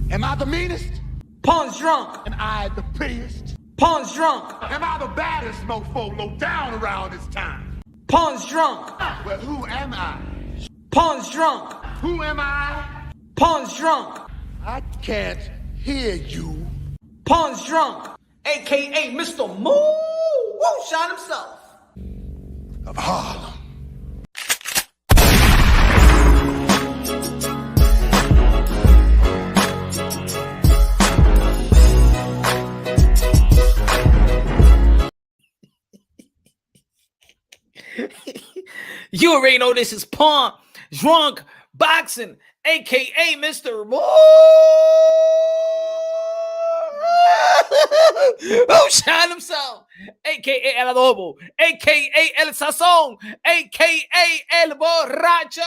Am I the meanest? Pawn's drunk. Am I the prettiest? Pawn's drunk. Am I the baddest mofo low down around this time? Pawn's drunk. Well, who am I? Pawn's drunk. Who am I? Pawn's drunk. I can't hear you. Pawn's drunk. AKA Mr. Moo Woo Shot himself. Of Harlem. You already know this is Pawn Drunk Boxing, aka Mr. Woo Shot himself, aka El Adobo, aka El Sazón, aka El Borracho.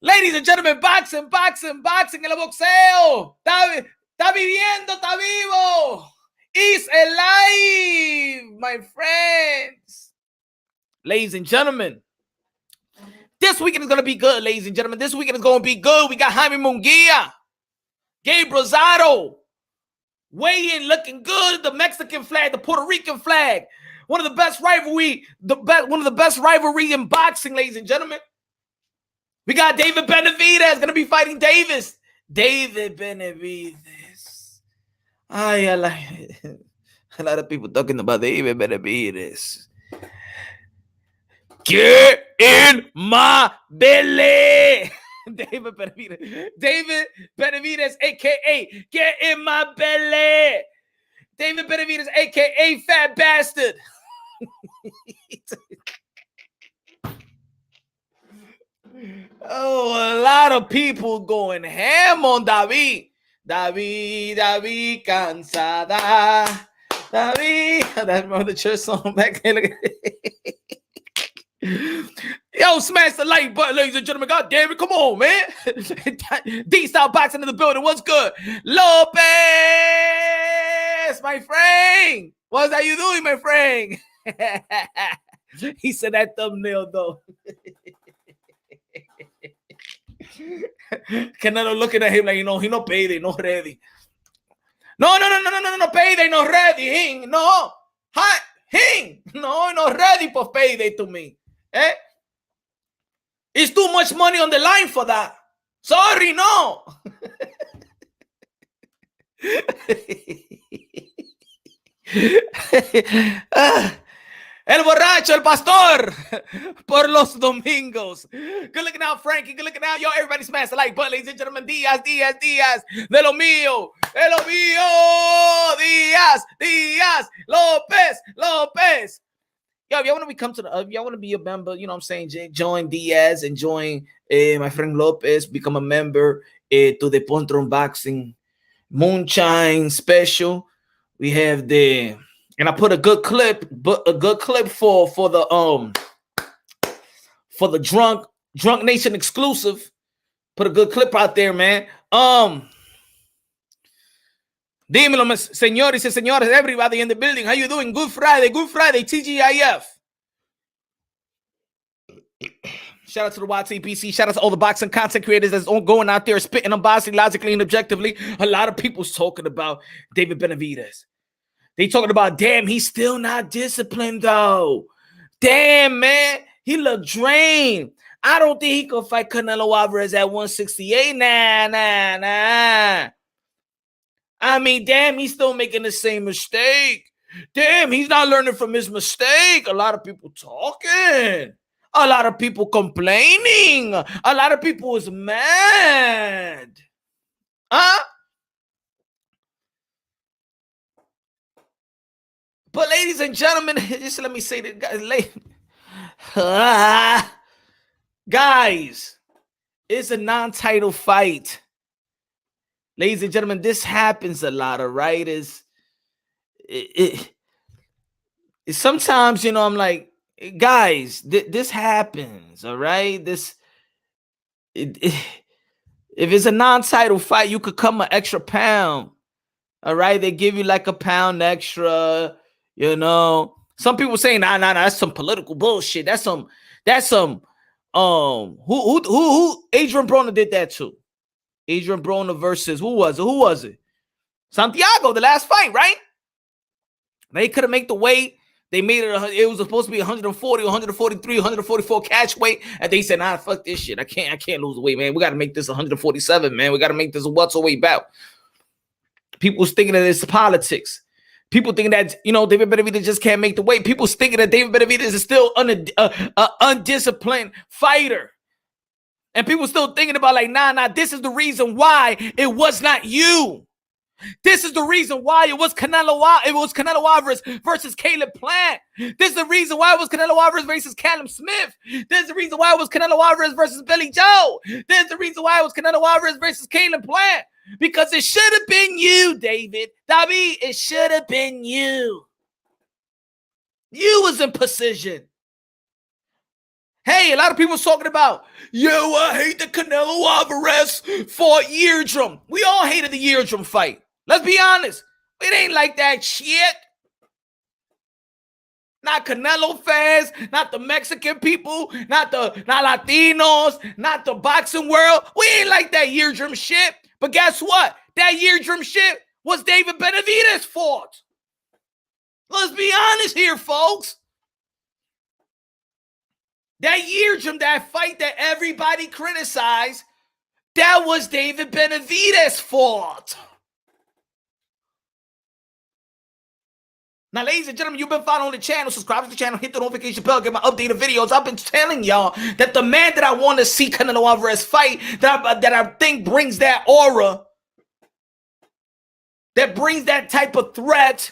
Ladies and gentlemen, boxing, el boxeo. Está viviendo, está vivo. Is alive, my friends. Ladies and gentlemen, this weekend is going to be good, ladies and gentlemen. This weekend is going to be good. We got Jaime Munguia, Gabe Rosado, weighing looking good. The Mexican flag, the Puerto Rican flag. One of the best rivalry, one of the best rivalry in boxing, ladies and gentlemen. We got David Benavidez going to be fighting Davis. David Benavidez. I like a lot of people talking about David Benavidez. Get in my belly. David Benavidez, aka get in my belly. David Benavidez, aka fat bastard. Oh, a lot of people going ham on David. David cansada. David. That's from the church song back then. Yo, smash the like button, ladies and gentlemen. God damn it, come on, man. D-style boxing in the building. What's good? Lopez, my friend. What's that you doing, my friend? He said that thumbnail, though. Canelo looking at him like, he no payday, no ready. No, payday, no ready. No, no ready for payday to me. Eh? It's too much money on the line for that. Sorry, no. El borracho, el pastor, por los domingos. Good looking out, Frankie. Good looking out. Yo, everybody smash the like button, ladies and gentlemen. Diaz. De lo mío. Diaz. Lopez. Yo, if y'all want to become to the, if y'all want to be a member, you know what I'm saying, join Diaz and join my friend Lopez, become a member to the Pontron Boxing Moonshine Special. We have the, and I put a good clip for the Drunk Nation exclusive. Put a good clip out there, man. Dímelo, señores y señoras, everybody in the building. How you doing? Good Friday, TGIF. Shout out to the YTPC. Shout out to all the boxing content creators that's going out there spitting on boxing logically and objectively. A lot of people's talking about David Benavidez. They talking about, damn, he's still not disciplined, though. Damn, man. He looked drained. I don't think he could fight Canelo Alvarez at 168. Nah. I mean, damn, he's still making the same mistake. Damn, he's not learning from his mistake. A lot of people talking. A lot of people complaining. A lot of people is mad. Huh? But ladies and gentlemen, just let me say that, guys, it's a non-title fight. Ladies and gentlemen, this happens a lot, all right? It sometimes, you know, I'm like, guys, this happens, all right? If it's a non-title fight, you could come an extra pound, all right? They give you like a pound extra, you know. Some people say, nah, that's some political bullshit. That's some Who Adrian Broner did that too. Adrian Broner versus who was it? Santiago, the last fight, right? They couldn't make the weight. They made it was supposed to be 140, 143, 144 catch weight. And they said, nah, fuck this shit. I can't lose the weight, man. We got to make this 147, man. We got to make this a welterweight bout. People was thinking that it's politics. People thinking that, David Benavidez just can't make the weight. People's thinking that David Benavidez is still an undisciplined fighter. And people still thinking about like, nah, this is the reason why it was not you. This is the reason why it was Canelo Alvarez versus Caleb Plant. This is the reason why it was Canelo Alvarez versus Callum Smith. This is the reason why it was Canelo Alvarez versus Billy Joe. This is the reason why it was Canelo Alvarez versus Caleb Plant. Because it should have been you, David. It should have been you. You was in position. Hey, a lot of people talking about, I hate the Canelo Alvarez fought Eardrum. We all hated the Eardrum fight. Let's be honest. It ain't like that shit. Not Canelo fans, not the Mexican people, not Latinos, not the boxing world. We ain't like that Eardrum shit. But guess what? That Eardrum shit was David Benavidez' fault. Let's be honest here, folks. That Eardrum, that fight that everybody criticized, that was David Benavidez' fault. Now, ladies and gentlemen, you've been following the channel. Subscribe to the channel. Hit the notification bell. Get my updated videos. I've been telling y'all that the man that I want to see Canelo Alvarez fight, that I think brings that aura, that brings that type of threat,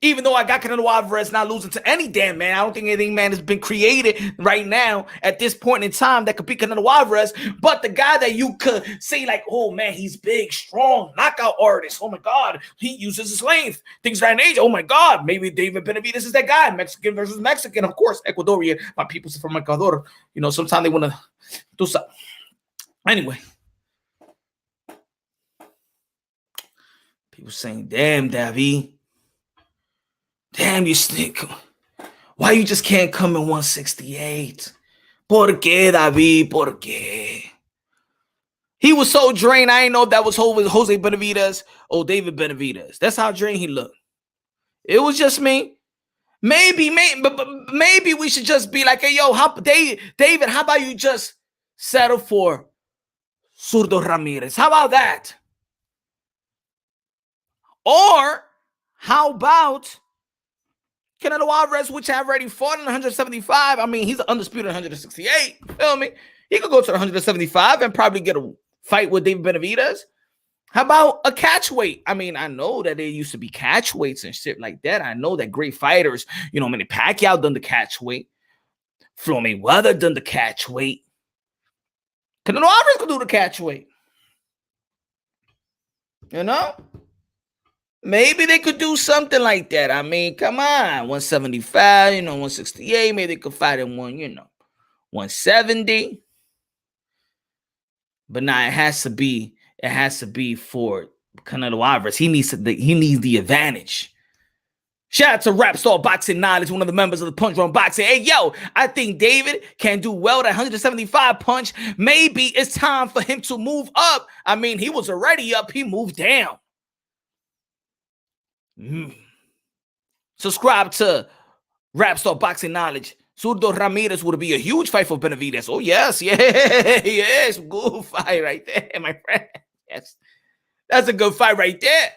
even though I got Canelo Alvarez not losing to any damn man. I don't think anything, man, has been created right now at this point in time that could beat Canelo Alvarez. But the guy that you could say like, oh, man, he's big, strong, knockout artist. Oh, my God, he uses his length. Things of that nature. Oh, my God, maybe David Benavidez is that guy. Mexican versus Mexican. Of course, Ecuadorian. My people from Ecuador. Sometimes they want to do something. Anyway. People saying, damn, David. Damn, you stink. Why you just can't come in 168? ¿Por qué, David? ¿Por qué? He was so drained. I didn't know if that was Jose Benavidez or David Benavidez. That's how drained he looked. It was just me. Maybe we should just be like, hey, yo, David, how about you just settle for Zurdo Ramirez? How about that? Or how about Canelo Alvarez, which I already fought in 175. I mean, he's an undisputed 168. You feel me? He could go to 175 and probably get a fight with David Benavidez. How about a catch weight? I mean, I know that there used to be catch weights and shit like that. I know that great fighters, Manny Pacquiao done the catch weight. Floyd Mayweather done the catch weight. Canelo Alvarez could do the catch weight. Maybe they could do something like that. I mean, come on. 175, 168. Maybe they could fight in 170. But now it has to be for Canelo Alvarez. He needs the advantage. Shout out to Rap Star Boxing Knowledge, one of the members of the Punch Drunk Boxing. Hey, yo, I think David can do well at 175 punch. Maybe it's time for him to move up. I mean, he was already up. He moved down. Subscribe to Rap Star Boxing Knowledge. Zurdo Ramirez would be a huge fight for Benavidez. Oh, yes. Good fight right there, my friend. Yes. That's a good fight right there.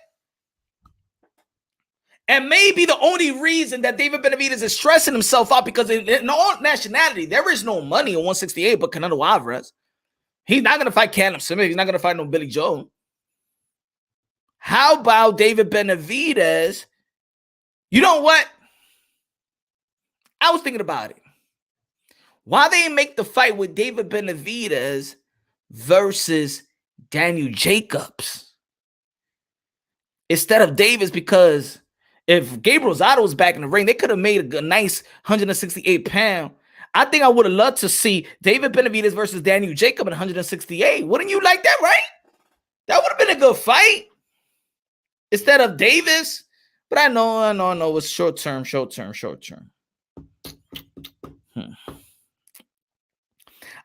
And maybe the only reason that David Benavidez is stressing himself out because in all nationality, there is no money in 168 but Canelo Alvarez. He's not going to fight Callum Smith. He's not going to fight no Billy Joe. How about David Benavidez? You know what? I was thinking about it. Why they make the fight with David Benavidez versus Daniel Jacobs instead of Davis? Because if Gabe Rosado was back in the ring, they could have made a nice 168-pound. I think I would have loved to see David Benavidez versus Daniel Jacobs at 168. Wouldn't you like that, right? That would have been a good fight. Instead of Davis. But I know. It's short term.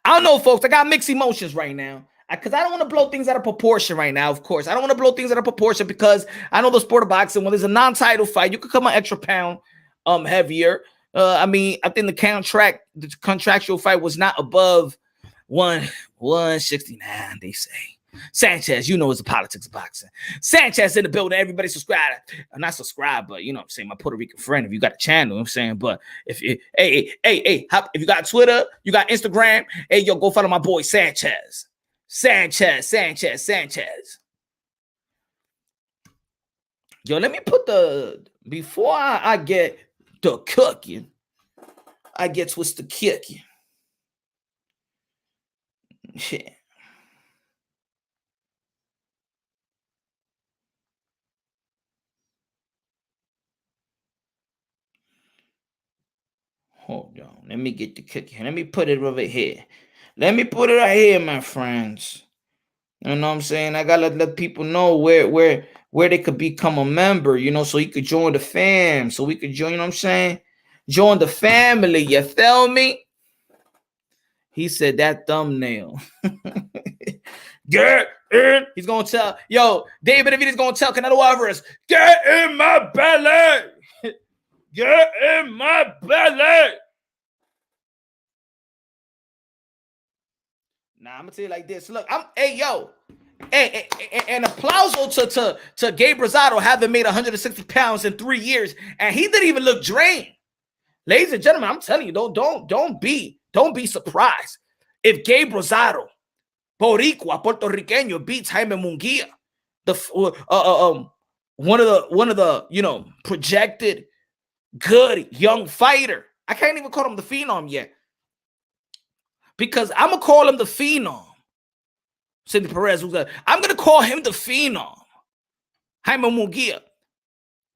I don't know, folks. I got mixed emotions right now. Because I don't want to blow things out of proportion right now, of course. I don't want to blow things out of proportion because I know the sport of boxing, when there's a non-title fight, you could come an extra pound heavier. I mean, I think the contractual fight was not above 169, they say. Sanchez, you know, it's the politics of boxing. Sanchez in the building. Everybody subscribe. Not subscribe, but you know what I'm saying, my Puerto Rican friend, if you got a channel, you know what I'm saying. But if you got Twitter, you got Instagram, hey, yo, go follow my boy Sanchez. Yo, let me put before I get the cooking, I get twisted kicking. Shit. Hold on. Let me get the cookie. Let me put it over here. Let me put it right here, my friends. You know what I'm saying? I gotta let people know where they could become a member, you know, so you could join the fam. So we could join, you know what I'm saying? Join the family, you feel me? He said that thumbnail. Get in. He's gonna tell, yo, David Benavidez gonna tell Canelo Alvarez, get in my belly. Get in my belly. Nah, I'm gonna tell you like this. Look, and applause to Gabe Rosado having made 160 pounds in 3 years, and he didn't even look drained. Ladies and gentlemen, I'm telling you, don't be surprised if Gabe Rosado, Boricua, Puerto Riqueño, beats Jaime Munguia, one of the you know, projected good young fighter. I can't even call him the phenom yet, because I'm gonna call him the phenom. Cindy Perez, I'm gonna call him the phenom, Jaime Munguia,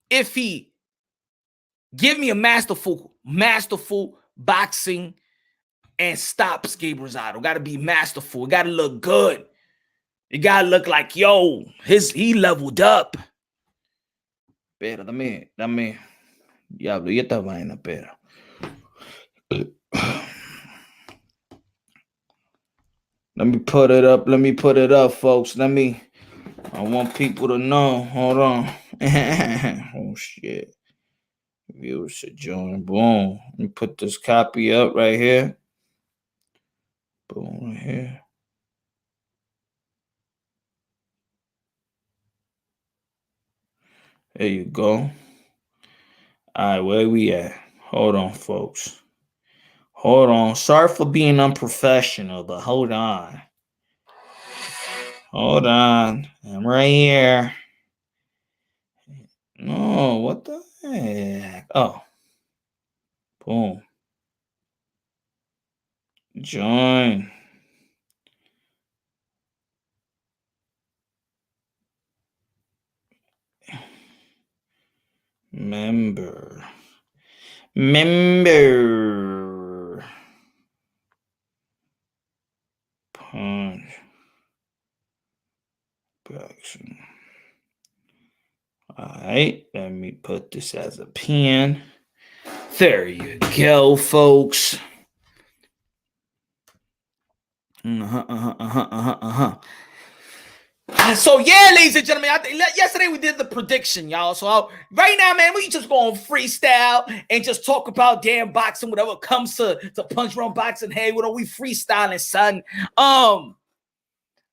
if he give me a masterful boxing and stops Gabe Rosado. Got to be masterful. It got to look good. It got to look like, yo, he leveled up. Pero dame, diablo, y esta vaina, pero. Let me put it up, folks. I want people to know. Hold on. Oh, shit. Viewers should join. Boom. Let me put this copy up right here. Boom, right here. There you go. All right, where we at? Hold on, folks. Hold on. Sorry for being unprofessional, but hold on. Hold on. I'm right here. No, what the heck? Oh. Boom. Join. Member. Punch. Boxing. All right, let me put this as a pin. There you go, folks. So yeah, ladies and gentlemen, yesterday we did the prediction, y'all. So right now, man, we just going freestyle and just talk about damn boxing, whatever comes to punch round boxing. Hey, what are we freestyling, son?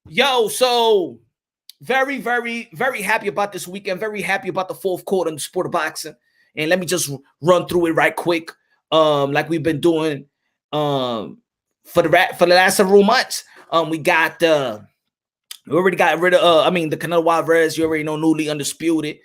Yo, so very, very, very happy about this weekend. Very happy about the fourth quarter in the sport of boxing. And let me just run through it right quick, like we've been doing for the last several months. We already got rid of, the Canelo Alvarez, you already know, newly undisputed.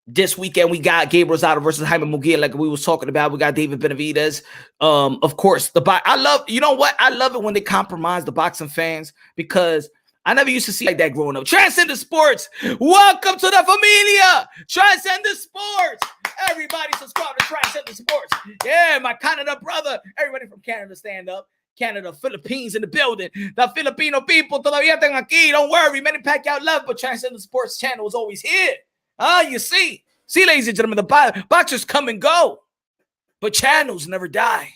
This weekend, we got Gabe Rosado versus Jaime Munguia, like we was talking about. We got David Benavidez. Of course, I love it when they compromise the boxing fans, because I never used to see like that growing up. Transcendent Sports, welcome to the familia. Transcendent Sports. Everybody subscribe to Transcendent Sports. Yeah, my Canada brother. Everybody from Canada, stand up. Canada, Philippines in the building. The Filipino people todavía están aquí. Don't worry, many Pacquiao love, but Transcendent Sports channel is always here. You see, ladies and gentlemen, the boxers come and go, but channels never die.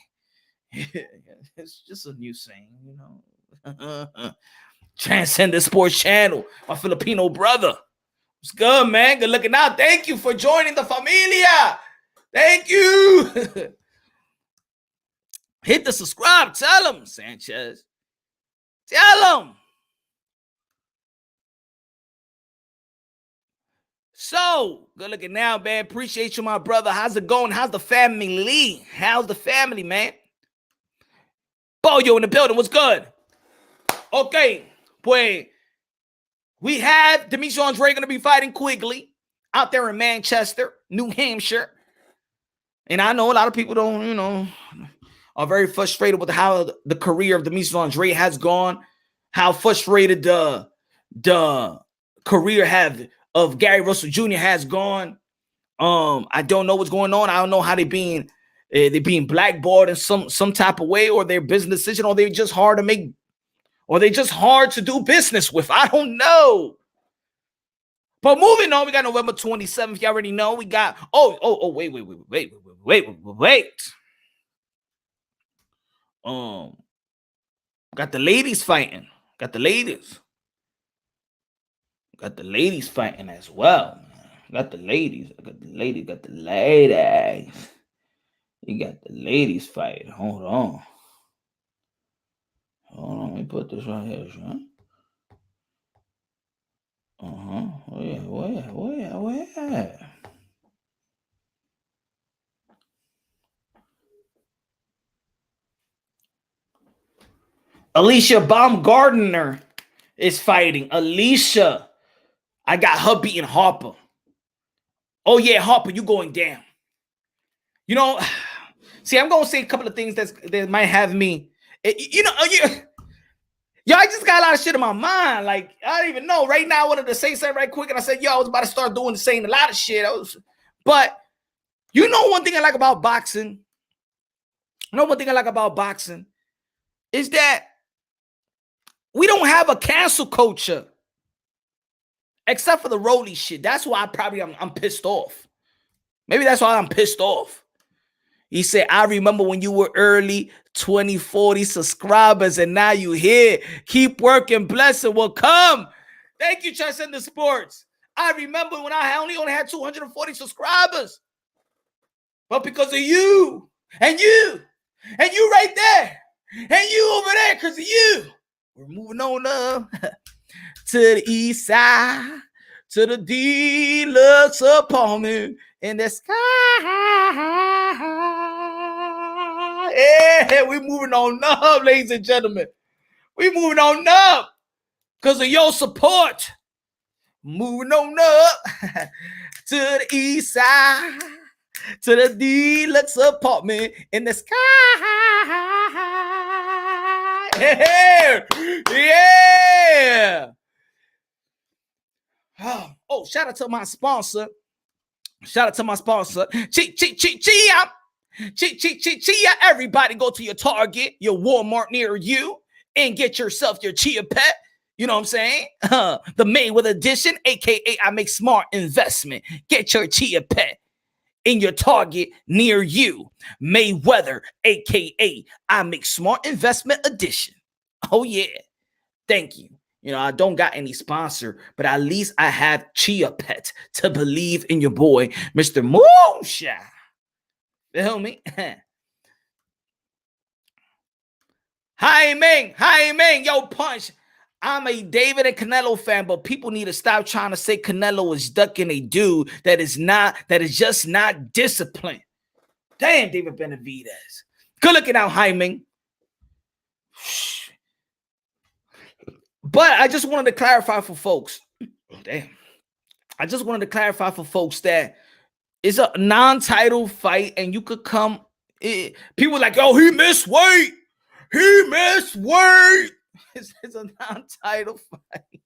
It's just a new saying, you know. Transcendent Sports Channel, my Filipino brother. What's good, man? Good looking out. Thank you for joining the familia. Thank you. Hit the subscribe. Tell him, Sanchez. Tell him. So, good looking now, man. Appreciate you, my brother. How's it going? How's the family? How's the family, man? Boyo in the building. What's good? Okay, pues we have Demetrius Andre going to be fighting Quigley out there in Manchester, New Hampshire. And I know a lot of people don't, you know, are very frustrated with how the career of Demetrius Andre has gone, how frustrated the career of Gary Russell Jr. has gone. I don't know what's going on. I don't know how they're being blackballed in some type of way, or their business decision, or they're just hard to make, or they just hard to do business with. I don't know. But moving on, we got November 27th. You already know. We got wait. Got the ladies fighting. Got the ladies fighting as well. Got the ladies. You got the ladies fighting. Hold on. Let me put this right here, son. Where? Alicia Baumgardner is fighting. Alicia, I got her beating Harper. Oh yeah, Harper, you going down. You know, see, I'm gonna say a couple of things that might have me. You know, yo, I just got a lot of shit in my mind. Like, I don't even know. Right now, I wanted to say something right quick, and I said, yo, I was about to start saying a lot of shit. But you know one thing I like about boxing? Is that we don't have a cancel culture. Except for the Rolly shit. That's why I'm pissed off. Maybe that's why I'm pissed off. He said, I remember when you were early, 40 subscribers, and now you here. Keep working, blessing will come. Thank you, Transcendent Sports. I remember when I only had 240 subscribers. But because of you, and you right there, and you over there, because of you, we're moving on up to the east side, to the deluxe apartment in the sky. Yeah, we're moving on up, ladies and gentlemen. We're moving on up because of your support. Moving on up to the east side, to the deluxe apartment in the sky. Yeah. Oh, shout out to my sponsor. Chia. Everybody go to your Target, your Walmart near you, and get yourself your Chia Pet. You know what I'm saying? The Mayweather edition, aka I make smart investment. Get your Chia Pet in your Target near you. Mayweather, aka I make smart investment edition. Oh yeah. Thank you. You know, I don't got any sponsor, but at least I have Chia Pet to believe in your boy, Mr. Moonshine. Feel me? Hi, Ming. Yo, Punch. I'm a David and Canelo fan, but people need to stop trying to say Canelo is ducking a dude that is just not disciplined. Damn, David Benavidez. Good looking out, Ming. But I just wanted to clarify for folks. That it's a non-title fight, and you could come. People like, oh, he missed weight. It's a non-title fight.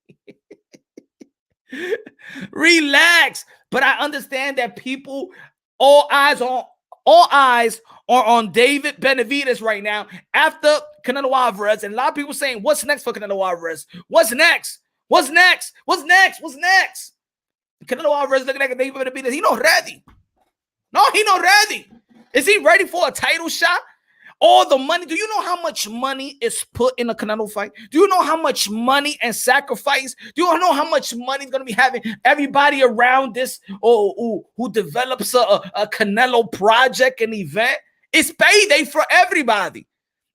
Relax. But I understand that people, all eyes are on David Benavidez right now after Canelo Alvarez, and a lot of people saying, what's next for Canelo Alvarez? What's next? Canelo Alvarez looking at David Benavidez. He not ready. No, he not ready. Is he ready for a title shot? All the money. Do you know how much money is put in a Canelo fight? Do you know how much money and sacrifice? Do you know how much money is going to be having everybody around this who develops a Canelo project and event? It's payday for everybody.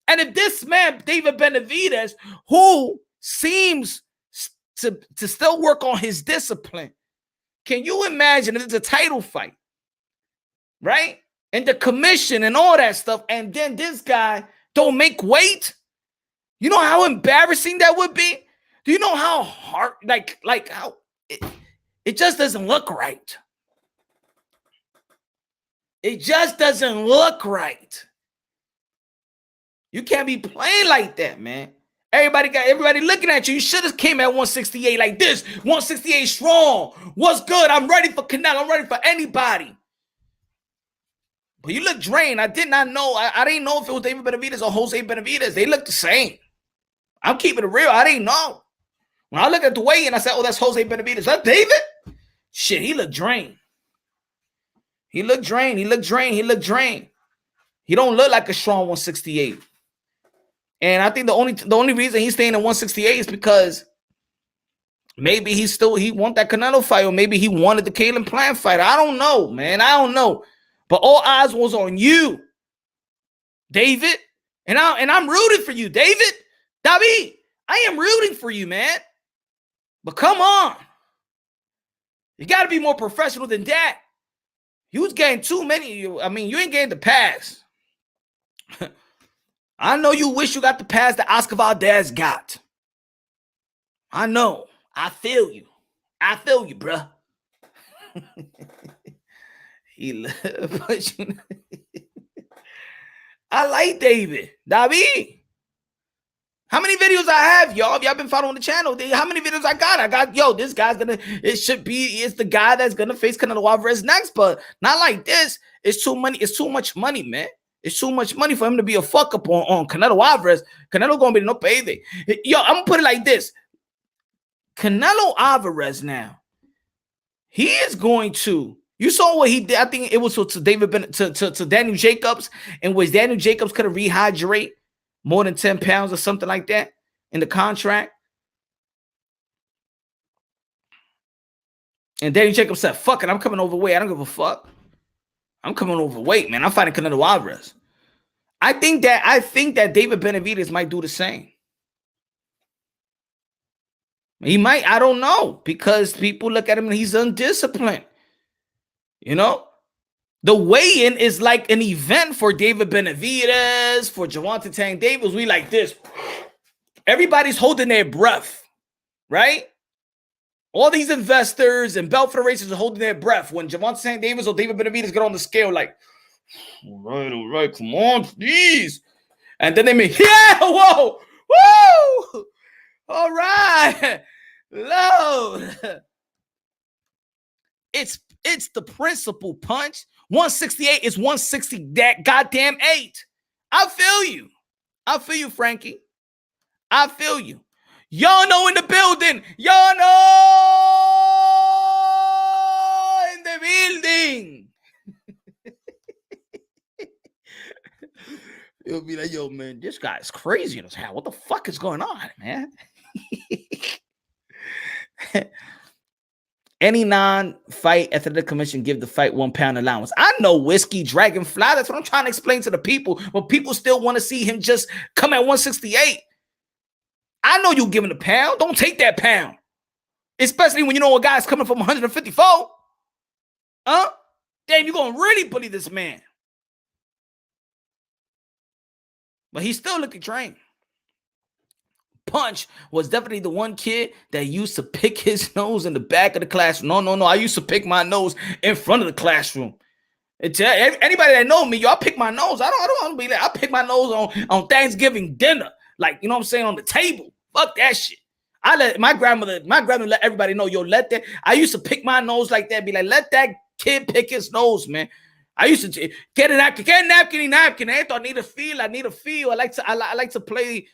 And if this man, David Benavidez, who seems to still work on his discipline, can you imagine if it's a title fight, right? And the commission and all that stuff, and then this guy don't make weight? You know how embarrassing that would be? Do you know how hard, like how it just doesn't look right? It just doesn't look right. You can't be playing like that, man. Everybody looking at you. You should have came at 168 like this. 168 strong. What's good? I'm ready for Canelo. I'm ready for anybody. But you look drained. I did not know. I didn't know if it was David Benavidez or Jose Benavidez. They look the same. I'm keeping it real. I didn't know. When I looked at the weigh-in, I said, oh, that's Jose Benavidez. That's David? Shit, he looked drained. He looked drained. He looked drained. He looked drained. He don't look like a strong 168. And I think the only reason he's staying at 168 is because maybe he want that Canelo fight, or maybe he wanted the Caleb Plant fight. I don't know, man. I don't know. But all eyes was on you, David. And I'm rooting for you, David. David, I am rooting for you, man. But come on. You got to be more professional than that. You was getting too many. I mean, you ain't getting the pass. I know you wish you got the pass that Oscar Valdez got. I know. I feel you. I feel you, bruh. I like David. How many videos I have, y'all? If y'all been following the channel, how many videos I got? This guy's it's the guy that's gonna face Canelo Alvarez next, but not like this. It's too much money, man. It's too much money for him to be a fuck up on Canelo Alvarez. Canelo gonna be no payday. Yo, I'm gonna put it like this. Canelo Alvarez now, he is going to. You saw what he did. I think it was to Daniel Jacobs, and was Daniel Jacobs could have rehydrate more than 10 pounds or something like that in the contract. And Daniel Jacobs said, fuck it, I'm coming overweight. I don't give a fuck. I'm coming overweight, man. I'm fighting Canelo Alvarez. I think that David Benavidez might do the same. He might, I don't know, because people look at him and he's undisciplined. You know, the weigh-in is like an event for David Benavidez, for Gervonta Tank Davis. We like this. Everybody's holding their breath, right? All these investors and belt federations are holding their breath when Gervonta Tank Davis or David Benavidez get on the scale like, all right, come on, please. And then they make, yeah, whoa, woo, all right, load. It's the principal punch. 168 is 160 that goddamn 8. I feel you. I feel you, Frankie. I feel you. Y'all know in the building. Y'all know in the building. You'll be like, yo, man, this guy's crazy in his hat. What the fuck is going on, man? Any non-fight athletic commission give the fight 1 pound allowance. I know Whiskey Dragonfly. That's what I'm trying to explain to the people. But people still want to see him just come at 168. I know you giving a pound. Don't take that pound. Especially when you know a guy's coming from 154. Huh? Damn, you're going to really bully this man. But he's still looking trained. Punch was definitely the one kid that used to pick his nose in the back of the classroom. No. I used to pick my nose in front of the classroom. Anybody that know me, yo, I pick my nose. I don't be like, I pick my nose on Thanksgiving dinner. Like, you know what I'm saying, on the table. Fuck that shit. I let my grandmother let everybody know, yo, let that. I used to pick my nose like that. Be like, let that kid pick his nose, man. I used to get a napkin. I thought I need a feel. I like to play.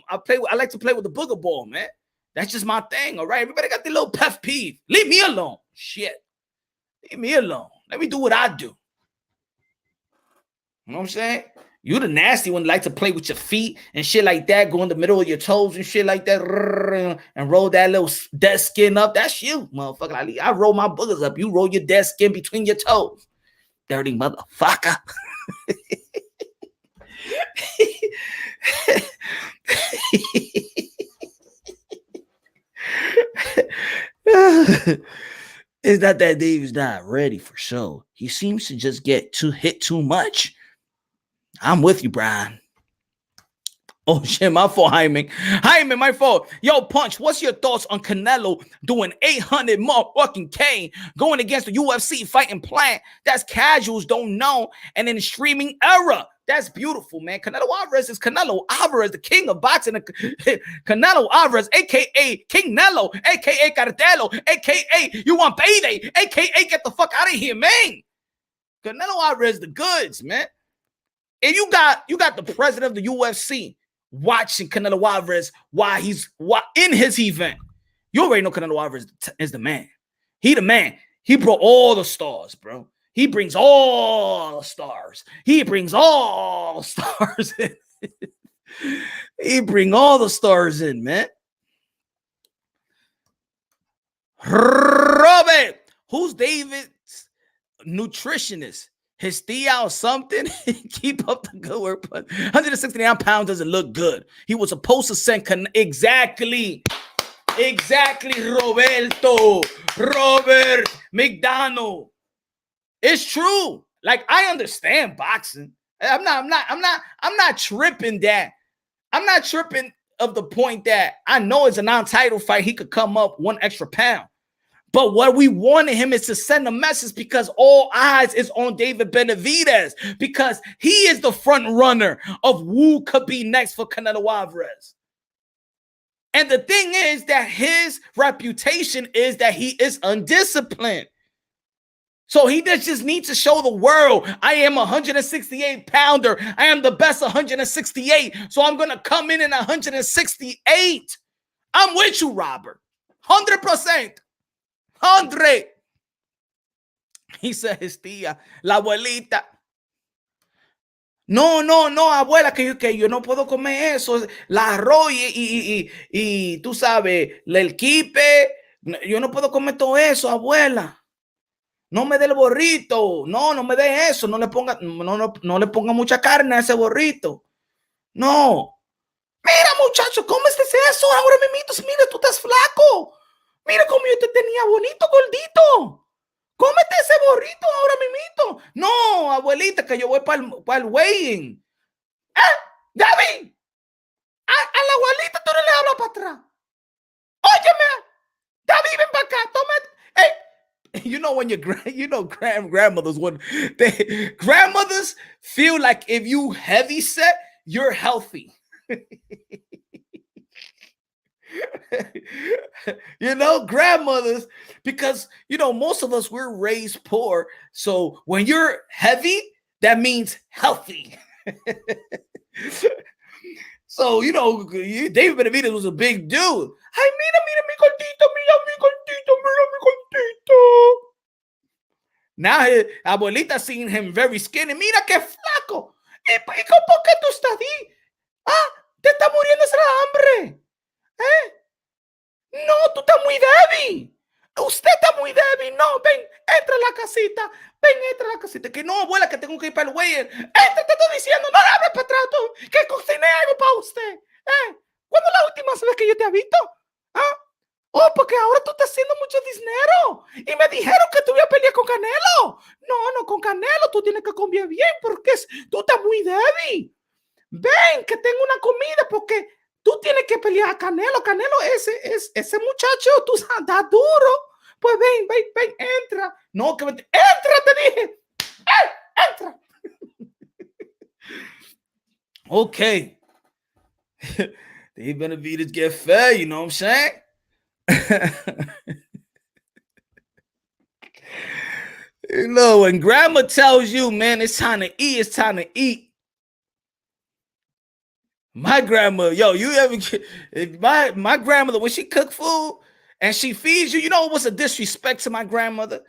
I like to play with the booger ball, man. That's just my thing, all right? Everybody got their little pet peeve. Leave me alone. Shit. Leave me alone. Let me do what I do. You know what I'm saying? You the nasty one, like to play with your feet and shit like that, go in the middle of your toes and shit like that, and roll that little dead skin up. That's you, motherfucker. I roll my boogers up. You roll your dead skin between your toes. Dirty motherfucker. It's not that Dave's not ready for show. He seems to just get hit too much. I'm with you, Brian. Oh shit, my fault, Hyman. Hyman, my fault. Yo, Punch, what's your thoughts on Canelo doing 800 motherfucking K going against the UFC fighting plan? That's casuals don't know, and in the streaming era. That's beautiful, man. Canelo Alvarez is Canelo Alvarez, the king of boxing. Canelo Alvarez, a.k.a. King Nello, a.k.a. Cartelo, a.k.a. you want payday, a.k.a. get the fuck out of here, man. Canelo Alvarez, the goods, man. And you got the president of the UFC watching Canelo Alvarez while he's in his event. You already know Canelo Alvarez is the man. He the man. He brought all the stars, bro. He brings all the stars. He brings all stars in. He bring all the stars in, man. Robert, who's David's nutritionist? His Diaz or something? Keep up the good work. 169 pounds doesn't look good. He was supposed to send exactly, Roberto, Robert McDonald. It's true. Like, I understand boxing. I'm not tripping that. I'm not tripping of the point that I know it's a non-title fight. He could come up 1 extra pound. But what we wanted him is to send a message because all eyes is on David Benavidez because he is the front runner of who could be next for Canelo Alvarez. And the thing is that his reputation is that he is undisciplined. So he just needs to show the world, I am a 168-pounder. I am the best 168. So I'm going to come in at 168. I'm with you, Robert. 100%. 100. He said his tía, la abuelita. No, abuela, que yo no puedo comer eso. La arroz y tú sabes, el quipe. Yo no puedo comer todo eso, abuela. No me dé el borrito. No me dé eso. No le ponga mucha carne a ese borrito. No. Mira, muchacho, ¿cómo es eso? Ahora mismo, mira, tú estás flaco. Mira cómo yo te tenía bonito, gordito. Cómete ese borrito ahora mismo. No, abuelita, que yo voy para el weigh-in. David, a la abuelita tú no le hablas para atrás. Óyeme, David, ven para acá. Toma. Hey. You know when grandmothers grandmothers feel like if you heavy set, you're healthy. Grandmothers, because most of us we're raised poor. So when you're heavy, that means healthy. So David Benavidez was a big dude. Ay, mira mi gordito. Now his abuelita seen him very skinny. Mira qué flaco. ¿Y por qué tú estás ahí? Te está muriendo de hambre. No, tú estás muy débil. Usted está muy débil. No, ven, entra a la casita. Que no, abuela, que tengo que ir para el weigh-in. Entra, te estoy diciendo, no le hables para atrás tú, que cociné algo para usted. ¿Cuándo es la última vez que yo te he visto? Oh, porque ahora tú estás haciendo mucho dinero. Y me dijeron que tú ibas a pelear con Canelo. No, con Canelo tú tienes que comer bien porque tú estás muy débil. Ven, que tengo una comida porque tú tienes que pelear a Canelo. Canelo, ese muchacho, tú estás duro. Pues ven, entra. No, que entra, te dije. Entra. Okay. They Benavidez get fed, you know what I'm saying? When grandma tells you, man, it's time to eat, My grandma, you ever get my grandmother, when she cook food and she feeds you, what's a disrespect to my grandmother?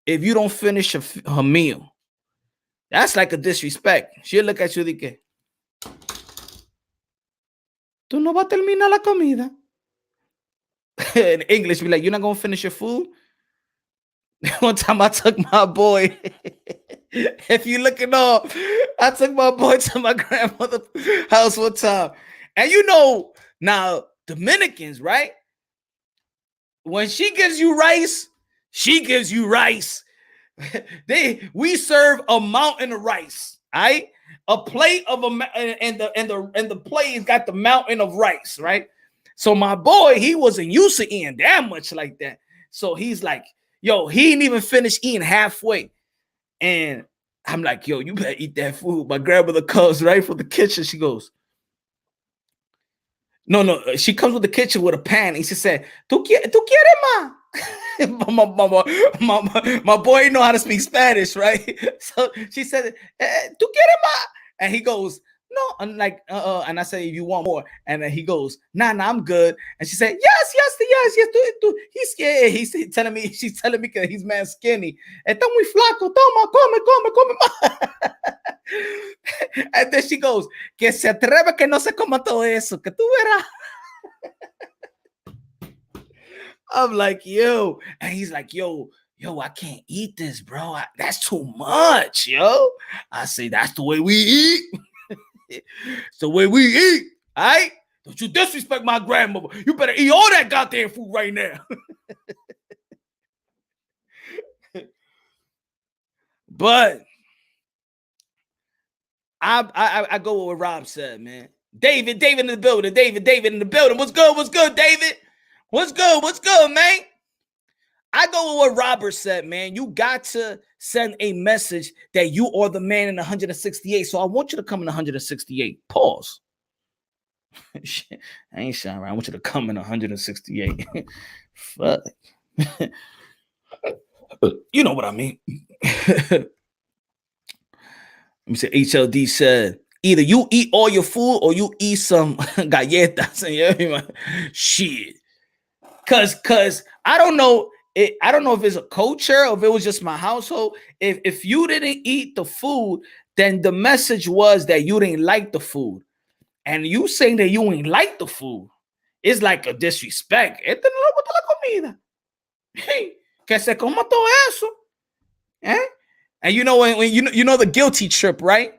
If you don't finish her meal. That's like a disrespect. She'll look at you y que, tú no vas a terminar la comida. In English, be like, you're not going to finish your food? One time I took my boy, if you looking up, I took my boy to my grandmother's house one time. And you know, now Dominicans, right? When she gives you rice, she gives you rice. We serve a mountain of rice, right? A plate of and the plate got the mountain of rice, right? So my boy, he wasn't used to eating that much like that. So he's like, yo, he didn't even finish eating halfway. And I'm like, yo, you better eat that food. My grandmother comes right from the kitchen. She goes, no. She comes with the kitchen with a pan. And she said, ¿Tú quieres más? my boy know how to speak Spanish, right? So she said, ¿Tú quieres más? And he goes, no. I'm like, and I said, if you want more. And then he goes, nah, I'm good. And she said, yes. He's telling me, she's telling me that he's man skinny. Está muy flaco. Toma, come más. And then she goes, que se atreve que no se coma todo eso, que tú verás. I'm like, yo. And he's like, yo, I can't eat this, bro. That's too much, yo. I say, that's the way we eat. It's the way we eat, all right? Don't you disrespect my grandmother. You better eat all that goddamn food right now. But I go with what Rob said, man. David in the building. David in the building. What's good, David? What's good, man? I go with what Robert said, man. You got to send a message that you are the man in 168. So I want you to come in 168. Pause. I ain't shouting around. I want you to come in 168. Fuck. You know what I mean. Let me say, HLD said, either you eat all your food or you eat some galletas. Shit. Cause I don't know. I don't know if it's a culture or if it was just my household. If you didn't eat the food, then the message was that you didn't like the food. And you saying that you ain't like the food is like a disrespect. Este no le gusta la comida. Hey, que se coma todo eso. Eh? And you know when you know the guilty trip, right?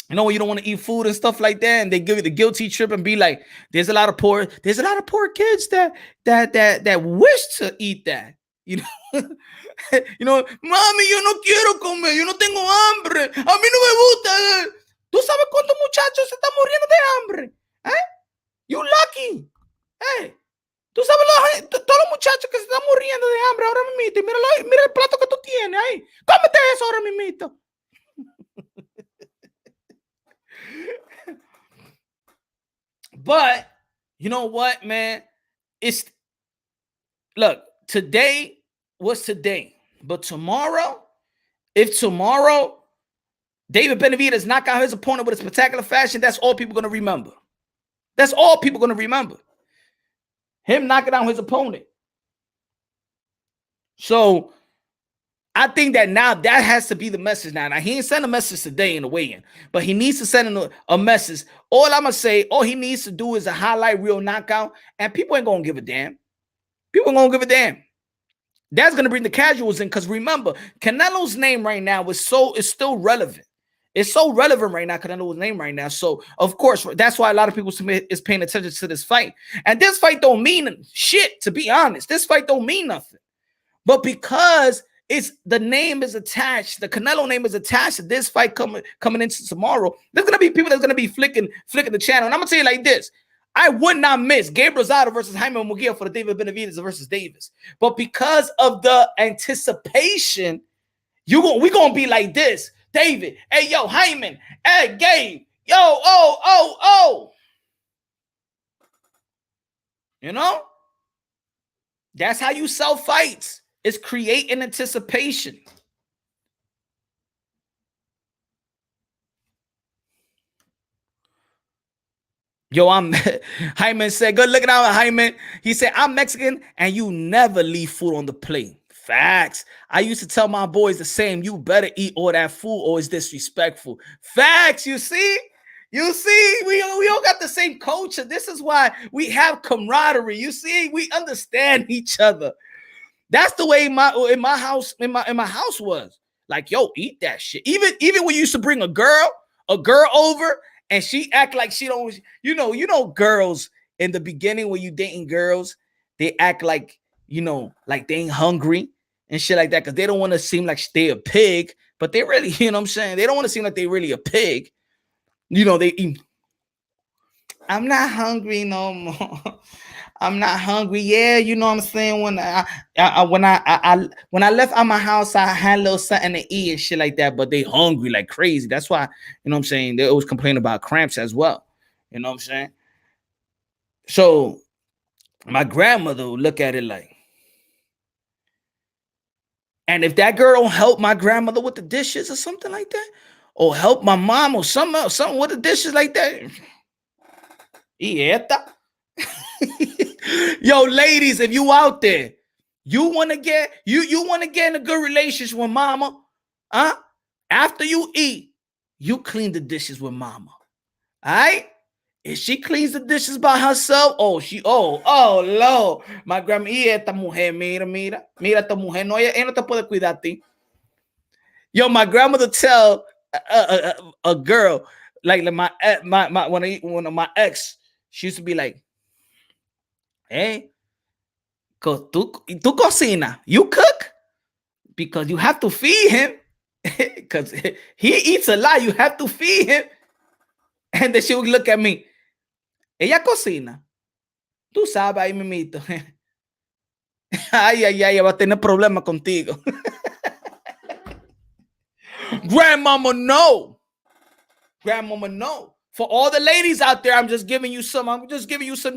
You know when you don't want to eat food and stuff like that, and they give you the guilty trip and be like, there's a lot of poor kids that wish to eat that. You know, you know, mami, yo no quiero comer, yo no tengo hambre, a mí no me gusta. ¿Tú sabes cuántos muchachos se están muriendo de hambre? ¿Eh? You lucky. Hey, tú sabes todos los muchachos que se están muriendo de hambre ahora mismo. Mira el plato que tú tienes ahí. Cómete eso ahora mismo. But you know what, man? Look, today was today. But tomorrow, if tomorrow David Benavidez knock out his opponent with a spectacular fashion, that's all people are going to remember. That's all people are going to remember. Him knocking out his opponent. So I think that now that has to be the message now. Now, he ain't send a message today in the weigh-in, but he needs to send a message. All I'm going to say, all he needs to do is a highlight reel knockout, and people ain't going to give a damn. People ain't going to give a damn. That's going to bring the casuals in, because remember, Canelo's name right now is still relevant. It's so relevant right now, Canelo's name right now. So, of course, that's why a lot of people is paying attention to this fight. And this fight don't mean shit, to be honest. This fight don't mean nothing. But because the name is attached, the Canelo name is attached to this fight coming into tomorrow, there's going to be people that's going to be flicking the channel. And I'm going to tell you like this. I would not miss Gabe Rosado versus Jaime Munguia for the David Benavidez versus Davis. But because of the anticipation, we're going to be like this. David, hey, yo, Hyman, hey, Gabe, yo, oh. You know? That's how you sell fights. It's creating anticipation. Yo, Hyman said, good looking out, Hyman. He said, I'm Mexican and you never leave food on the plate. Facts. I used to tell my boys the same. You better eat all that food or it's disrespectful. Facts. You see? You see? We all got the same culture. This is why we have camaraderie. You see? We understand each other. That's the way my house was. Like, yo, eat that shit. Even when you used to bring a girl over and she act like she don't, girls in the beginning when you dating girls, they act like, like they ain't hungry and shit like that because they don't want to seem like they a pig, but they really, you know what I'm saying? They don't want to seem like they really a pig. They eat. I'm not hungry no more. I'm not hungry. Yeah, you know what I'm saying? When I left out my house, I had a little something to eat and shit like that, but they hungry like crazy. That's why, you know what I'm saying? They always complain about cramps as well. You know what I'm saying? So my grandmother would look at it like, and if that girl don't help my grandmother with the dishes or something like that, or help my mom or something with the dishes like that, yo, ladies, if you out there, you want to get in a good relationship with mama, huh? After you eat, you clean the dishes with mama. All right? If she cleans the dishes by herself, oh, Lord. My grandma, y esta mujer, mira esta mujer, no, ella no te puede cuidar a ti. Yo, my grandmother tell a girl, like my one of my ex, she used to be like, hey, tú cocina, you cook? Because you have to feed him. Because he eats a lot, you have to feed him. And then she would look at me. Ella cocina. Tú sabes ahí mimito. Ay, va a tener problemas contigo. Grandmama, no. Grandmama, no. For all the ladies out there, I'm just giving you some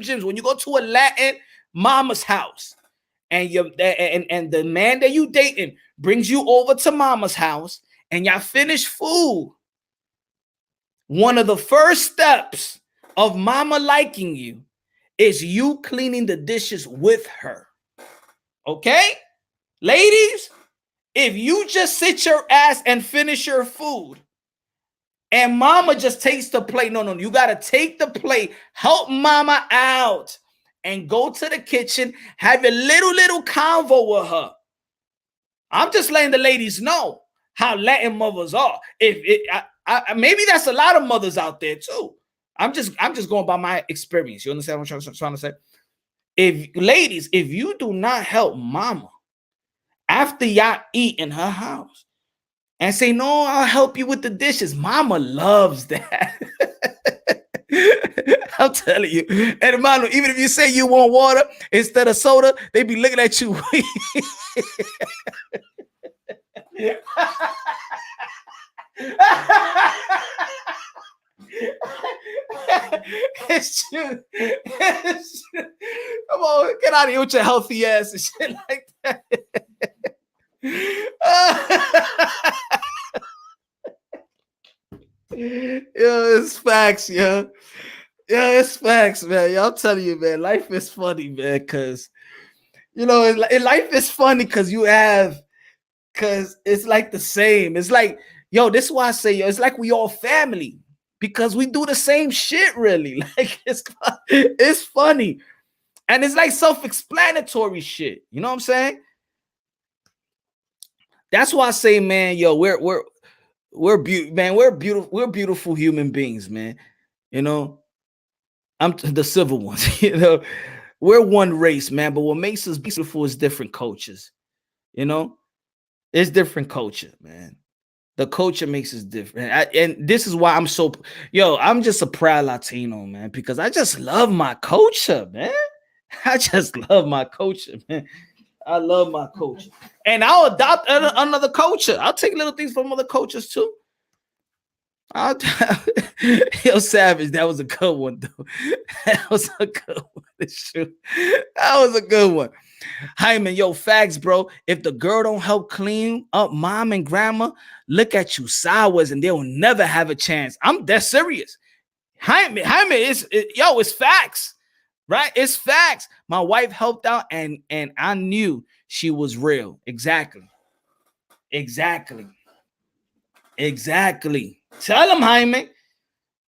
gems. When you go to a Latin mama's house and the man that you dating brings you over to mama's house and y'all finish food, one of the first steps of mama liking you is you cleaning the dishes with her. Okay? Ladies, if you just sit your ass and finish your food and mama just takes the plate, no, you got to take the plate, help mama out and go to the kitchen, have a little convo with her. I'm just letting the ladies know how Latin mothers are. Maybe that's a lot of mothers out there too. I'm just going by my experience. You understand what I'm trying to say? If you do not help mama after y'all eat in her house and say, no, I'll help you with the dishes, mama loves that. I'm telling you. And hermano, even if you say you want water instead of soda, they be looking at you. It's true. Come on, get out of here with your healthy ass and shit like that. Yo, it's facts, yo. Yeah, it's facts, man. Yo, I'm telling you, man, life is funny, man, because, life is funny because it's like the same. It's like, yo, this is why I say, yo, it's like we all family because we do the same shit, really. Like, it's funny. And it's like self-explanatory shit. You know what I'm saying? That's why I say, man, yo, we're beautiful human beings, man. I'm the civil ones, we're one race, man. But what makes us beautiful is different cultures. It's different culture, man. The culture makes us different. And this is why I'm just a proud Latino, man, because I just love my culture, man. I just love my culture, man. I love my culture. And I'll adopt another culture. I'll take little things from other cultures too. Yo, Savage, that was a good one, though. That was a good one. That was a good one. Hyman, yo, facts, bro. If the girl don't help clean up mom and grandma, look at you sideways and they'll never have a chance. I'm that serious. Hyman, it's facts. Right? It's facts. My wife helped out, and I knew she was real. Exactly. Tell them, Jaime.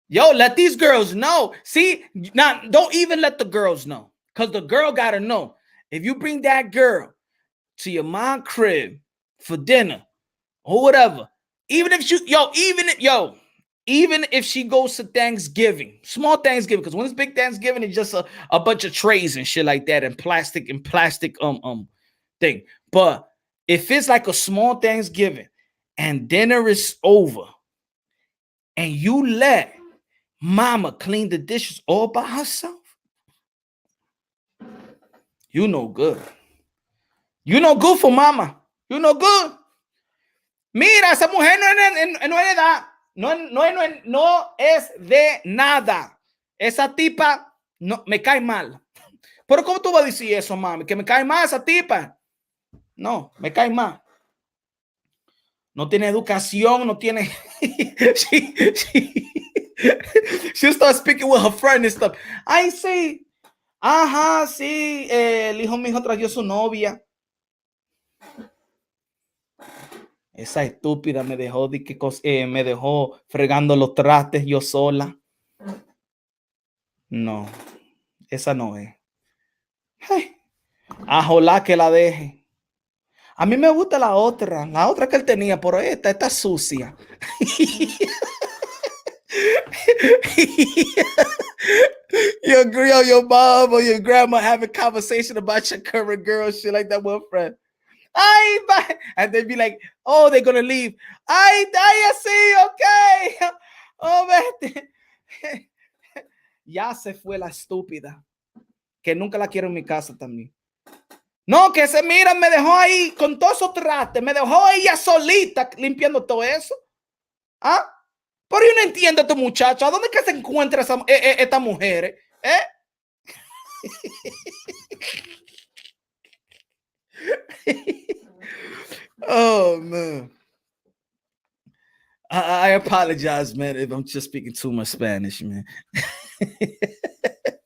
Yo, let these girls know. See, now don't even let the girls know, because the girl gotta know. If you bring that girl to your mom crib for dinner or whatever, even if she goes to Thanksgiving, small Thanksgiving, because when it's big Thanksgiving, it's just a bunch of trays and shit like that, and plastic thing. But if it's like a small Thanksgiving and dinner is over, and you let mama clean the dishes all by herself, you no good. You no good for mama. You no good. Mira, esa mujer no es de nada. Esa tipa no, me cae mal. Pero ¿cómo tú vas a decir eso, mami? Que me cae mal esa tipa. No, me cae mal. No tiene educación, no tiene... She'll start speaking with her friend and stuff. Ay, sí. Ajá, sí. El hijo mío trajo su novia. Esa estúpida me dejó, me dejó fregando los trastes yo sola. No, esa no es. Hey, ajolá que la deje. A mí me gusta la otra que él tenía, pero esta está sucia. your mom or your grandma having conversation about your current girl, shit like that one friend. And they'd be like, oh, they're gonna leave. Ay, sí, okay. Oh, vete. Ya se fue la estúpida, que nunca la quiero en mi casa también. No, que se mira, me dejó ahí con todos esos trastes, me dejó ella solita limpiando todo eso. ¿Ah? Pero yo no entiendo a este muchacho, ¿a dónde que se encuentra esta mujer? Oh, man. I apologize, man, if I'm just speaking too much Spanish, man.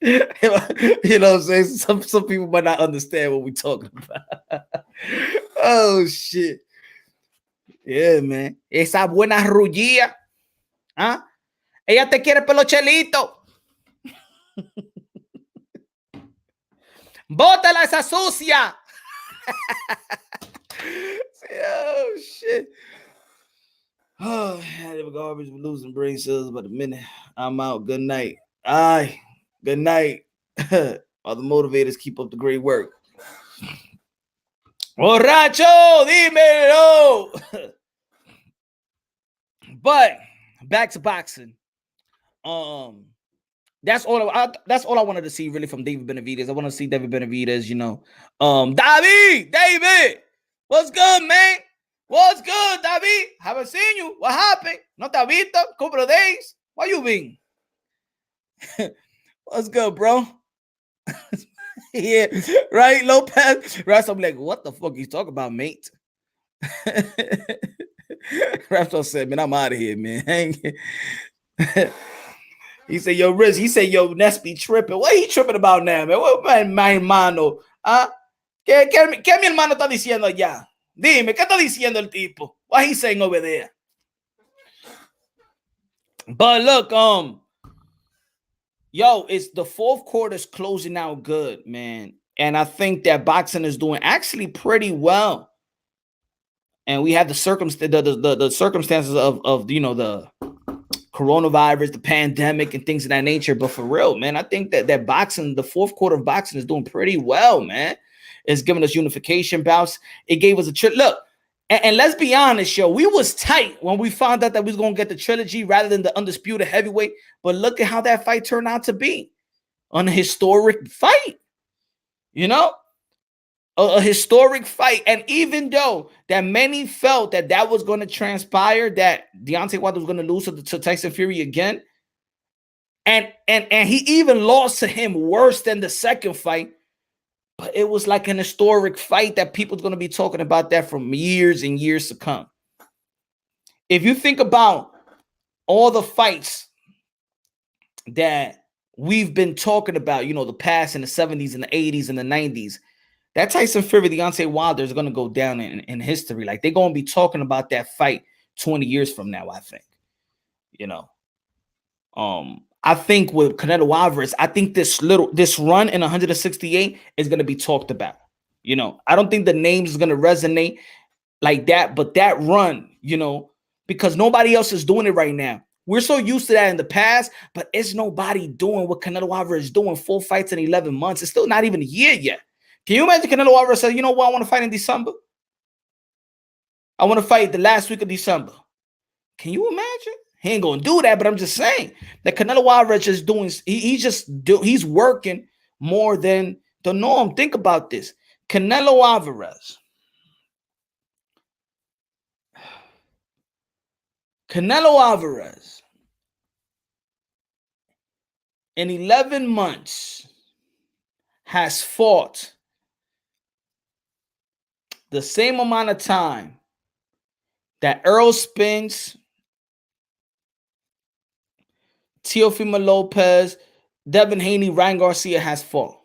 You know what I'm saying? Some people might not understand what we're talking about. Oh, shit. Yeah, man. Esa buena rullía. ¿Ah? Ella te quiere pelo chelito. Bótala esa sucia. Oh, shit. Oh, the garbage, we're losing brain cells about a minute. I'm out. Good night. Aye. Good night. All the motivators, keep up the great work. Borracho, dímelo. But back to boxing. That's all I wanted to see really from David Benavidez. I want to see David Benavidez, you know. David, what's good, man? What's good, David? Haven't seen you. What happened? No te visto. Couple of days. Where you been? What's good, bro? Yeah, right, Lopez. Right, so I'm like, what the fuck you talking about, mate? Raptor said, man, I'm out of here, man. He said, yo, Riz, he said, yo, Ness be tripping. What he tripping about now, man? What my hermano? ¿Qué mi hermano está diciendo allá? Dime, ¿qué está diciendo el tipo? What he saying over there? But look, yo, it's the fourth quarter's closing out good, man. And I think that boxing is doing actually pretty well. And we have the circumstances of you know, the coronavirus, the pandemic, and things of that nature. But for real, man, I think that boxing, the fourth quarter of boxing, is doing pretty well, man. It's giving us unification bouts. It gave us a look. And let's be honest, yo, we was tight when we found out that we was going to get the trilogy rather than the undisputed heavyweight. But look at how that fight turned out to be. An historic fight. You know? A historic fight. And even though that many felt that was going to transpire, that Deontay Wilder was going to lose to Tyson Fury again, and he even lost to him worse than the second fight, but it was like an historic fight that people's going to be talking about that for years and years to come. If you think about all the fights that we've been talking about, the past in the 70s and the 80s and the 90s, that Tyson Fury, Deontay Wilder is going to go down in history. Like, they're going to be talking about that fight 20 years from now, I think. I think with Canelo Alvarez, I think this run in 168 is going to be talked about. I don't think the names is going to resonate like that, but that run, because nobody else is doing it right now. We're so used to that in the past, but it's nobody doing what Canelo Alvarez is doing. 4 fights in 11 months. It's still not even a year yet. Can you imagine Canelo Alvarez says, you know what, I want to fight in December? I want to fight the last week of December. Can you imagine? He ain't gonna do that, but I'm just saying that Canelo Alvarez is doing. He's working more than the norm. Think about this: Canelo Alvarez. In 11 months has fought the same amount of time that Errol Spence, Teofimo Lopez, Devin Haney, Ryan Garcia has fought.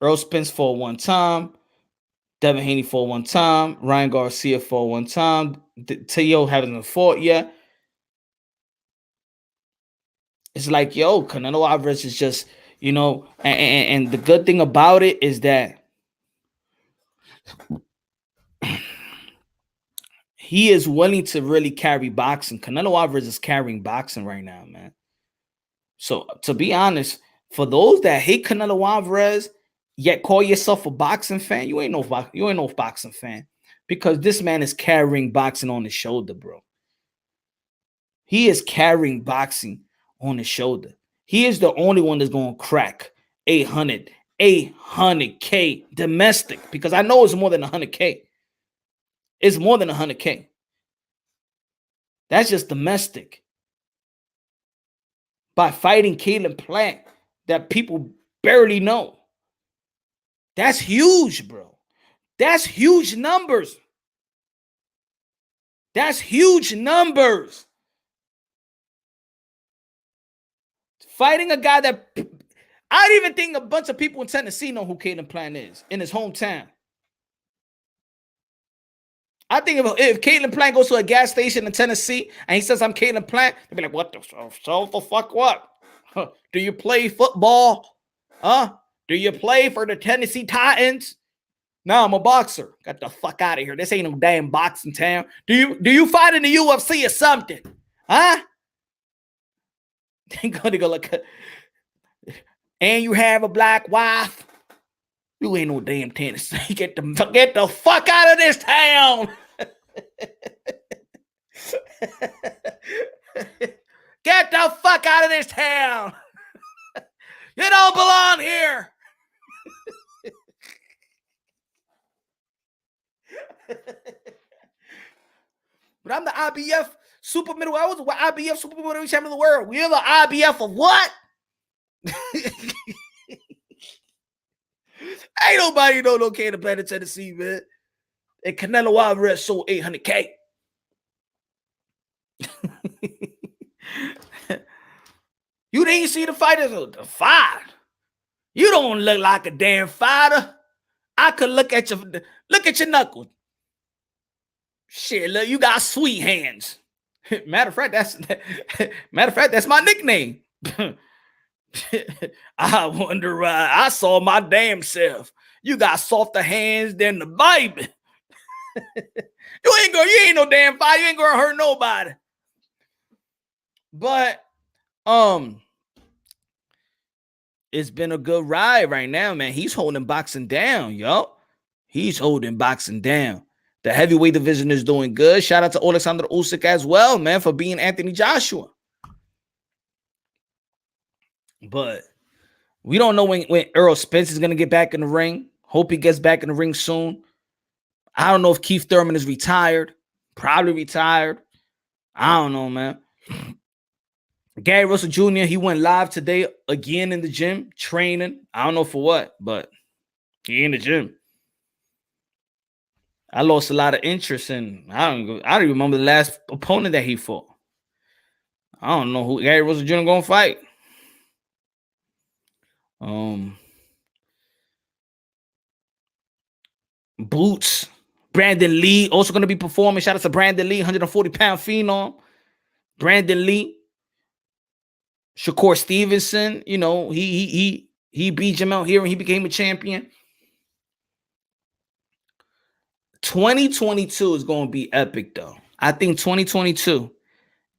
Errol Spence fought 1 time. Devin Haney fought 1 time. Ryan Garcia fought 1 time. Teo hasn't fought yet. It's like, Canelo Alvarez is just, and the good thing about it is that he is willing to really carry boxing. Canelo Alvarez is carrying boxing right now, man. So, to be honest, for those that hate Canelo Alvarez, yet call yourself a boxing fan, you ain't no boxing fan, because this man is carrying boxing on his shoulder, bro. He is carrying boxing on his shoulder. He is the only one that's going to crack 800K domestic, because I know it's more than 100K. It's more than 100K. That's just domestic. By fighting Caleb Plant that people barely know. That's huge, bro. That's huge numbers. That's huge numbers. Fighting a guy that I don't even think a bunch of people in Tennessee know who Caleb Plant is in his hometown. I think if Caleb Plant goes to a gas station in Tennessee and he says, I'm Caleb Plant, they'll be like, what the fuck what? Huh? Do you play football? Huh? Do you play for the Tennessee Titans? No, I'm a boxer. Get the fuck out of here. This ain't no damn boxing town. Do you fight in the UFC or something? Huh? They're gonna go look. And you have a black wife. You ain't no damn Tennessee. Get the fuck out of this town. Get the fuck out of this town. You don't belong here. But I'm the IBF super middle. I was the IBF super middleweight champion of the world. We're the IBF of what? Ain't nobody know no Caleb Plant in Tennessee, man. And Canelo Alvarez sold 800K. You didn't see the fighters? The fight. You don't look like a damn fighter. I could look at your knuckles. Shit, look, you got sweet hands. Matter of fact, that's my nickname. I wonder why I saw my damn self. You got softer hands than the Bible. You ain't no damn fighter. You ain't gonna hurt nobody. But it's been a good ride right now, man. He's holding boxing down, yo. He's holding boxing down. The heavyweight division is doing good. Shout out to Alexander Usyk as well, man, for being Anthony Joshua. But we don't know when Errol Spence is going to get back in the ring. Hope he gets back in the ring soon. I don't know if Keith Thurman is retired. Probably retired. I don't know, man. Gary Russell Jr., he went live today again in the gym, training. I don't know for what, but he in the gym. I lost a lot of interest in. I don't even remember the last opponent that he fought. I don't know who Gary Rosado Jr. gonna fight. Boots. Brandon Lee also gonna be performing. Shout out to Brandon Lee, 140-pound phenom. Brandon Lee. Shakur Stevenson, you know, he beat Jamel here and he became a champion. 2022 is going to be epic, though. I think 2022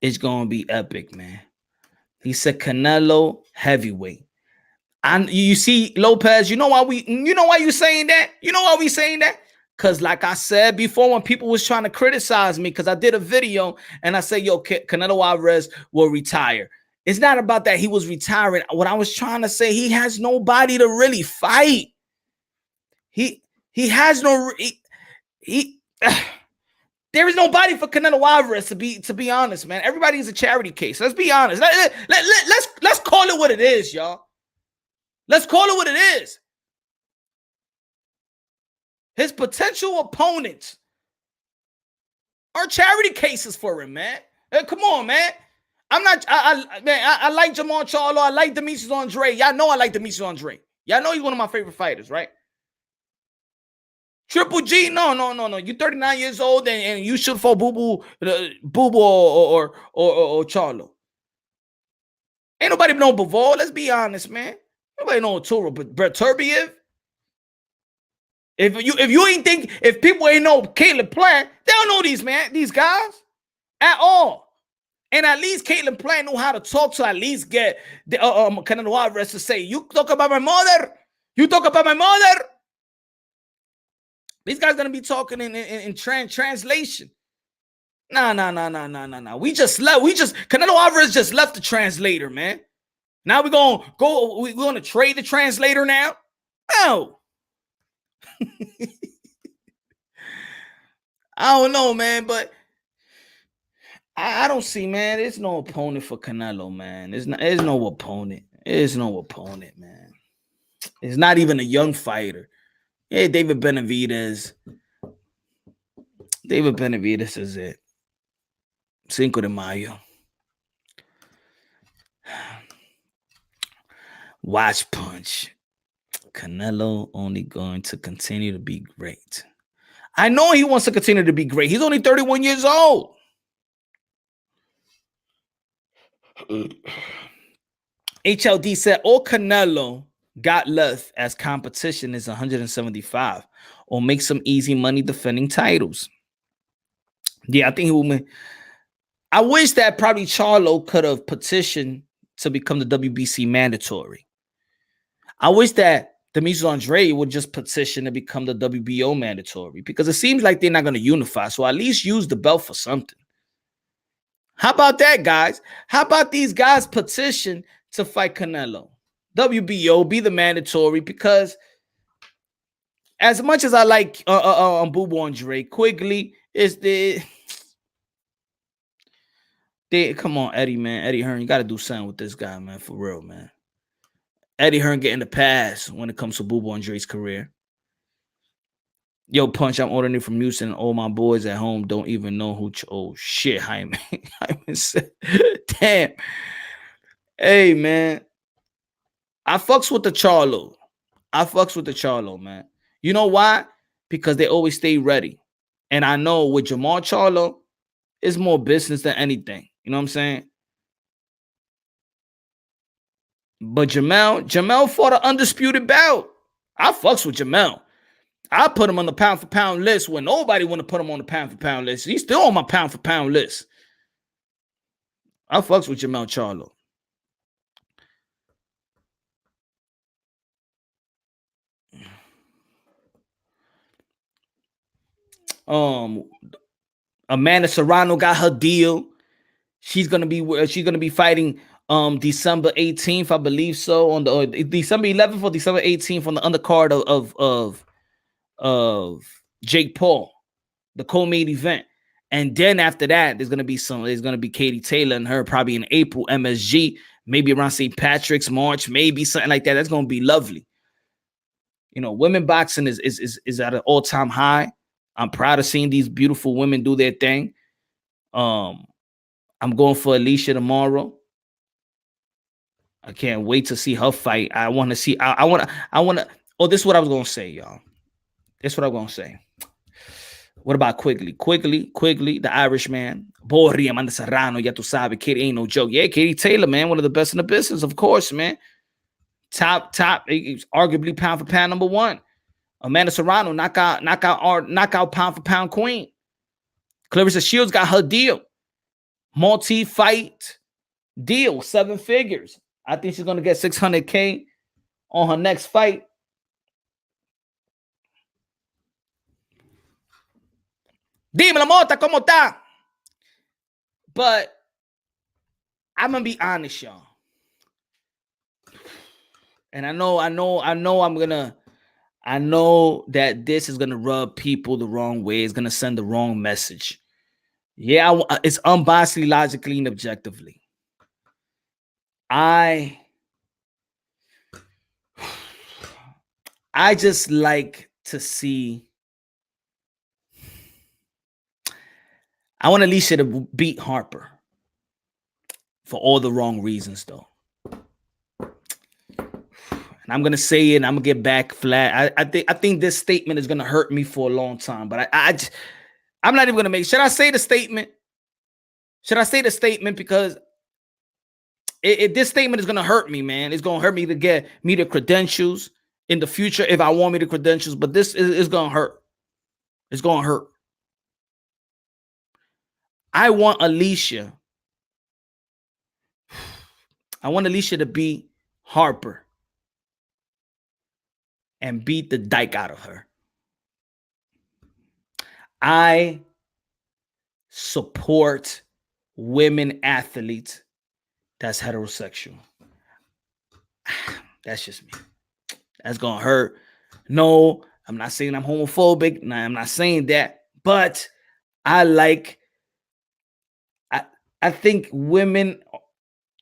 is going to be epic, man. He said Canelo heavyweight. And you see, Lopez, you know why you saying that? You know why we saying that? Because like I said before, when people was trying to criticize me, because I did a video and I said, yo, Canelo Alvarez will retire. It's not about that he was retiring. What I was trying to say, he has nobody to really fight. He has no... there is nobody for Canelo Alvarez to be honest, man. Everybody's a charity case. Let's be honest. Let's call it what it is, y'all. Let's call it what it is. His potential opponents are charity cases for him, man. Come on, man. I like Jamal Charlo. I like Demetrius Andre. Y'all know I like Demetrius Andre. Y'all know he's one of my favorite fighters, right? Triple G, no. You're 39 years old and you should for Boo Boo or Charlo. Ain't nobody know Bivol. Let's be honest, man. Nobody know Turo, but Turbiev. If people ain't know Caleb Plant, they don't know these guys at all. And at least Caleb Plant knew how to talk to at least get the Canelo Alvarez to say, you talk about my mother. You talk about my mother. These guys gonna be talking in translation. Nah. Canelo Alvarez just left the translator, man. Now we're gonna trade the translator now? No. I don't know, man, but I don't see, man. There's no opponent for Canelo, man. There's no opponent. There's no opponent, man. It's not even a young fighter. Yeah, David Benavidez. David Benavidez is it. Cinco de Mayo. Watch punch. Canelo only going to continue to be great. I know he wants to continue to be great. He's only 31 years old. HLD said all Canelo got left as competition is 175 or make some easy money defending titles. Yeah, I think he will. I wish that probably Charlo could have petitioned to become the WBC mandatory. I wish that Demetrius Andre would just petition to become the WBO mandatory because it seems like they're not going to unify. So at least use the belt for something. How about that, guys? How about these guys petition to fight Canelo? WBO be the mandatory because as much as I like Boo Boo Andre, Quigley is come on, Eddie, man. Eddie Hearn, you got to do something with this guy, man, for real, man. Eddie Hearn getting the pass when it comes to Boo Boo Andre's career. Yo, Punch, I'm ordering it from Houston. All my boys at home don't even know who. Oh, shit, Hyman. Hyman said, damn. Hey, man. I fucks with the Charlo. Man. You know why? Because they always stay ready. And I know with Jamal Charlo, it's more business than anything. You know what I'm saying? But Jamel fought an undisputed bout. I fucks with Jamel. I put him on the pound for pound list when nobody want to put him on the pound for pound list. He's still on my pound for pound list. I fucks with Jamel Charlo. Amanda Serrano got her deal. She's gonna be fighting December 18th, I believe so, on the December 11th or December 18th on the undercard of Jake Paul, the co-main event. And then after that, there's gonna be Katie Taylor and her probably in April, MSG, maybe around St. Patrick's, March, maybe something like that. That's gonna be lovely. You know, women boxing is at an all-time high. I'm proud of seeing these beautiful women do their thing. I'm going for Alicia tomorrow. I can't wait to see her fight. I want to see. I want to. Oh, this is what I was gonna say, y'all. This is what I'm gonna say. What about Quigley? Quigley, the Irishman. Borri, Amanda Serrano, ya tu sabe. Katie ain't no joke. Yeah, Katie Taylor, man, one of the best in the business, of course, man. Top. He's arguably pound for pound number one. Amanda Serrano, knockout pound for pound queen. Clarissa Shields got her deal. Multi-fight deal, 7 figures. I think she's gonna get $600K on her next fight. Dime la mota, ¿cómo está? But I'm gonna be honest, y'all. And I know that this is gonna rub people the wrong way. It's gonna send the wrong message. Yeah, it's unbiasedly, logically, and objectively. I just like to see. I want Alicia to beat Harper for all the wrong reasons, though. And I'm gonna say it, and I'm gonna get back flat. I think this statement is gonna hurt me for a long time, but I'm not even gonna make. Should I say the statement? Should I say the statement? Because this statement is gonna hurt me, man. It's gonna hurt me to get me the credentials in the future if I want me the credentials. But this is gonna hurt. It's gonna hurt. I want Alicia to beat Harper and beat the dyke out of her. I support women athletes that's heterosexual. That's just me. That's gonna hurt. No, I'm not saying I'm homophobic. No, I'm not saying that. But I think women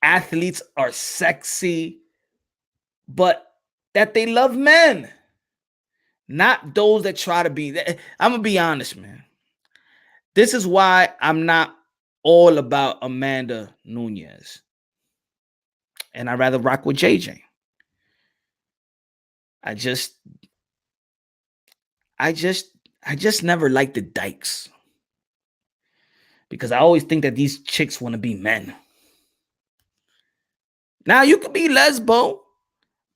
athletes are sexy, but that they love men, not those that try to be. I'm gonna be honest, man. This is why I'm not all about Amanda Nunes, and I'd rather rock with JJ. I just never liked the dykes because I always think that these chicks want to be men. Now you could be lesbo,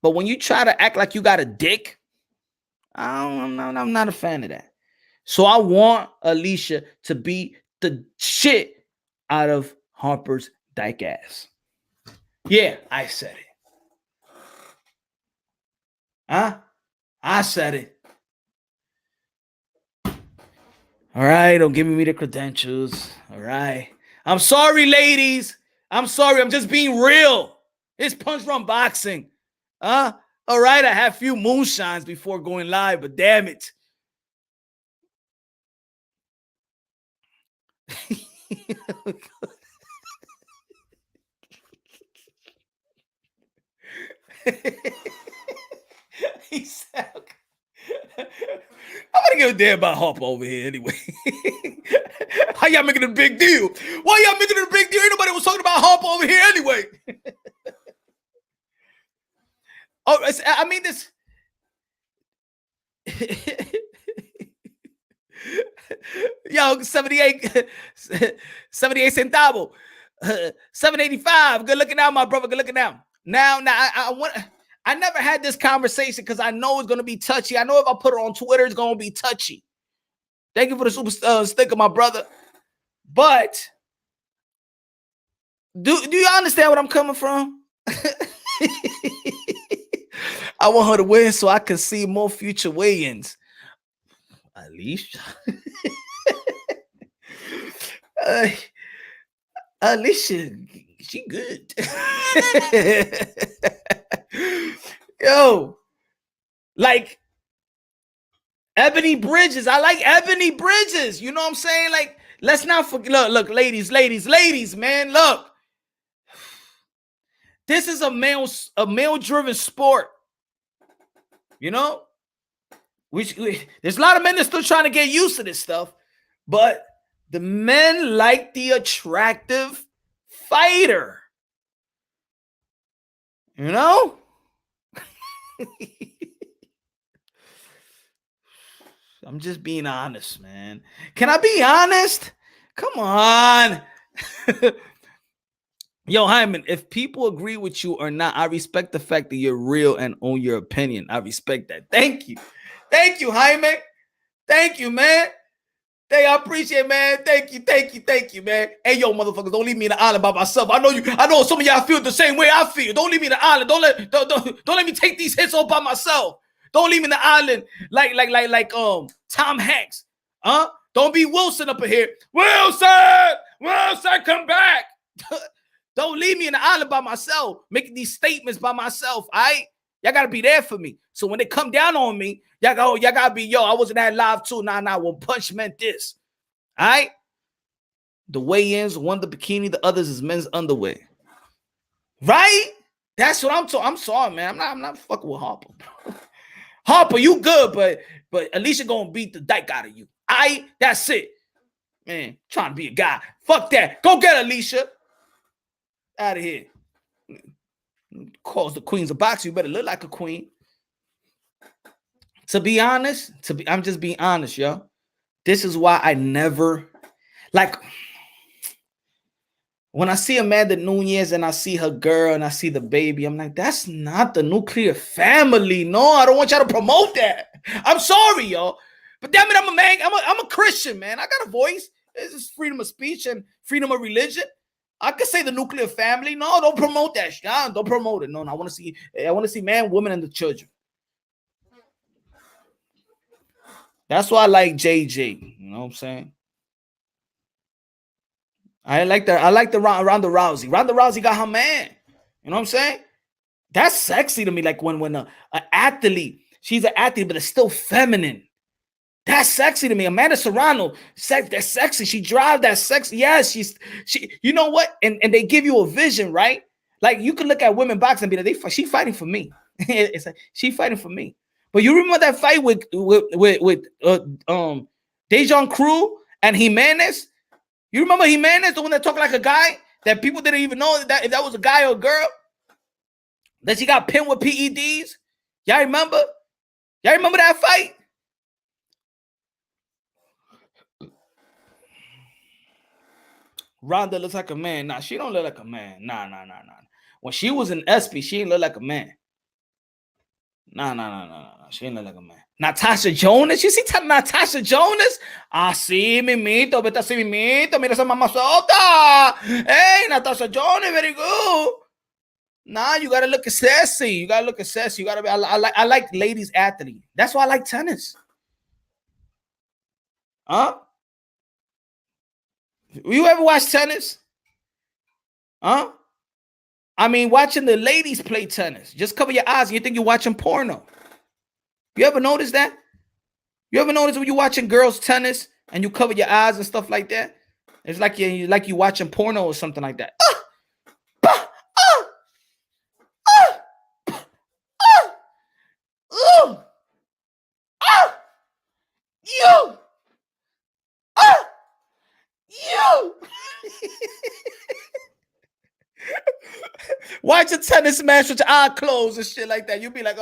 but when you try to act like you got a dick, I'm not a fan of that. So I want Alicia to beat the shit out of Harper's dyke ass. Yeah, I said it. Huh? I said it. All right, don't give me the credentials. All right. I'm sorry, ladies. I'm sorry. I'm just being real. It's Punch Run Boxing. All right, I have a few moonshines before going live, but damn it. He said, I'm gonna give a damn about Harper over here anyway. How y'all making a big deal? Why y'all making it a big deal? Ain't nobody was talking about Harper over here anyway. Oh, I mean this. Yo, 78 centavo, 785. Good looking out, my brother. Good looking out. Now, I never had this conversation because I know it's gonna be touchy. I know if I put it on Twitter, it's gonna be touchy. Thank you for the super sticker, my brother. But do you understand what I'm coming from? I want her to win so I can see more future weigh-ins. Alicia. Alicia, she good. Yo, like Ebony Bridges. I like Ebony Bridges. You know what I'm saying? Like, let's not forget. Look, ladies, man. Look, this is a male-driven sport. You know, there's a lot of men that's still trying to get used to this stuff, but the men like the attractive fighter. You know? I'm just being honest, man. Can I be honest? Come on. Yo, Hyman, if people agree with you or not, I respect the fact that you're real and own your opinion. I respect that. Thank you. Thank you, Hyman. Thank you, man. I appreciate it, man. Thank you, man. Hey, yo, motherfuckers, don't leave me in the island by myself. I know some of y'all feel the same way I feel. Don't leave me in the island. Don't let me take these hits all by myself. Don't leave me in the island like Tom Hanks. Don't be Wilson up in here. Wilson, come back. Don't leave me in the island by myself, making these statements by myself. All right? Y'all gotta be there for me. So when they come down on me, y'all gotta be, yo, I wasn't at live too. Nah, one punch meant this. All right? The weigh-ins, one the bikini, the others is men's underwear. Right? That's what I'm talking. I'm sorry, man. I'm not fucking with Harper. Harper, you good, but Alicia gonna beat the dyke out of you. All right? That's it. Man, trying to be a guy. Fuck that. Go get Alicia. Out of here. Calls the queens of boxing. You better look like a queen. To be honest, I'm just being honest, yo. This is why I never, like, when I see Amanda Nunes and I see her girl and I see the baby, I'm like, that's not the nuclear family. No, I don't want y'all to promote that. I'm sorry, yo. But damn it, I'm a man. I'm a Christian, man. I got a voice. This is freedom of speech and freedom of religion. I could say the nuclear family. No, don't promote that shit. Don't promote it. No, I want to see man, woman, and the children. That's why I like JJ. You know what I'm saying? I like the Ronda Rousey. Ronda Rousey got her man. You know what I'm saying? That's sexy to me. Like when an athlete, she's an athlete, but it's still feminine. That's sexy to me. Amanda Serrano, that's sexy. She drives that sexy. Yes, she. You know what? And they give you a vision, right? Like you can look at women boxing and be like, she fighting for me. It's like she fighting for me. But you remember that fight with Dejan Crew and Jimenez? You remember Jimenez, the one that talked like a guy that people didn't even know that if that was a guy or a girl? That she got pinned with PEDs. Y'all remember? Y'all remember that fight? Ronda looks like a man. Nah, she don't look like a man. Nah. When she was in SP, she didn't look like a man. Nah. She didn't look like a man. Natasha Jonas. You see Natasha Jonas? Ah, sí, mimito. Vete así, mimito. Mira esa mamazota. Hey, Natasha Jonas, very good. Nah, you gotta look sassy. You gotta be. I like ladies athlete. That's why I like tennis. Huh? You ever watch tennis? Huh? I mean, watching the ladies play tennis. Just cover your eyes and you think you're watching porno. You ever notice that? You ever notice when you're watching girls tennis and you cover your eyes and stuff like that? It's like you watching porno or something like that. Watch a tennis match with your eye closed and shit like that. You'll be like,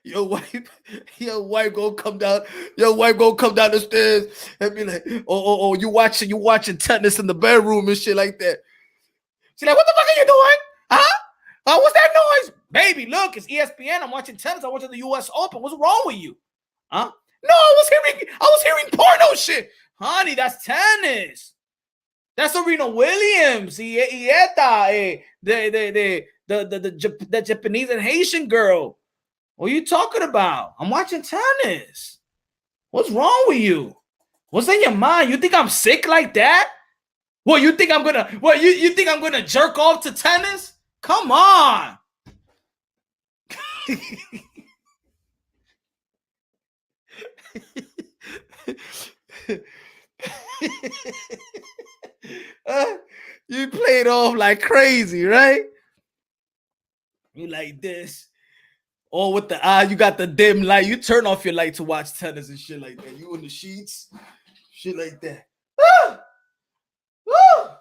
Your wife gonna come down the stairs and be like, oh, you watching tennis in the bedroom and shit like that. She's like, what the fuck are you doing? Huh? Oh, what's that noise? Baby, look, it's ESPN. I'm watching tennis. I'm watching the US Open. What's wrong with you? Huh? No, I was hearing porno shit. Honey, that's tennis. That's Serena Williams. The Japanese and Haitian girl. What are you talking about? I'm watching tennis. What's wrong with you? What's in your mind? You think I'm sick like that? What, you think I'm gonna jerk off to tennis? Come on. You played off like crazy, right? You like this. Or with the eye, you got the dim light. You turn off your light to watch tennis and shit like that. You in the sheets, shit like that. Ah! Ah!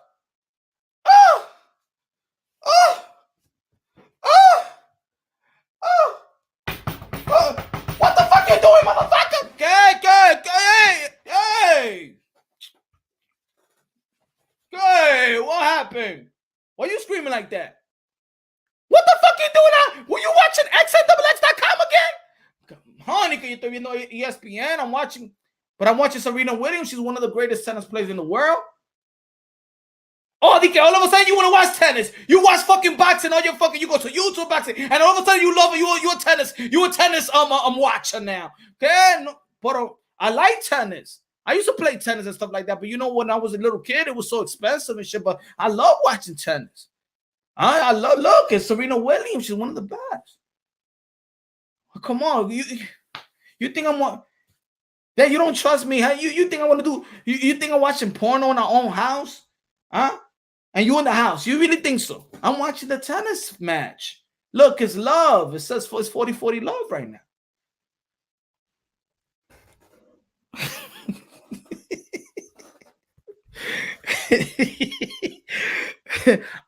Ah! Ah! Ah! Ah! Ah! What the fuck you doing, motherfucker? Hey, what happened? Why you screaming like that? What the fuck you doing now? Were you watching XNWX.com again? Honey, can you throw ESPN? I'm watching Serena Williams. She's one of the greatest tennis players in the world. Oh, DK, all of a sudden you want to watch tennis. You watch fucking boxing, all your fucking, you go to YouTube boxing, and all of a sudden you love it. You're a tennis watcher now. Okay? No, but I like tennis. I used to play tennis and stuff like that, but you know, when I was a little kid, it was so expensive and shit, but I love watching tennis. I love, look, it's Serena Williams. She's one of the best. Come on. You think I'm what? That you don't trust me, huh? You think I want to do, you think I'm watching porno in our own house? Huh? And you in the house. You really think so? I'm watching the tennis match. Look, it's love. It says it's 40-40 love right now.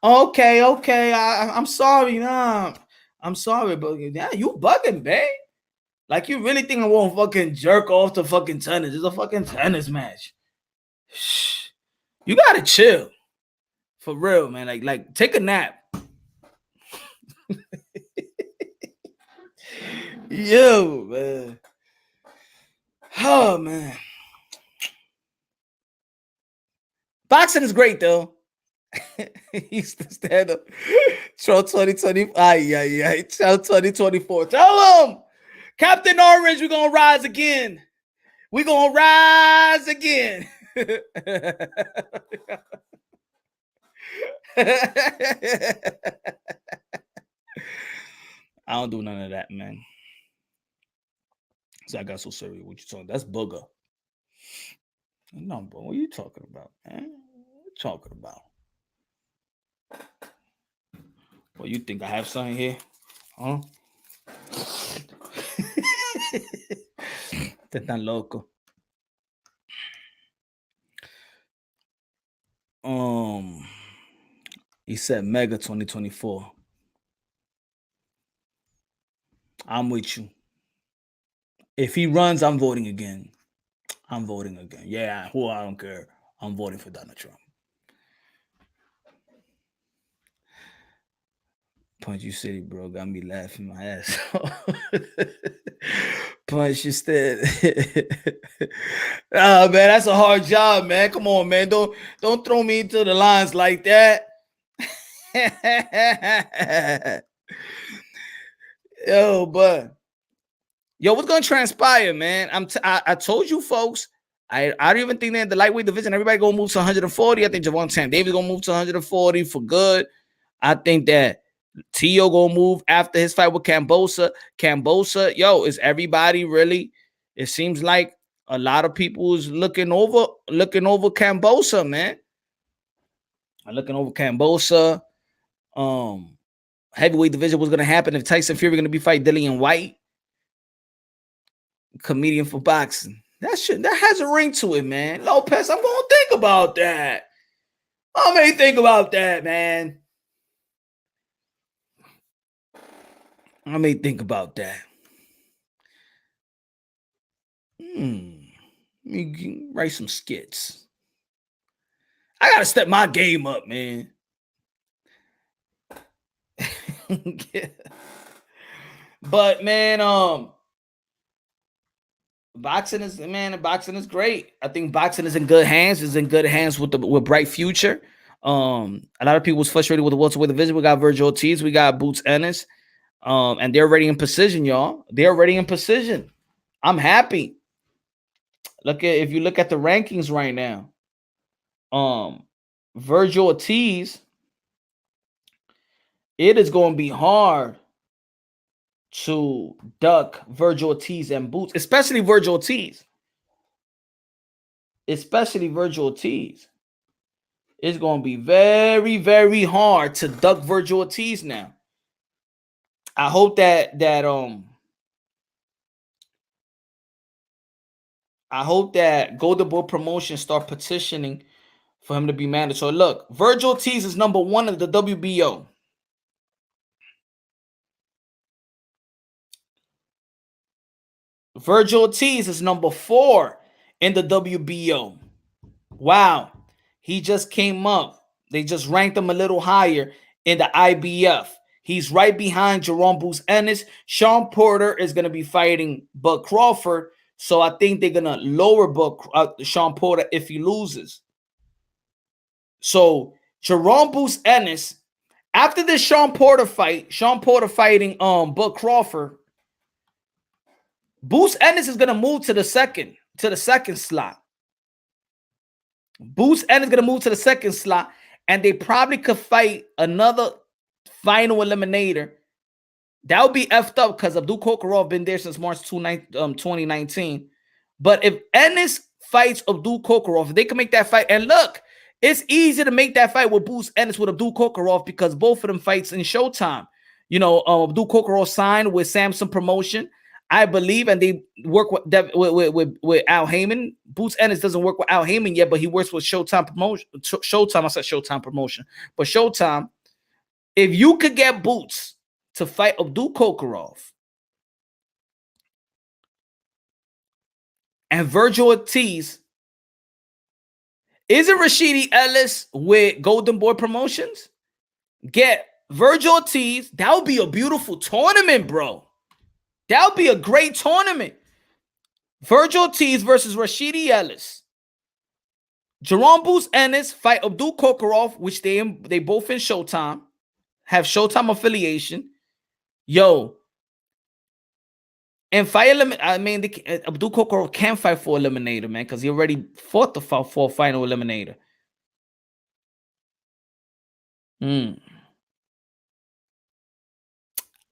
Okay. I'm sorry. Nah. I'm sorry, but yeah, you bugging, babe. Like, you really think I won't fucking jerk off to fucking tennis? It's a fucking tennis match. Shh. You gotta chill. For real, man. Like take a nap. Yo, man. Oh, man. Boxing is great, though. He used to stand up. Trump 2020. Trump 2024. Tell him, Captain Orange, we're going to rise again. We're going to rise again. I don't do none of that, man. So I got so serious. What you talking? That's booger. No, bro. What are you talking about, man? What you talking about? Well, you think I have something here? Huh? Te tan loco. He said Mega 2024. I'm with you. If he runs, I'm voting again. Yeah, I don't care. I'm voting for Donald Trump. Punch You City, bro, got me laughing my ass off. Punch You City. Oh, man, that's a hard job, man. Come on, man. Don't throw me into the lines like that. Yo, what's gonna transpire, man? I told you folks. I don't even think that in the lightweight division, everybody gonna move to 140. I think Javon Tam Davis gonna move to 140 for good. I think that Tio gonna move after his fight with Cambosa. Is everybody really? It seems like a lot of people is looking over Cambosa, man. I'm looking over Cambosa. Heavyweight division was gonna happen if Tyson Fury gonna be fighting Dillian White, comedian for boxing. That has a ring to it, man. Lopez, I'm gonna think about that. I may think about that, man. I may think about that. Let me write some skits. I gotta step my game up, man. Yeah. But man, boxing is great. I think boxing is in good hands. It's in good hands with bright future. A lot of people was frustrated with the welterweight division. We got Virgil Ortiz, we got Boots Ennis, and they're already in position, y'all. They're already in position. I'm happy. If you look at the rankings right now, Virgil Ortiz, it is going to be hard to duck Virgil Ortiz and Boots, especially Virgil Ortiz. especially Virgil Ortiz. It's going to be very, very hard to duck Virgil Ortiz now. I hope that Golden Boy Promotions start petitioning for him to be mandatory. Look, Virgil Ortiz is number 1 of the WBO. Virgil Ortiz is number 4 in the WBO. Wow. He just came up. They just ranked him a little higher in the IBF. He's right behind Jerome Bruce Ennis. Sean Porter is going to be fighting Bud Crawford. So I think they're going to lower Sean Porter if he loses. So Jerome Bruce Ennis, after this Sean Porter fighting Bud Crawford, Bruce Ennis is going to move to the second slot. Bruce Ennis is going to move to the second slot, and they probably could fight another final eliminator. That would be effed up because Abdul Kokorov been there since March 2019. But if Ennis fights Abdul Kokorov, they can make that fight. And look, it's easy to make that fight with Bruce Ennis with Abdul Kokorov because both of them fights in Showtime. You know, Abdul Kokorov signed with Samsung Promotion, I believe, and they work with Al Heyman. Bruce Ennis doesn't work with Al Heyman yet, but he works with Showtime Promotion. I said Showtime Promotion, but Showtime. If you could get Boots to fight Abdul Kokorov and Virgil Ortiz, isn't Rashidi Ellis with Golden Boy Promotions? Get Virgil Ortiz. That would be a beautiful tournament, bro. That would be a great tournament. Virgil Ortiz versus Rashidi Ellis. Jerome Bruce Ennis fight Abdul Kokorov, which they both in Showtime, have Showtime affiliation. Yo. And fight Abdul Kokorov can't fight for eliminator, man, because he already fought the for final eliminator.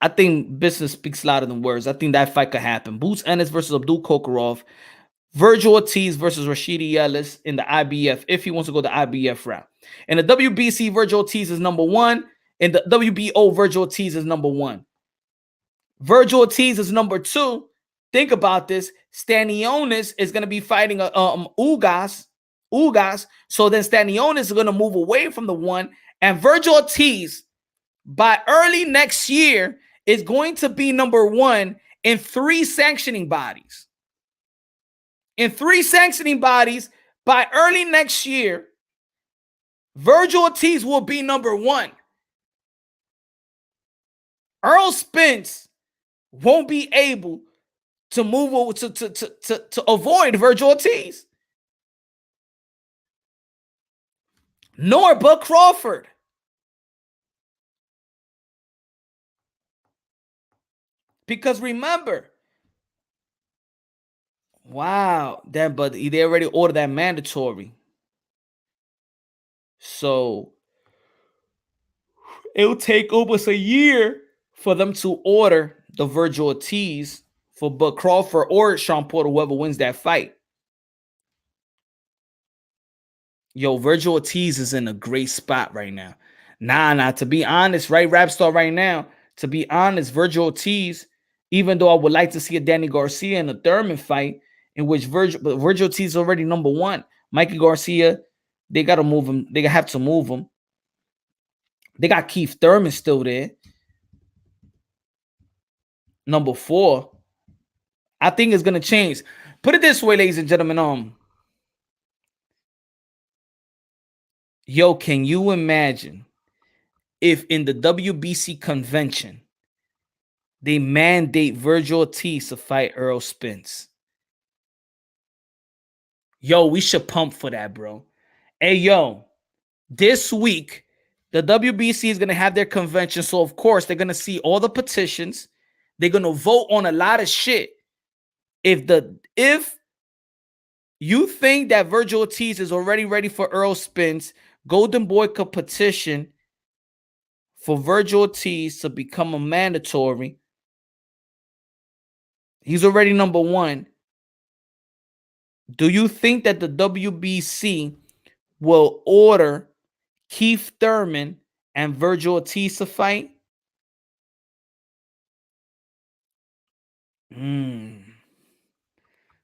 I think business speaks louder than words. I think that fight could happen. Bruce Ennis versus Abdul Kokorov. Virgil Ortiz versus Rashidi Ellis in the IBF, if he wants to go the IBF route. In the WBC, Virgil Ortiz is number 1. In the WBO, Virgil Ortiz is number 1. Virgil Ortiz is number 2. Think about this. Stanionis is going to be fighting Ugas. So then Stanionis is going to move away from the 1. And Virgil Ortiz, by early next year, is going to be number 1 in 3 sanctioning bodies. In 3 sanctioning bodies, by early next year, Virgil Ortiz will be number 1. Errol Spence won't be able to move over to avoid Virgil Ortiz. Nor Bud Crawford. Because remember, wow, but they already ordered that mandatory. So it'll take almost a year for them to order the Virgil Ortiz for Bud Crawford or Sean Porter, whoever wins that fight. Yo, Virgil Ortiz is in a great spot right now. Nah, to be honest, right, Rapstar right now, to be honest, Virgil Ortiz, even though I would like to see a Danny Garcia in a Thurman fight, in which Virgil Ortiz is already number 1. Mikey Garcia, they got to move him. They have to move him. They got Keith Thurman still there. Number 4. I think it's going to change. Put it this way, ladies and gentlemen. Yo, can you imagine if in the WBC convention, they mandate Virgil Ortiz to fight Errol Spence? Yo, we should pump for that, bro. Hey, yo, this week, the WBC is going to have their convention. So, of course, they're going to see all the petitions. They're going to vote on a lot of shit. If you think that Virgil Ortiz is already ready for Errol Spence, Golden Boy could petition for Virgil Ortiz to become a mandatory. He's already number 1. Do you think that the WBC will order Keith Thurman and Virgil Ortiz to fight?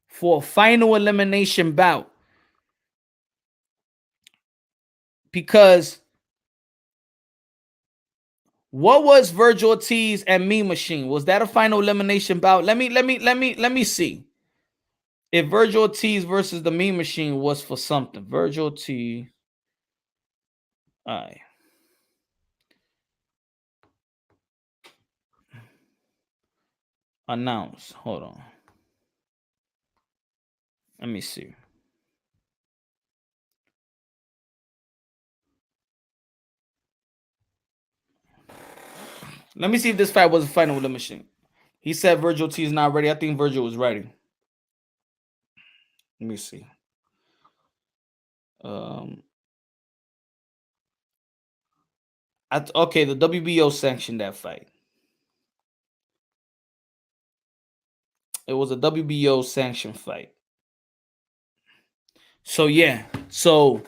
For a final elimination bout. Because what was Virgil Ortiz and Mean Machine? Was that a final elimination bout? Let me see. If Virgil Ortiz versus the Mean Machine was for something. Virgil Ortiz. All right. Announce. Hold on. Let me see. Let me see if this fight was a final elimination. He said Virgil Ortiz is not ready. I think Virgil was ready. Let me see. Okay, the WBO sanctioned that fight. It was a WBO sanctioned fight. So yeah, so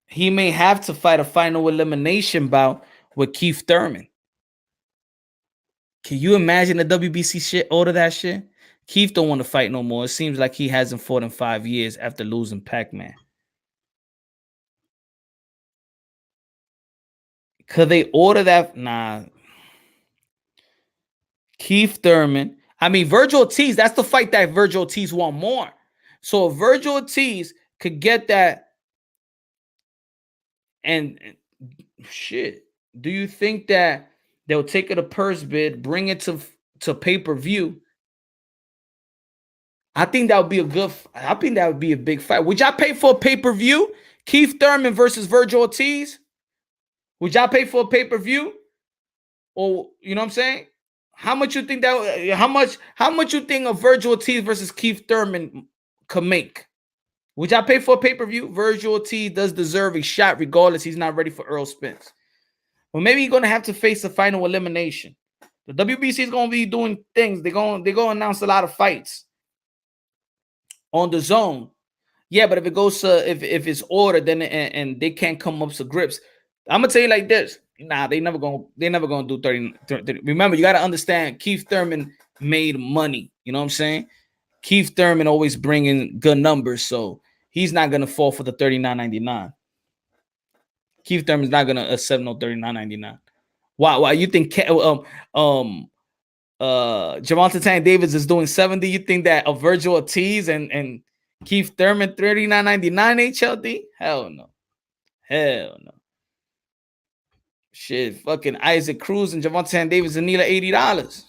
he may have to fight a final elimination bout with Keith Thurman. Can you imagine the WBC shit order that shit? Keith don't want to fight no more. It seems like he hasn't fought in 5 years after losing Pac-Man. Could they order that? Nah. Keith Thurman. I mean, Virgil Ortiz, that's the fight that Virgil Ortiz want more. So if Virgil Ortiz could get that, and shit, do you think that they'll take it a purse bid, bring it to pay-per-view? I think that would be a big fight. Would y'all pay for a pay-per-view? Keith Thurman versus Virgil Ortiz? Would y'all pay for a pay-per-view? Or you know what I'm saying? How much you think that? How much you think a Virgil Ortiz versus Keith Thurman could make? Would y'all pay for a pay-per-view? Virgil Ortiz does deserve a shot, regardless. He's not ready for Earl Spence. Well, maybe he's gonna have to face a final elimination. The WBC is gonna be doing things. They're gonna announce a lot of fights on the zone. Yeah, but if it goes to if it's ordered, then and they can't come up to grips. I'm gonna tell you like this. Nah, they never gonna do 30. Remember, you gotta understand. Keith Thurman made money. You know what I'm saying? Keith Thurman always bringing good numbers, so he's not gonna fall for the $39.99. Keith Thurman's not gonna accept no $39.99. Why you think Gervonta Tank Davis is doing 70? You think that a Virgil Ortiz and Keith Thurman $39.99 HLD? Hell no. Hell no. Shit, fucking Isaac Cruz and Gervonta Tank Davis and Neela $80.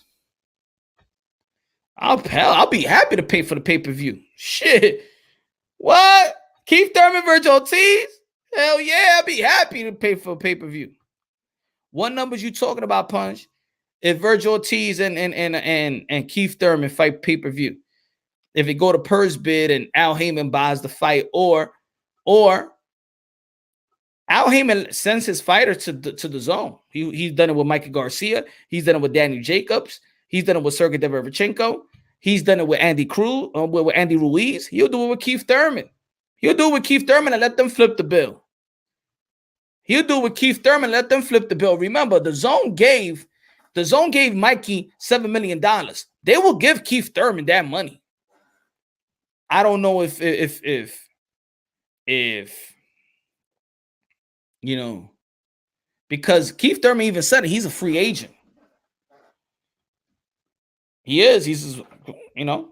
I'll be happy to pay for the pay-per-view. Shit. What? Keith Thurman, Virgil Ortiz? Hell yeah, I'll be happy to pay for a pay-per-view. What numbers you talking about, Punch? If Virgil Ortiz and Keith Thurman fight pay-per-view, if it go to purse bid and Al Heyman buys the fight, or Al Heyman sends his fighter to the zone. He's done it with Mikey Garcia. He's done it with Danny Jacobs. He's done it with Sergey Derevchenko. He's done it with Andy Cruz, with Andy Ruiz. He'll do it with Keith Thurman. He'll do it with Keith Thurman and let them flip the bill. He'll do it with Keith Thurman and let them flip the bill. Remember, the zone gave Mikey $7 million. They will give Keith Thurman that money. I don't know if you know, because Keith Thurman even said it, he's a free agent. He is. He's, you know.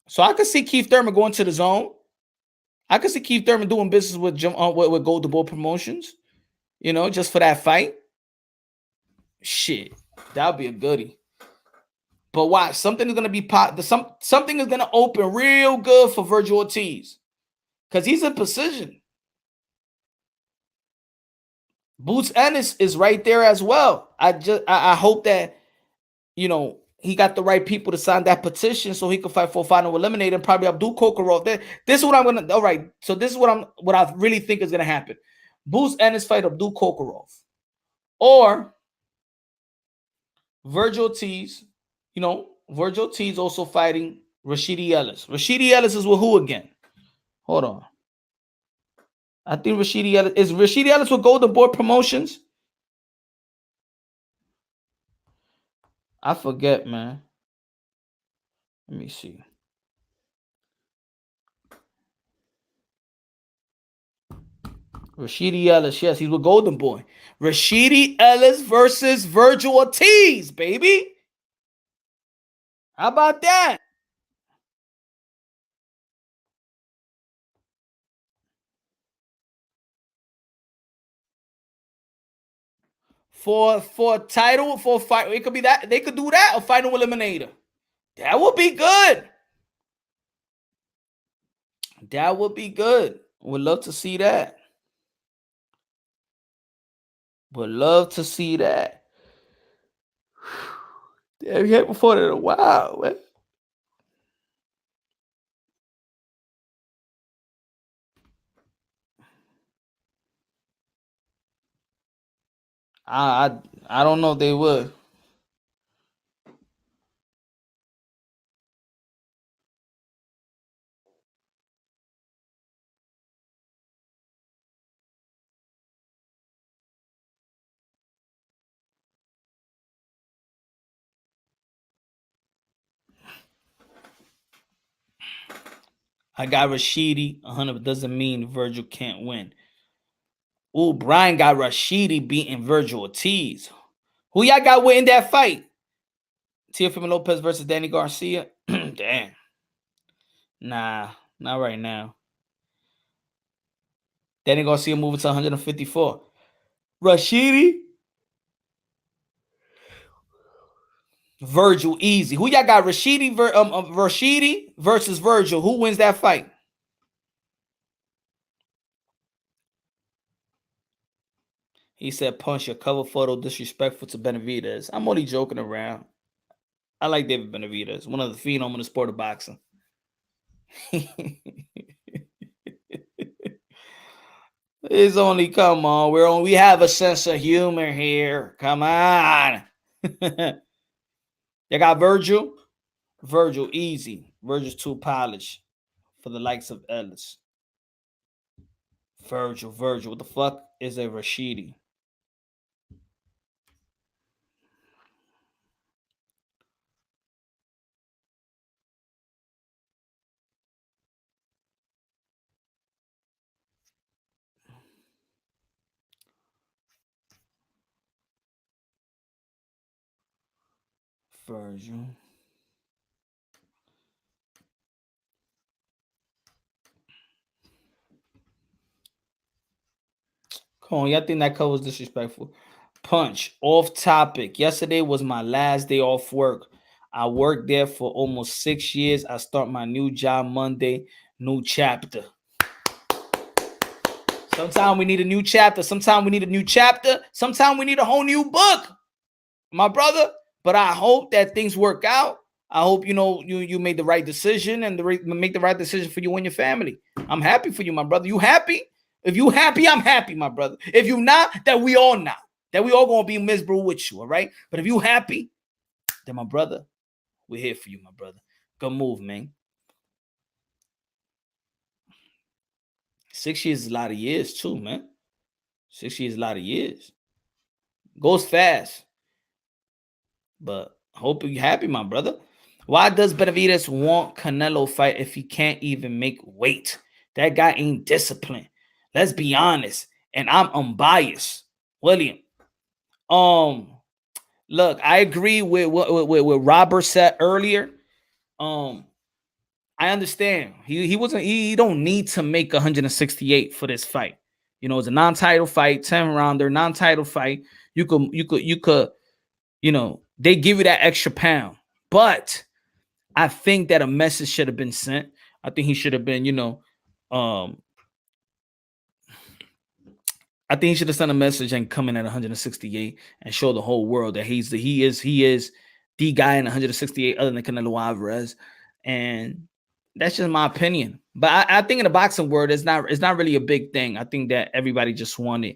So I could see Keith Thurman going to the zone. I could see Keith Thurman doing business with Golden Boy Promotions, you know, just for that fight. Shit, that'd be a goodie. But watch, something is gonna be something is gonna open real good for Virgil Ortiz, because he's in position. Boots Ennis is right there as well. I hope that, you know, he got the right people to sign that petition so he could fight for final eliminator, and probably Abdul Kokorov. This is what I'm gonna. All right, so this is what I really think is gonna happen. Boots Ennis fight Abdul Kokorov, or Virgil Ortiz. You know, Virgil Ortiz also fighting Rashidi Ellis. Rashidi Ellis is with who again? Hold on. I think Rashidi Ellis is Rashidi Ellis with Golden Boy Promotions. I forget, man. Let me see. Rashidi Ellis, yes, he's with Golden Boy. Rashidi Ellis versus Virgil Ortiz, baby. How about that? For title, for fight, it could be that. They could do that or final eliminator. That would be good. That would be good. Would love to see that. Would love to see that. Damn, you haven't fought in a while, man. I don't know if they would. I got Rashidi 100, doesn't mean Virgil can't win. Ooh, Brian got Rashidi beating Virgil Ortiz. Who y'all got winning that fight? Teofimo Lopez versus Danny Garcia? Damn. Nah, not right now. Danny Garcia moving to 154. Rashidi? Virgil easy. Who y'all got? Rashidi versus Virgil. Who wins that fight? He said, punch your cover photo disrespectful to Benavidez. I'm only joking around. I like David Benavidez, one of the phenom in the sport of boxing. It's only, come on. We have a sense of humor here. Come on. You got Virgil? Virgil, easy. Virgil's too polished for the likes of Ellis. Virgil. What the fuck is a Rashidi? Virgil. Come on, y'all think that cover was disrespectful? Punch, off topic. Yesterday was my last day off work. I worked there for almost 6 years. I start my new job Monday, new chapter. Sometimes we need a new chapter. Sometimes we need a new chapter. Sometimes we need a whole new book, my brother. But I hope that things work out. I hope you made the right decision and make the right decision for you and your family. I'm happy for you, my brother. You happy? If you happy, I'm happy, my brother. If you not, that we all not. That we all gonna be miserable with you, all right? But if you happy, then my brother, we're here for you, my brother. Good move, man. 6 years is a lot of years too, man. 6 years is a lot of years. Goes fast. But hope you're happy, my brother. Why does Benavidez want Canelo fight if he can't even make weight? That guy ain't disciplined. Let's be honest. And I'm unbiased. William. Look, I agree with what Robert said earlier. I understand. He don't need to make 168 for this fight. It's a non-title fight, 10-rounder, non-title fight. You could, they give you that extra pound. But I think that a message should have been sent. I think he should have been, I think he should have sent a message and come in at 168 and show the whole world that he is the guy in 168 other than Canelo Alvarez. And that's just my opinion. But I think in the boxing world, it's not really a big thing. I think that everybody just wanted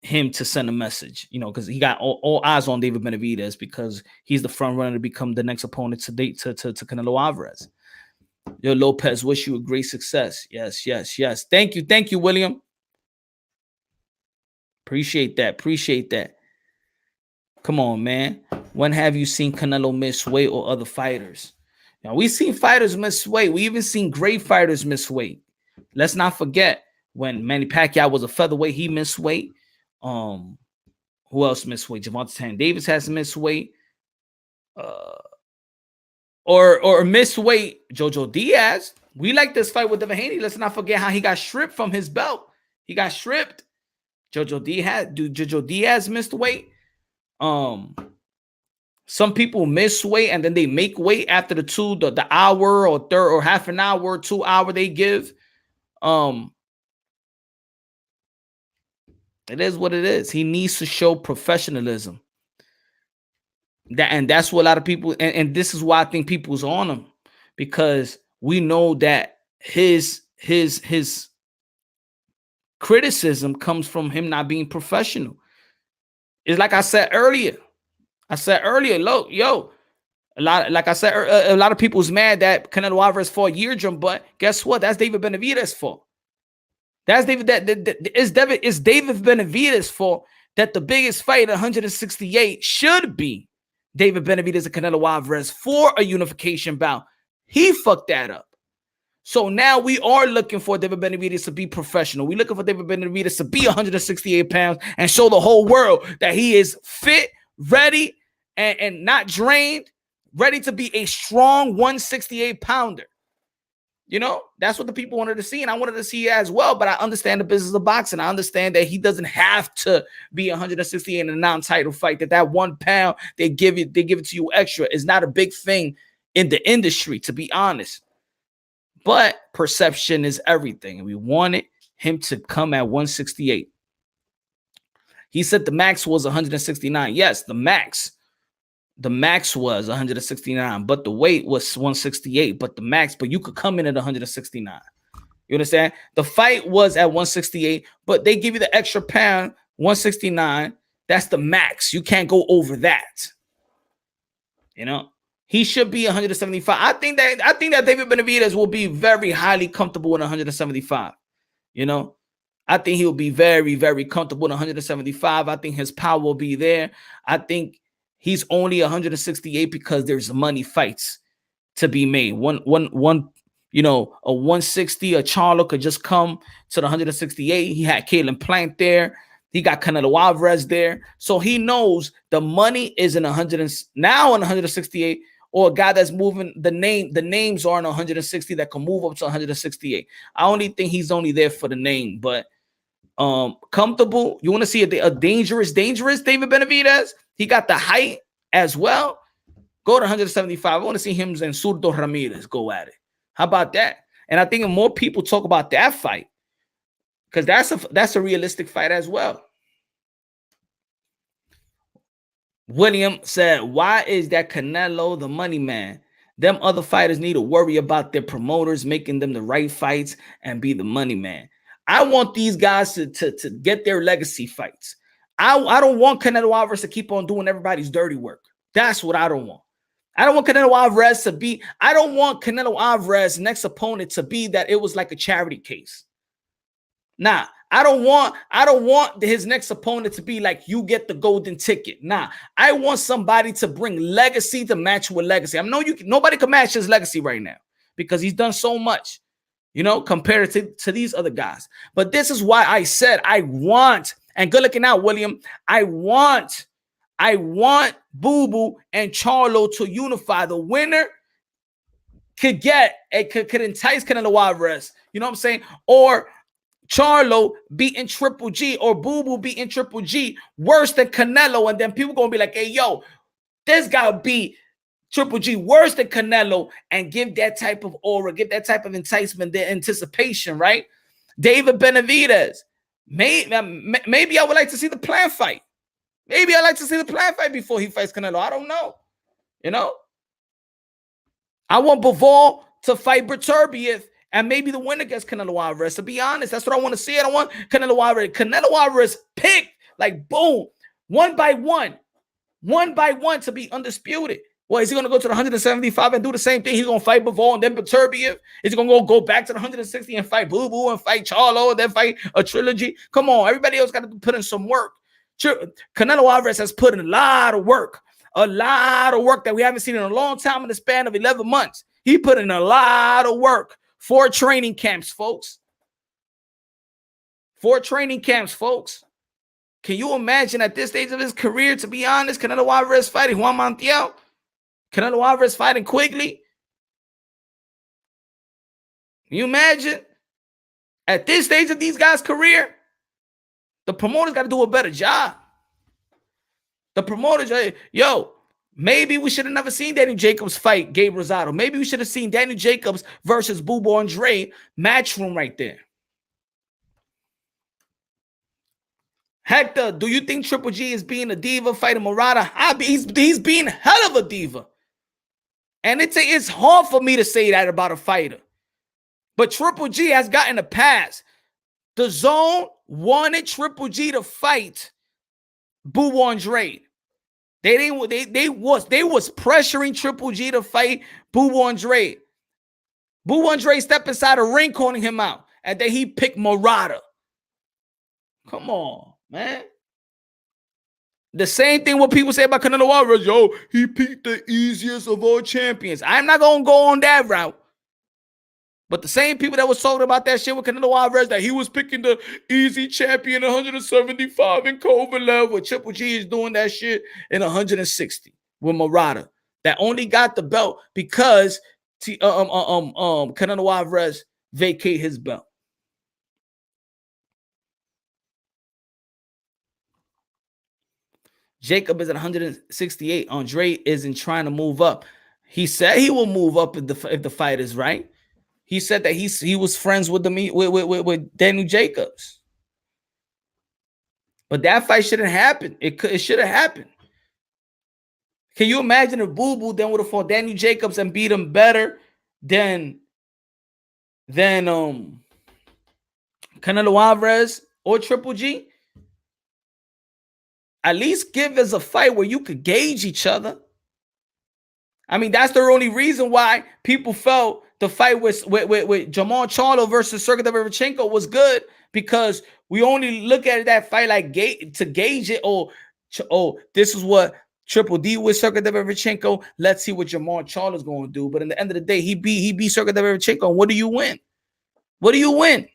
him to send a message, you know, because he got all eyes on David Benavidez because he's the front runner to become the next opponent to Canelo Alvarez. Yo, Lopez, wish you a great success. Yes, yes, yes. Thank you, William. Appreciate that. Come on, man. When have you seen Canelo miss weight or other fighters? Now, we've seen fighters miss weight. We even seen great fighters miss weight. Let's not forget when Manny Pacquiao was a featherweight, he missed weight. Who else missed weight? Gervonta Tank Davis has missed weight. Or missed weight. Jojo Diaz. We like this fight with Devin Haney. Let's not forget how he got stripped from his belt. He got stripped. Jojo Diaz missed weight. Some people miss weight and then they make weight after the hour or third or half an hour, 2 hour they give. It is what it is. He needs to show professionalism. That's what a lot of people, and this is why I think people's on him, because we know that his criticism comes from him not being professional. It's like I said earlier. Look, yo, a lot of people's mad that Canelo Alvarez fought Yeardrum, but guess what? That's David Benavidez' fault. It's David Benavidez' fault that the biggest fight at 168 should be David Benavidez and Canelo Alvarez for a unification bout. He fucked that up. So now we are looking for David Benavidez to be professional. We're looking for David Benavidez to be 168 pounds and show the whole world that he is fit, ready, and not drained, ready to be a strong 168 pounder. You know, that's what the people wanted to see, and I wanted to see it as well. But I understand the business of boxing. I understand that he doesn't have to be 168 in a non-title fight. That 1 pound they give it to you extra is not a big thing in the industry, to be honest. But perception is everything, and we wanted him to come at 168. He said the max was 169. Yes, the max was 169, but the weight was 168. But you could come in at 169. You understand? The fight was at 168, but they give you the extra pound, 169. That's the max. You can't go over that. You know, he should be 175. I think that David Benavidez will be very highly comfortable in 175. You know, I think he'll be very, very comfortable in 175. I think his power will be there. I think he's only 168 because there's money fights to be made. One, you know, a 160, a Charlo could just come to the 168. He had Caleb Plant there. He got Canelo Alvarez there. So he knows the money is in 168, or a guy that's moving the names are in 160 that can move up to 168. I only think he's only there for the name, but comfortable. You want to see a dangerous David Benavidez? He got the height as well. Go to 175. I want to see him and Zurdo Ramirez go at it. How about that? And I think more people talk about that fight because that's a realistic fight as well. William said, why is that Canelo the money man? Them other fighters need to worry about their promoters making them the right fights and be the money man. I want these guys to get their legacy fights. I don't want Canelo Alvarez to keep on doing everybody's dirty work. That's what I don't want. I don't want Canelo Alvarez to be, I don't want Canelo Alvarez's next opponent to be that it was like a charity case. Nah, I don't want his next opponent to be like, you get the golden ticket. Nah, I want somebody to bring legacy to match with legacy. I know nobody can match his legacy right now because he's done so much, you know, compared to these other guys. But this is why I said I want, and good looking out, William, I want Boo Boo and Charlo to unify. The winner could entice Canelo Alvarez, you know what I'm saying? Or Charlo beating Triple G, or Boo Boo beating Triple G worse than Canelo, and then people gonna be like, hey, yo, this guy beat Triple G worse than Canelo, and give that type of aura, give that type of enticement, the anticipation, right? David Benavidez, maybe I would like to see the plan fight. Maybe I like to see the plan fight before he fights Canelo. I don't know. You know, I want Bivol to fight Beterbiev, and maybe the winner gets Canelo Alvarez. To be honest, that's what I want to see. I don't want Canelo Alvarez. Canelo Alvarez picked Like, boom, one by one to be undisputed. Well, is he going to go to the 175 and do the same thing? He's going to fight Bivol and then Beterbiev? Is he going to go back to the 160 and fight Boo Boo and fight Charlo and then fight a trilogy? Come on, everybody else got to put in some work. Canelo Alvarez has put in a lot of work that we haven't seen in a long time in the span of 11 months. He put in a lot of work. 4 training camps, folks. 4 training camps, folks. Can you imagine at this stage of his career, to be honest, Canelo Alvarez fighting Juan Montiel? Canelo Alvarez fighting Quigley? Can you imagine? At this stage of these guys' career, the promoters got to do a better job. The promoters, maybe we should have never seen Daniel Jacobs fight Gabe Rosado. Maybe we should have seen Daniel Jacobs versus Bubo Andre matchroom right there. Hector, do you think Triple G is being a diva fighting Murata? He's being hell of a diva. And it's hard for me to say that about a fighter. But Triple G has gotten a pass. The Zone wanted Triple G to fight Boo Andre. They was pressuring Triple G to fight Boo Andre. Boo Andre stepped inside a ring, calling him out, and then he picked Murata. Come on, man. The same thing what people say about Canelo Alvarez. Yo, he picked the easiest of all champions. I'm not going to go on that route. But the same people that was talking about that shit with Canelo Alvarez, that he was picking the easy champion 175 in Kovalev, with Triple G is doing that shit in 160 with Murata. That only got the belt because Canelo Alvarez vacated his belt. Jacob is at 168. Andre isn't trying to move up. He said he will move up if the fight is right. He said that he was friends with Daniel Jacobs. But that fight shouldn't happen. It should have happened. Can you imagine if Boo Boo then would have fought Daniel Jacobs and beat him better than Canelo Alvarez or Triple G? At least give us a fight where you could gauge each other. I mean, that's the only reason why people felt the fight with Jamal Charlo versus Sergey Derevyanchenko was good, because we only look at that fight like to gauge it. Oh, this is what Triple D with Sergey Derevyanchenko. Let's see what Jamal Charlo's going to do. But in the end of the day, he beat Sergey Derevyanchenko. And what do you win? What do you win?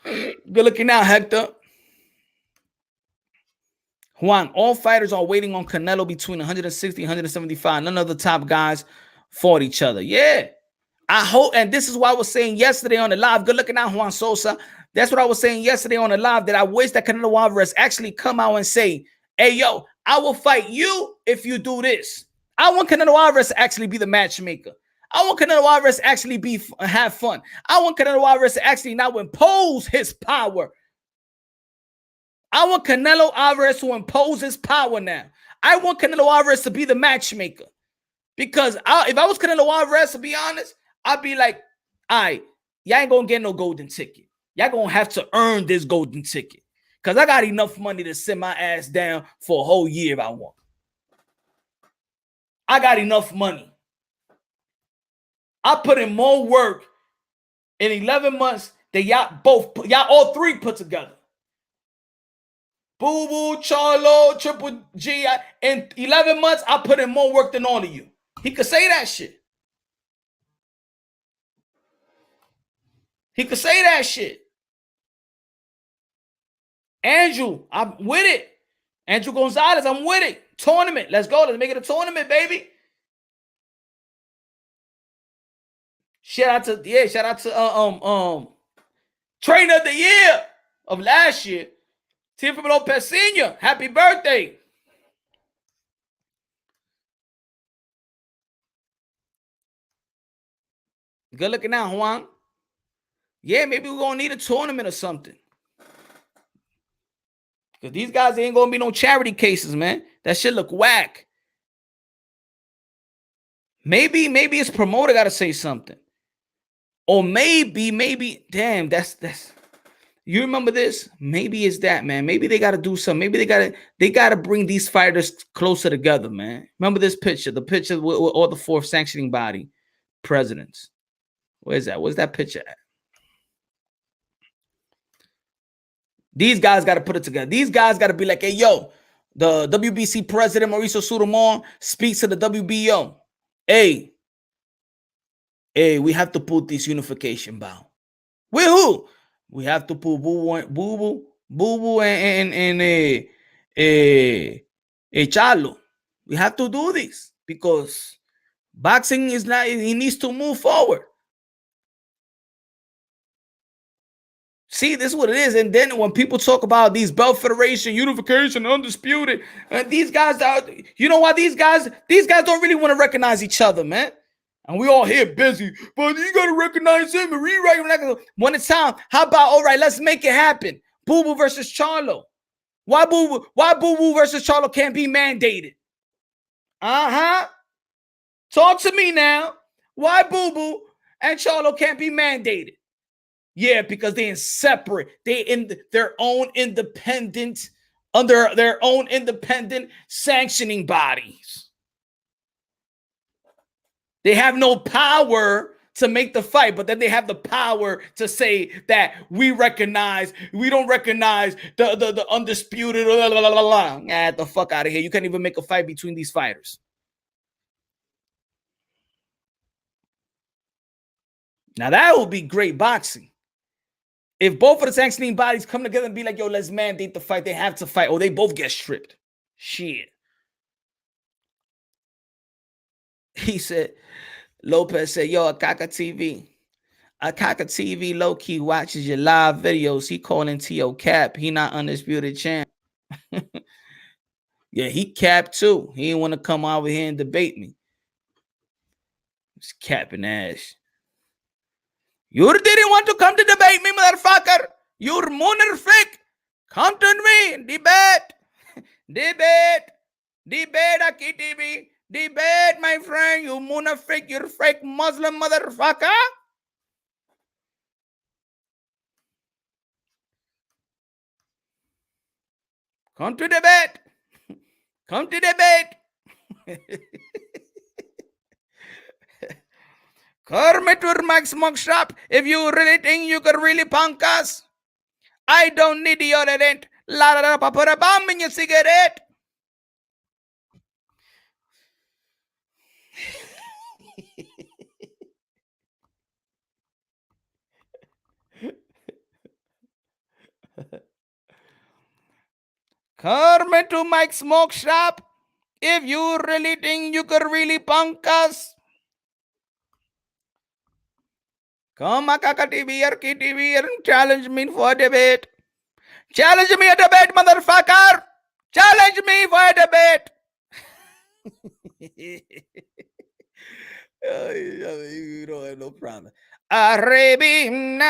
Good looking out, Hector. Juan, all fighters are waiting on Canelo between 160 and 175. None of the top guys fought each other. Yeah. I hope, and this is what I was saying yesterday on the live. Good looking out, Juan Sosa. That's what I was saying yesterday on the live, that I wish that Canelo Alvarez actually come out and say, hey, yo, I will fight you if you do this. I want Canelo Alvarez to actually be the matchmaker. I want Canelo Alvarez to actually have fun. I want Canelo Alvarez to actually now impose his power. I want Canelo Alvarez to impose his power now. I want Canelo Alvarez to be the matchmaker. Because if I was Canelo Alvarez, to be honest, I'd be like, all right, y'all ain't going to get no golden ticket. Y'all going to have to earn this golden ticket. Because I got enough money to sit my ass down for a whole year if I want. I got enough money. I put in more work in 11 months than y'all all three put together. Boo Boo, Charlo, Triple G. In 11 months, I put in more work than all of you. He could say that shit. He could say that shit. Andrew, I'm with it. Andrew Gonzalez, I'm with it. Tournament. Let's go. Let's make it a tournament, baby. Shout out to Trainer of the Year of last year. Team Lopez Sr. Happy birthday. Good looking out, Juan. Yeah, maybe we're going to need a tournament or something. Because these guys ain't going to be no charity cases, man. That shit look whack. Maybe his promoter got to say something. Or maybe, damn, that's You remember this? Maybe it's that, man. Maybe they got to do something. Maybe they got to bring these fighters closer together, man. Remember this picture? The picture with all the fourth sanctioning body presidents. Where's that? Where's that picture at? These guys got to put it together. These guys got to be like, hey, yo, the WBC president, Mauricio Sotomayor, speaks to the WBO. Hey, we have to put this unification bound. With who? We have to put Boo Boo and Charlo. We have to do this because boxing is not, he needs to move forward. See, this is what it is. And then when people talk about these belt federation, unification, undisputed, and these guys, you know why these guys don't really want to recognize each other, man. And we all here busy, but you got to recognize him and rewrite him. When it's time, how about, all right, let's make it happen. Boo Boo versus Charlo. Why Boo Boo versus Charlo can't be mandated? Talk to me now. Why Boo Boo and Charlo can't be mandated? Yeah, because they're separate. They in their own independent, under their own independent sanctioning bodies. They have no power to make the fight, but then they have the power to say that we don't recognize the undisputed. Get the fuck out of here. You can't even make a fight between these fighters. Now that would be great boxing. If both of the sanctioning bodies come together and be like, yo, let's mandate the fight, they have to fight, or they both get stripped. Shit. He said, Lopez said, yo, Akaka TV low-key watches your live videos. He calling T.O. cap. He not undisputed champ. Yeah, he capped too. He didn't want to come over here and debate me. He's capping ass. You didn't want to come to debate me, motherfucker. You're munafik. Come to me and debate. Debate, Aki TV. Debate, my friend. You munafik. You're fake Muslim motherfucker. Come to debate. Come to debate. Come to my smoke shop if you really think you could really punk us. I don't need deodorant. Put a bomb in your cigarette. Come to my smoke shop if you really think you could really punk us. Come, Akaka TV or KTV, and challenge me for a debate. Challenge me a debate, motherfucker. Challenge me for a debate. You don't have no problem. Arabina,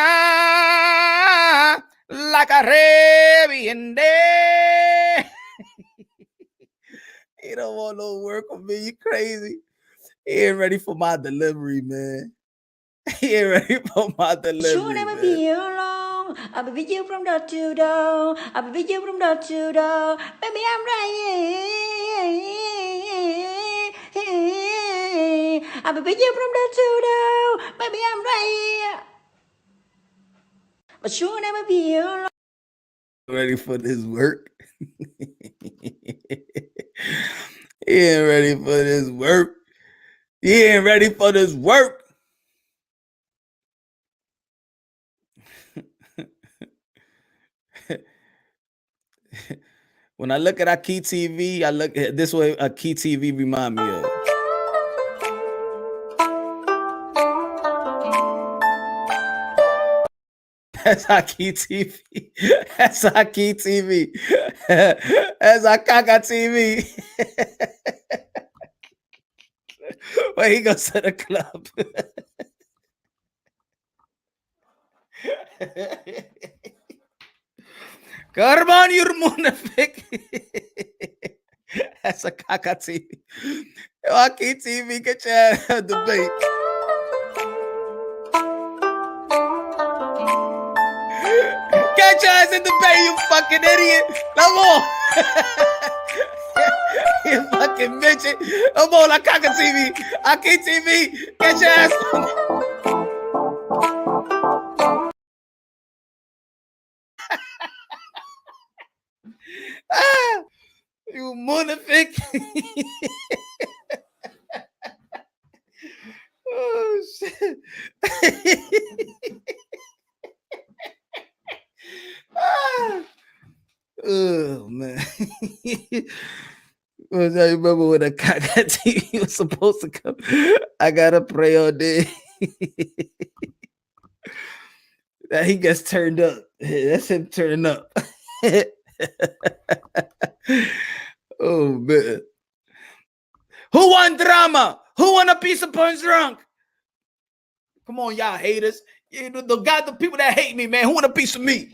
like Arabian day. You don't want no work with me. You crazy. He ain't ready for my delivery, man. He ain't ready for my delivery. You'll never be alone. I'll be with you from door to door. I'll be with you from door to door. Baby, I'm right here. I'll be with you from door to door. Baby, I'm right here. But you'll never be alone. Ready for this work? He ain't ready for this work. He ain't ready for this work. When I look at Aki TV, I look at this way Aki TV remind me of. That's Aki TV. That's Aki TV. That's Akaka TV. Where he goes to the club. Come on, you're munafik. That's a Kaka TV. Aki TV, get your debate. Get guys in the bay, you fucking idiot. Come on. You fucking midget. Come on, la caca TV. Aquí TV. Get your ass on. You munific. Oh, shit. Oh, man. I remember when the Caca TV was supposed to come. I gotta pray all day. That he gets turned up. That's him turning up. Oh, man. Who won drama? Who won a piece of punch drunk? Come on, y'all haters. The people that hate me, man. Who want a piece of me?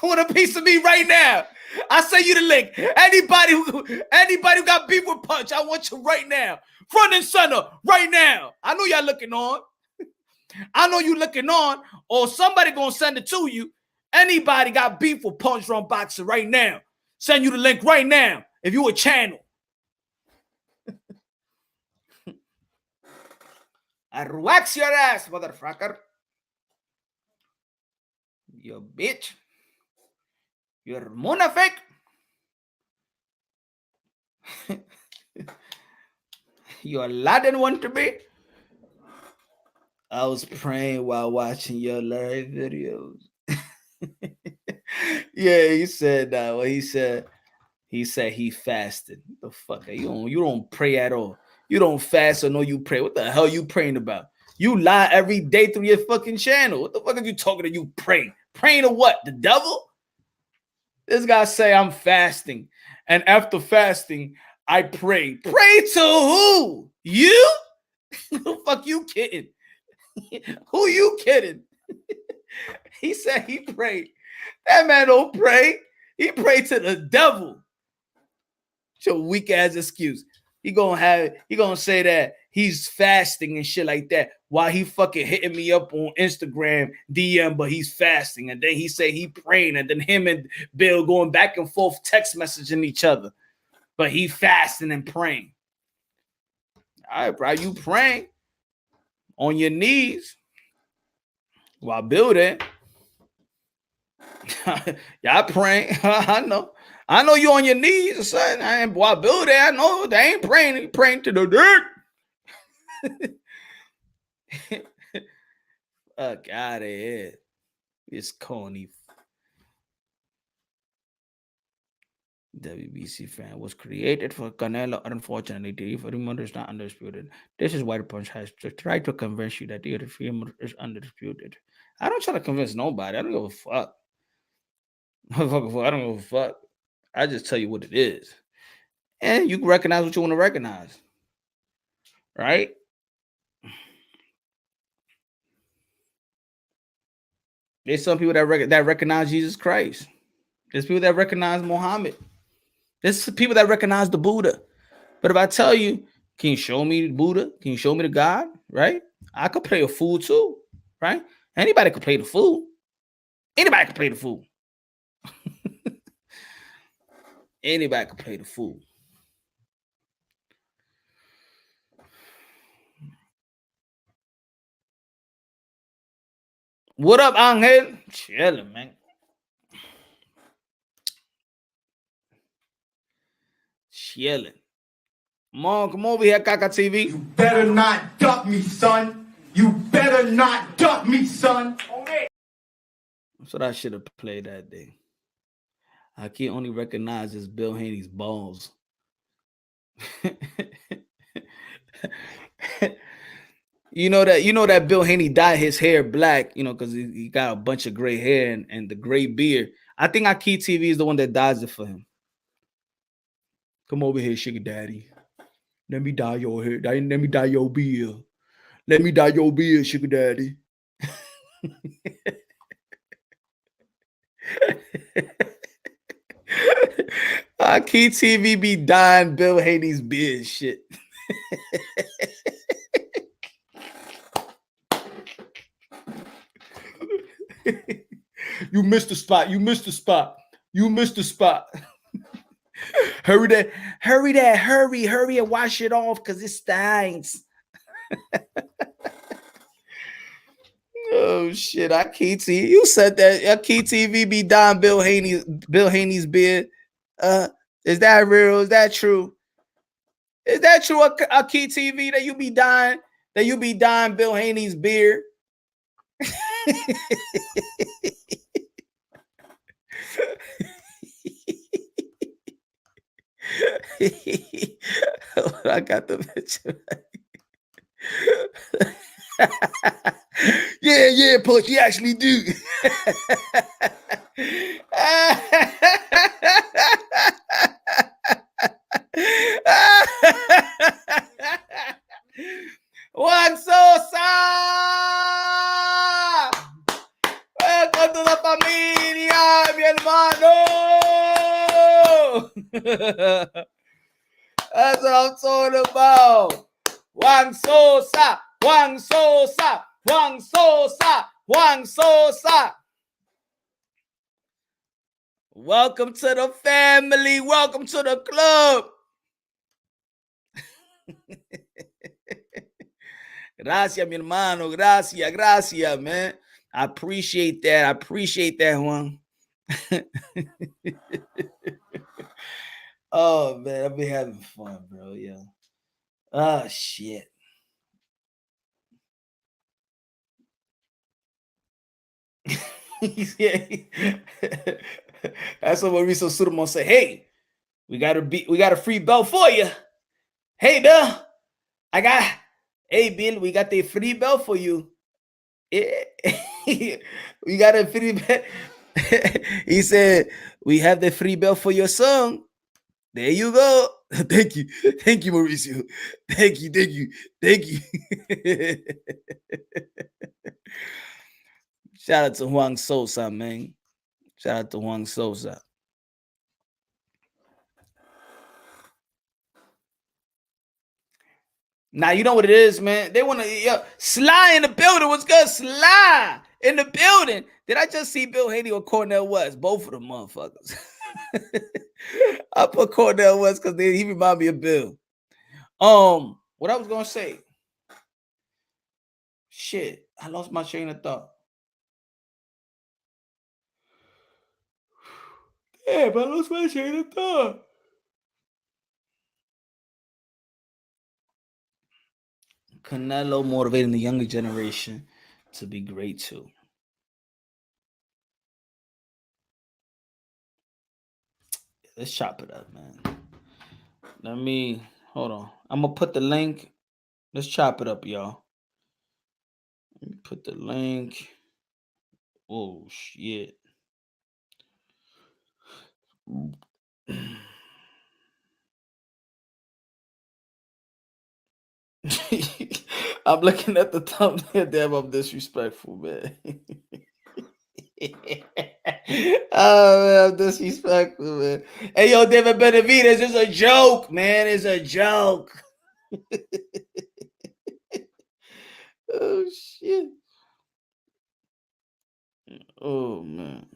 Who want a piece of me right now? I send you the link. Anybody who got beef with Punch, I want you right now. Front and center, right now. I know y'all looking on. I know you looking on, or somebody gonna send it to you. Anybody got beef with Punch Drunk Boxing right now? Send you the link right now. If you a channel. I wax your ass, motherfucker. You bitch. You're munafik. You're a Latin one to be. I was praying while watching your live videos. Yeah, he said that. Well, he said he fasted. The fuck? You don't pray at all. You don't fast or no you pray. What the hell you praying about? You lie every day through your fucking channel. What the fuck are you talking to? You pray. Praying to what? The devil? This guy say I'm fasting. And after fasting, I pray. Pray to who? You? Who the fuck you kidding? Who you kidding? He said he prayed. That man don't pray. He prayed to the devil. It's your weak ass excuse. He gonna say that he's fasting and shit like that while he fucking hitting me up on Instagram DM, but he's fasting. And then he say he praying, and then him and Bill going back and forth text messaging each other. But he fasting and praying. All right, bro, you praying on your knees while Bill there. Y'all praying. I know you on your knees or something. I ain't while Bill there. I know they ain't praying. They praying to the dirt. Fuck out of here. It's corny. WBC fan was created for Canelo. Unfortunately, the rumor is not undisputed. This is why the Punch has to try to convince you that the rumor is undisputed. I don't try to convince nobody. I don't give a fuck. I don't give a fuck. I just tell you what it is. And you can recognize what you want to recognize. Right? There's some people that recognize Jesus Christ. There's people that recognize Muhammad. There's people that recognize the Buddha. But if I tell you, can you show me the Buddha? Can you show me the God? Right? I could play a fool too. Right? Anybody could play the fool. Anybody could play the fool. Anybody could play the fool. What up, Angel? Chilling, man. Chilling. Come over here, Kaka TV. You better not duck me, son. You better not duck me, son. That's what I should have played that day. I can only recognize as Bill Haney's balls. You know that Bill Haney dyed his hair black, because he got a bunch of gray hair and the gray beard. I think Aki TV is the one that dyes it for him. Come over here, sugar daddy. Let me dye your hair. Let me dye your beard. Let me dye your beard, sugar daddy. Aki TV be dyeing Bill Haney's beard shit. You missed the spot. You missed the spot. You missed the spot. Hurry and wash it off because it stinks. Oh shit, Akiti. You said that Akiti be dying Bill Haney's beard. Is that real? Is that true? Is that true, Akiti, that you be dying? That you be dying Bill Haney's beard? I got the picture. Yeah, Push, you actually do. Juan Sosa, welcome to the familia, mi hermano. That's what I'm talking about. Juan Sosa, Juan Sosa, Juan Sosa, Juan Sosa. Welcome to the family. Welcome to the club. Gracias, mi hermano. Gracias, man. I appreciate that. Juan. Oh, man, I've been having fun, bro. Yeah. Oh, shit. That's what Mauricio Suderman said. Hey, we got a free belt for you. Hey, Bill, hey, Bill, we got a free belt for you. We got a free belt. He said, we have the free belt for your son. There you go. Thank you, Mauricio. Thank you. Shout out to Juan Sosa, man. Shout out to Juan Sosa. Now, you know what it is, man. They want to, Sly in the building. What's good? Sly in the building. Did I just see Bill Haney or Cornell West? Both of them motherfuckers. I put Cornell West because he remind me of Bill. What I was going to say. Shit, I lost my train of thought. Yeah, but I lost my train of thought. Canelo motivating the younger generation to be great too. Let's chop it up, man. Hold on. I'm gonna put the link. Let's chop it up, y'all. Let me put the link. Oh shit. I'm looking at the thumbnail. Damn, I'm disrespectful, man. Oh man, I'm disrespectful, man. Hey, yo, Devin Benavidez, it's a joke, man. It's a joke. Oh shit. Oh man.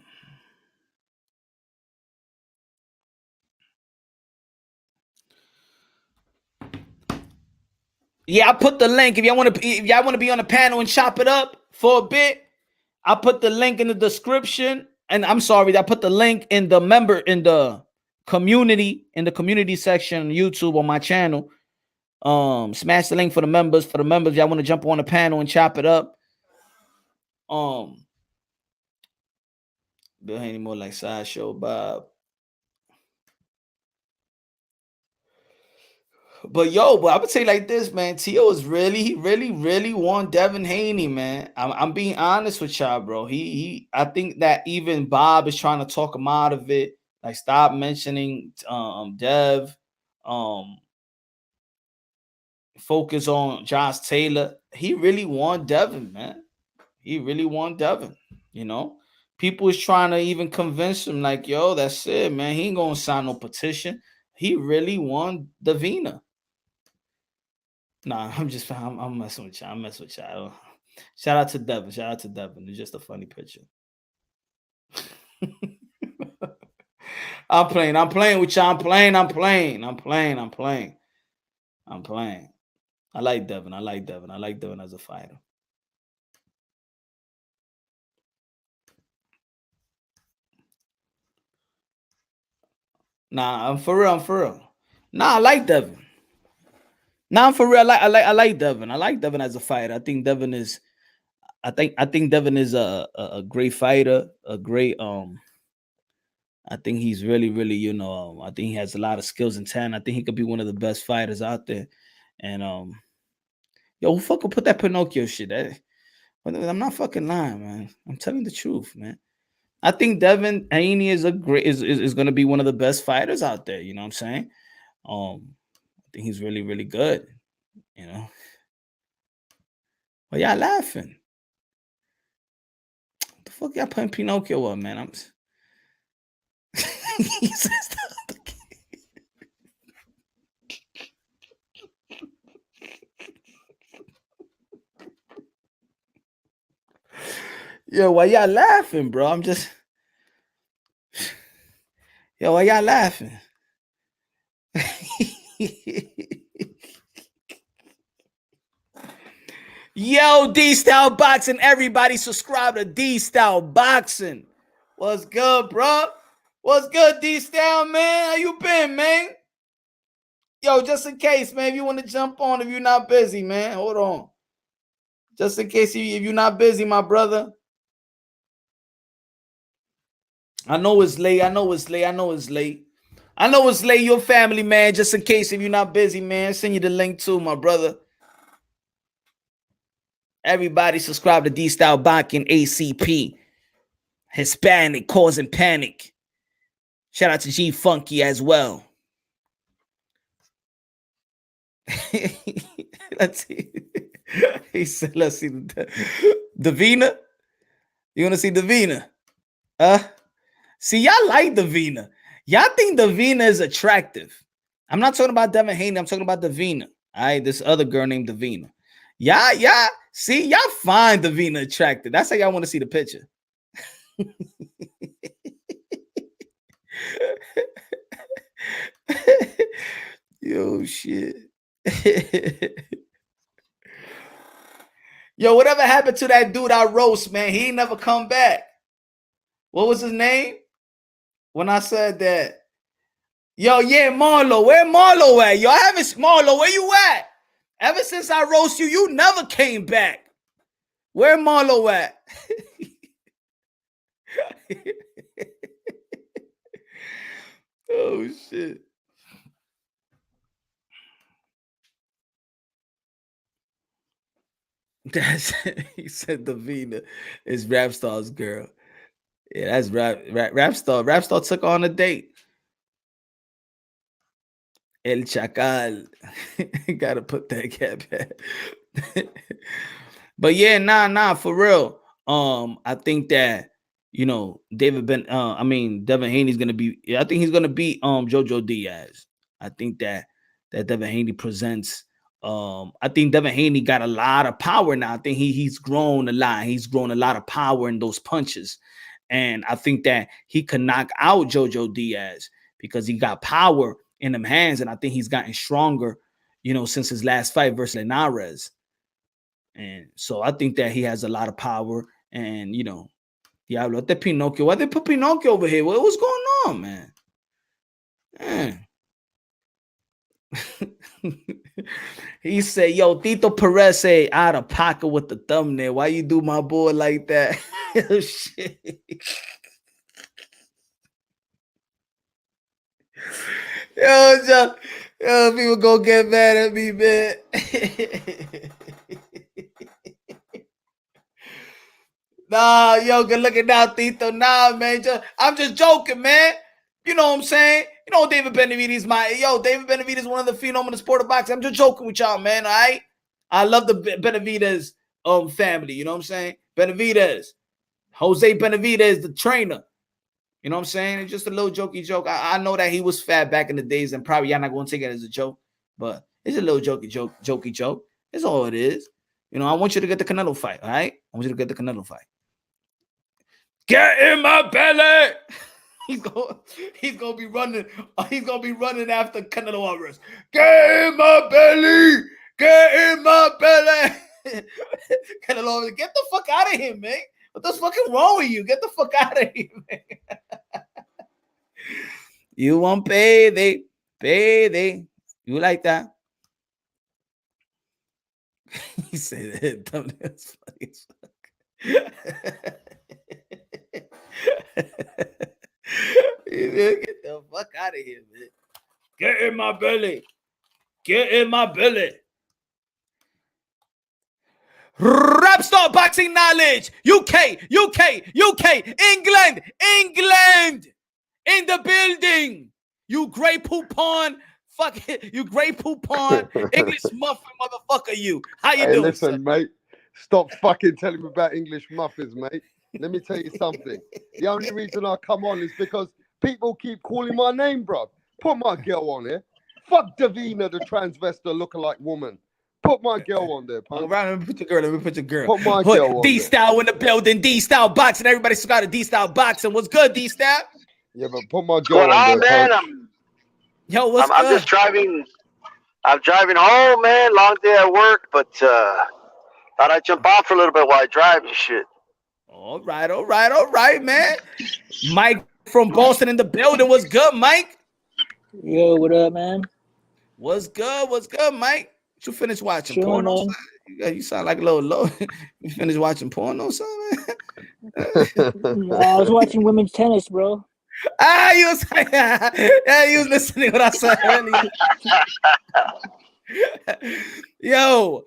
Yeah, I put the link. If y'all want to be on the panel and chop it up for a bit, I put the link in the description. And I'm sorry, I put the link in the community section on YouTube on my channel. Smash the link for the members. For the members, y'all want to jump on the panel and chop it up. Bill Haney more like Sideshow Bob. But I'm gonna say like this, man. T.O. is really won Devin Haney, man. I'm being honest with y'all, bro. I think that even Bob is trying to talk him out of it. Like, stop mentioning Dev. Focus on Josh Taylor. He really won Devin, man. He really won Devin. You know, people is trying to even convince him, like, yo, that's it, man. He ain't gonna sign no petition. He really won Davina. Nah, I'm messing with y'all. Shout out to Devin. It's just a funny picture. I'm playing with y'all. I'm playing. I like Devin as a fighter. Nah, I'm for real. Nah, I like Devin. Nah, I'm for real. I like Devin. I like Devin as a fighter. I think Devin is a great fighter, a great I think he's really, I think he has a lot of skills and talent. I think he could be one of the best fighters out there. And yo, who fucking put that Pinocchio shit? I'm not fucking lying, man. I'm telling the truth, man. I think Devin Haney is gonna be one of the best fighters out there. You know what I'm saying? I think he's really, really good. You know. But y'all laughing. What the fuck y'all putting Pinocchio on, man? He says yo, why y'all laughing, bro? Yo, why y'all laughing? Yo, D-Style Boxing, everybody subscribe to D-Style Boxing. What's good, bro? What's good, D-Style, man? How you been, man? Yo, just in case, man, if you want to jump on, if you're not busy, man, hold on. Just in case if you're not busy, my brother. I know it's late. Your family, man. Just in case if you're not busy, man, send you the link too, my brother. Everybody subscribe to D-Style Boxing, ACP. Hispanic causing panic. Shout out to G Funky as well. Let's see. He said, let's see Davina. You want to see Davina? See, y'all like Davina. Y'all think Davina is attractive. I'm not talking about Devin Haney. I'm talking about Davina. All right, this other girl named Davina. Yeah. See, y'all find Davina attractive. That's how y'all want to see the picture. Yo, shit. Yo, whatever happened to that dude I roast, man? He ain't never come back. What was his name? When I said that. Yo, yeah, Marlo. Where Marlo at? Yo, I haven't Marlo, where you at? Ever since I roast you, you never came back. Where Marlo at? Oh shit. He said Davina is Rapstar's girl. Yeah, that's Rapstar. Rapstar took on a date. El Chacal. Gotta put that cap back. But yeah, nah, for real. I think that Devin Haney's gonna be. I think he's gonna beat Jojo Diaz. I think that Devin Haney presents. I think Devin Haney got a lot of power now. I think he's grown a lot. He's grown a lot of power in those punches, and I think that he can knock out Jojo Diaz because he got power in them hands, and I think he's gotten stronger, since his last fight versus Linares. And so I think that he has a lot of power. And Diablo, the Pinocchio. Why they put Pinocchio over here? What's going on, man? He said, yo, Tito Perez say out of pocket with the thumbnail. Why you do my boy like that? Oh, shit. Yo, people gonna get mad at me, man. Nah, yo, good looking out, Tito. Nah, man. I'm just joking, man. You know what I'm saying? You know David Benavidez, David Benavidez, one of the phenom in the sport of boxing. I'm just joking with y'all, man. All right. I love the Benavidez family. You know what I'm saying? Benavidez, Jose Benavidez, the trainer. You know what I'm saying? It's just a little jokey joke. I know that he was fat back in the days, and probably y'all not going to take it as a joke, but it's a little jokey joke. It's all it is. I want you to get the Canelo fight, all right? I want you to get the Canelo fight. Get in my belly. He's gonna be running. He's gonna be running after Canelo Alvarez. Get in my belly. Get in my belly. Canelo Alvarez, get the fuck out of here, man. What the fuck is wrong with you? Get the fuck out of here, man. You want payday. You like that? He said that. That's funny as fuck. Get the fuck out of here, man. Get in my belly. Get in my belly. Rap star boxing knowledge. UK, England, in the building. You Grey Poupon. Fuck it. You Grey Poupon. English muffin motherfucker, you. How you doing, Listen, son? mate. Stop fucking telling me about English muffins, mate. Let me tell you something. The only reason I come on is because people keep calling my name, bro. Put my girl on here. Fuck Davina, the transvestite lookalike woman. Put my girl on there, punk. All right, let me put your girl. Put my girl on D-Style in the building. D-Style boxing. Everybody got a D-Style boxing. What's good, D-Style? Yeah, but put my girl on there, punk. Yo, what's good? I'm just driving. I'm driving home, man. Long day at work, but thought I'd jump off for a little bit while I drive and shit. All right, man. Mike from Boston in the building. What's good, Mike? Yo, what up, man? What's good, Mike? What you finished watching? Sure, porno? man. You sound like a little low. You finished watching porno, son? I was watching women's tennis, bro. You was listening to what I said earlier. Yo,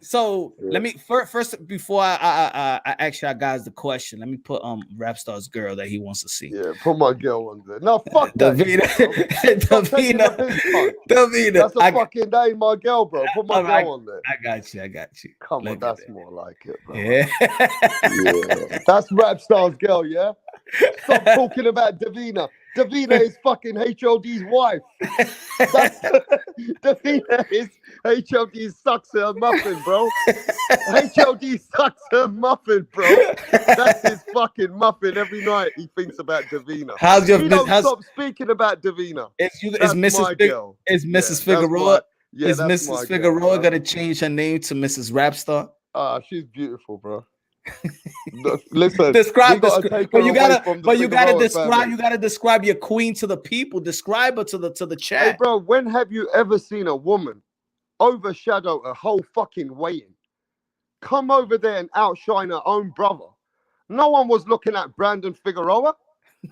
so let me first before I ask y'all guys the question, let me put Rapstar's girl that he wants to see. Yeah, put my girl on there. No, fuck that. Davina. That's a fucking name, my girl, bro. Put my girl on there. I got you. Come on, that's more like it, bro. Yeah. Yeah. That's Rapstar's girl, yeah? Stop talking about Davina. Davina is fucking HOD's wife. Davina is HOD sucks her muffin, bro. HOD sucks her muffin, bro. That's his fucking muffin every night. He thinks about Davina. Stop speaking about Davina. Is Mrs. Figueroa? Is Mrs. Figueroa gonna change her name to Mrs. Rapstar? She's beautiful, bro. Listen, you gotta describe your queen to the people. Describe her to the chat. Hey, bro, when have you ever seen a woman overshadow a whole fucking weigh-in? Come over there and outshine her own brother. No one was looking at Brandon Figueroa.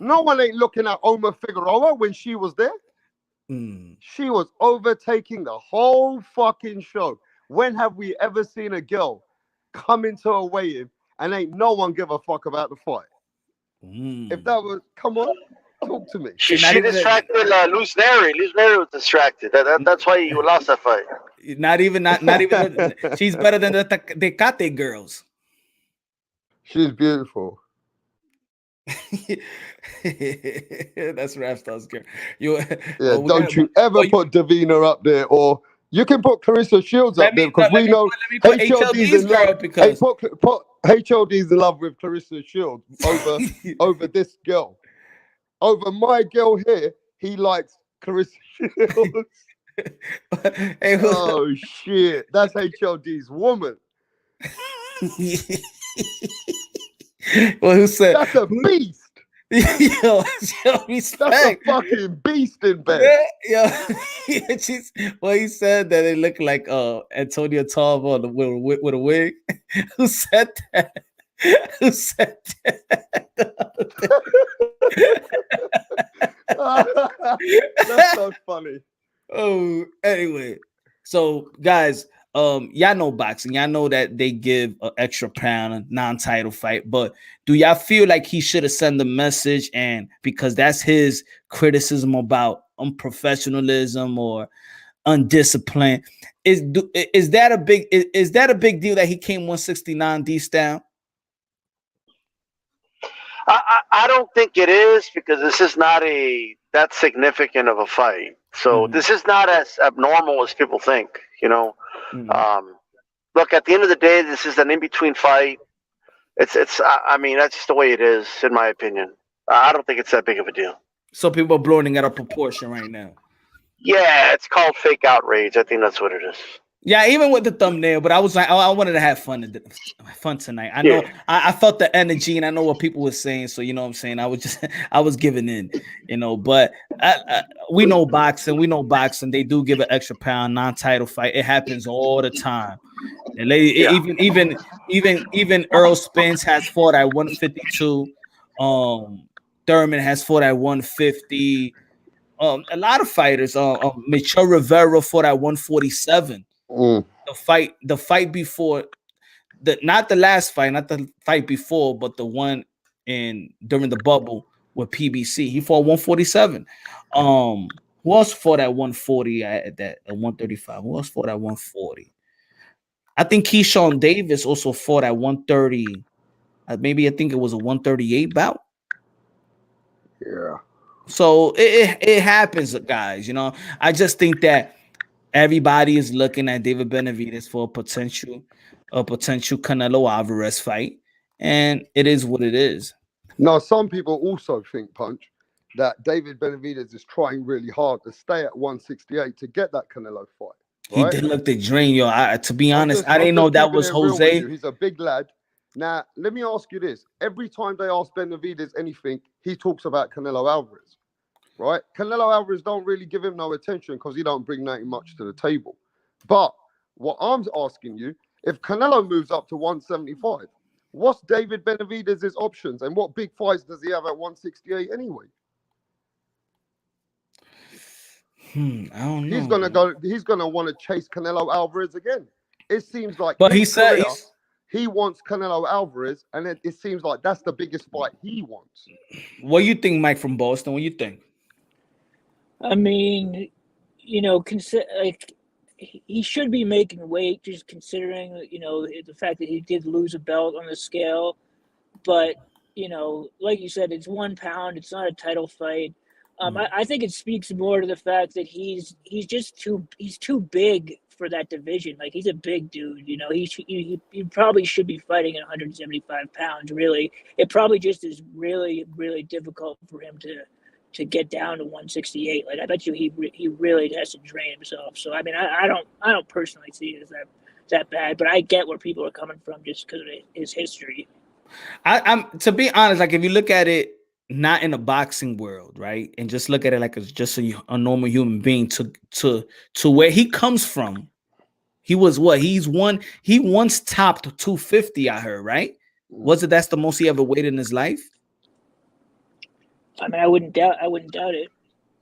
No one ain't looking at Omar Figueroa when she was there. She was overtaking the whole fucking show. When have we ever seen a girl come into a weigh-in and ain't no one give a fuck about the fight? If that was, come on, talk to me. She distracted Luis Neri. Luis Neri was distracted. That's why you lost that fight. Not even. She's better than the Tecate girls. She's beautiful. That's Rapstar's girl. Don't you ever put Davina up there, or you can put Clarissa Shields up there because we know HOD's in love. Hey, put HOD's in love with Clarissa Shields over this girl. Over my girl here, he likes Clarissa Shields. Oh shit, that's HOD's woman. Well, who said that's a beast? Yo, respect. That's a fucking beast in bed. He said that it looked like Antonio Tarver with a wig. Who said that? Who said that? That's so funny. Oh, anyway, so guys, y'all know boxing. Y'all know that they give an extra pound, a non-title fight. But do y'all feel like he should have sent the message? And because that's his criticism about unprofessionalism or undisciplined, is that a big deal that he came 169 D-style? I don't think it is, because this is not that significant of a fight. So this is not as abnormal as people think, you know. Look, at the end of the day, this is an in-between fight. I mean, that's just the way it is, in my opinion. I don't think it's that big of a deal. So people are blowing it out of proportion right now. Yeah, it's called fake outrage. I think that's what it is. Yeah, even with the thumbnail, but I was like, I wanted to have fun tonight. I know I felt the energy and I know what people were saying. So, you know what I'm saying? I was giving in, you know, but we know boxing. They do give an extra pound, non-title fight. It happens all the time. And even Earl Spence has fought at 152. Thurman has fought at 150. A lot of fighters. Michel Rivera fought at 147. The fight before, not the last fight, not the fight before, but the one during the bubble with PBC, he fought 147. Who else fought at 140 at 135? Who else fought at 140? I think Keyshawn Davis also fought at 130. Maybe I think it was a 138 bout. Yeah. So it happens, guys. You know, I just think that everybody is looking at David Benavidez for a potential Canelo Alvarez fight, and it is what it is. Now, some people also think, Punch, that David Benavidez is trying really hard to stay at 168 to get that Canelo fight. Right? He did look the dream, yo. To be honest, I didn't know that was Jose. He's a big lad. Now, let me ask you this. Every time they ask Benavidez anything, he talks about Canelo Alvarez, right? Canelo Alvarez don't really give him no attention because he don't bring nothing much to the table. But what I'm asking you, if Canelo moves up to 175, what's David Benavidez's options and what big fights does he have at 168 anyway? I don't know. He's gonna want to chase Canelo Alvarez again. It seems like, but he said he wants Canelo Alvarez, and it seems like that's the biggest fight he wants. What do you think, Mike from Boston? What do you think? I mean, you know, he should be making weight, just considering, you know, the fact that he did lose a belt on the scale. But, you know, like you said, it's 1 pound. It's not a title fight. I think it speaks more to the fact that he's too big for that division. Like, he's a big dude, you know. He probably should be fighting at 175 pounds. Really, it probably just is really, really difficult for him to get down to 168. Like, I bet you he really has to drain himself. So I mean, I don't personally see it as that bad, but I get where people are coming from just because of his history. I'm to be honest, like if you look at it not in a boxing world, right, and just look at it like just a normal human being to where he comes from. He was what? He once topped 250, I heard, right? That's the most he ever weighed in his life? I mean, I wouldn't doubt it.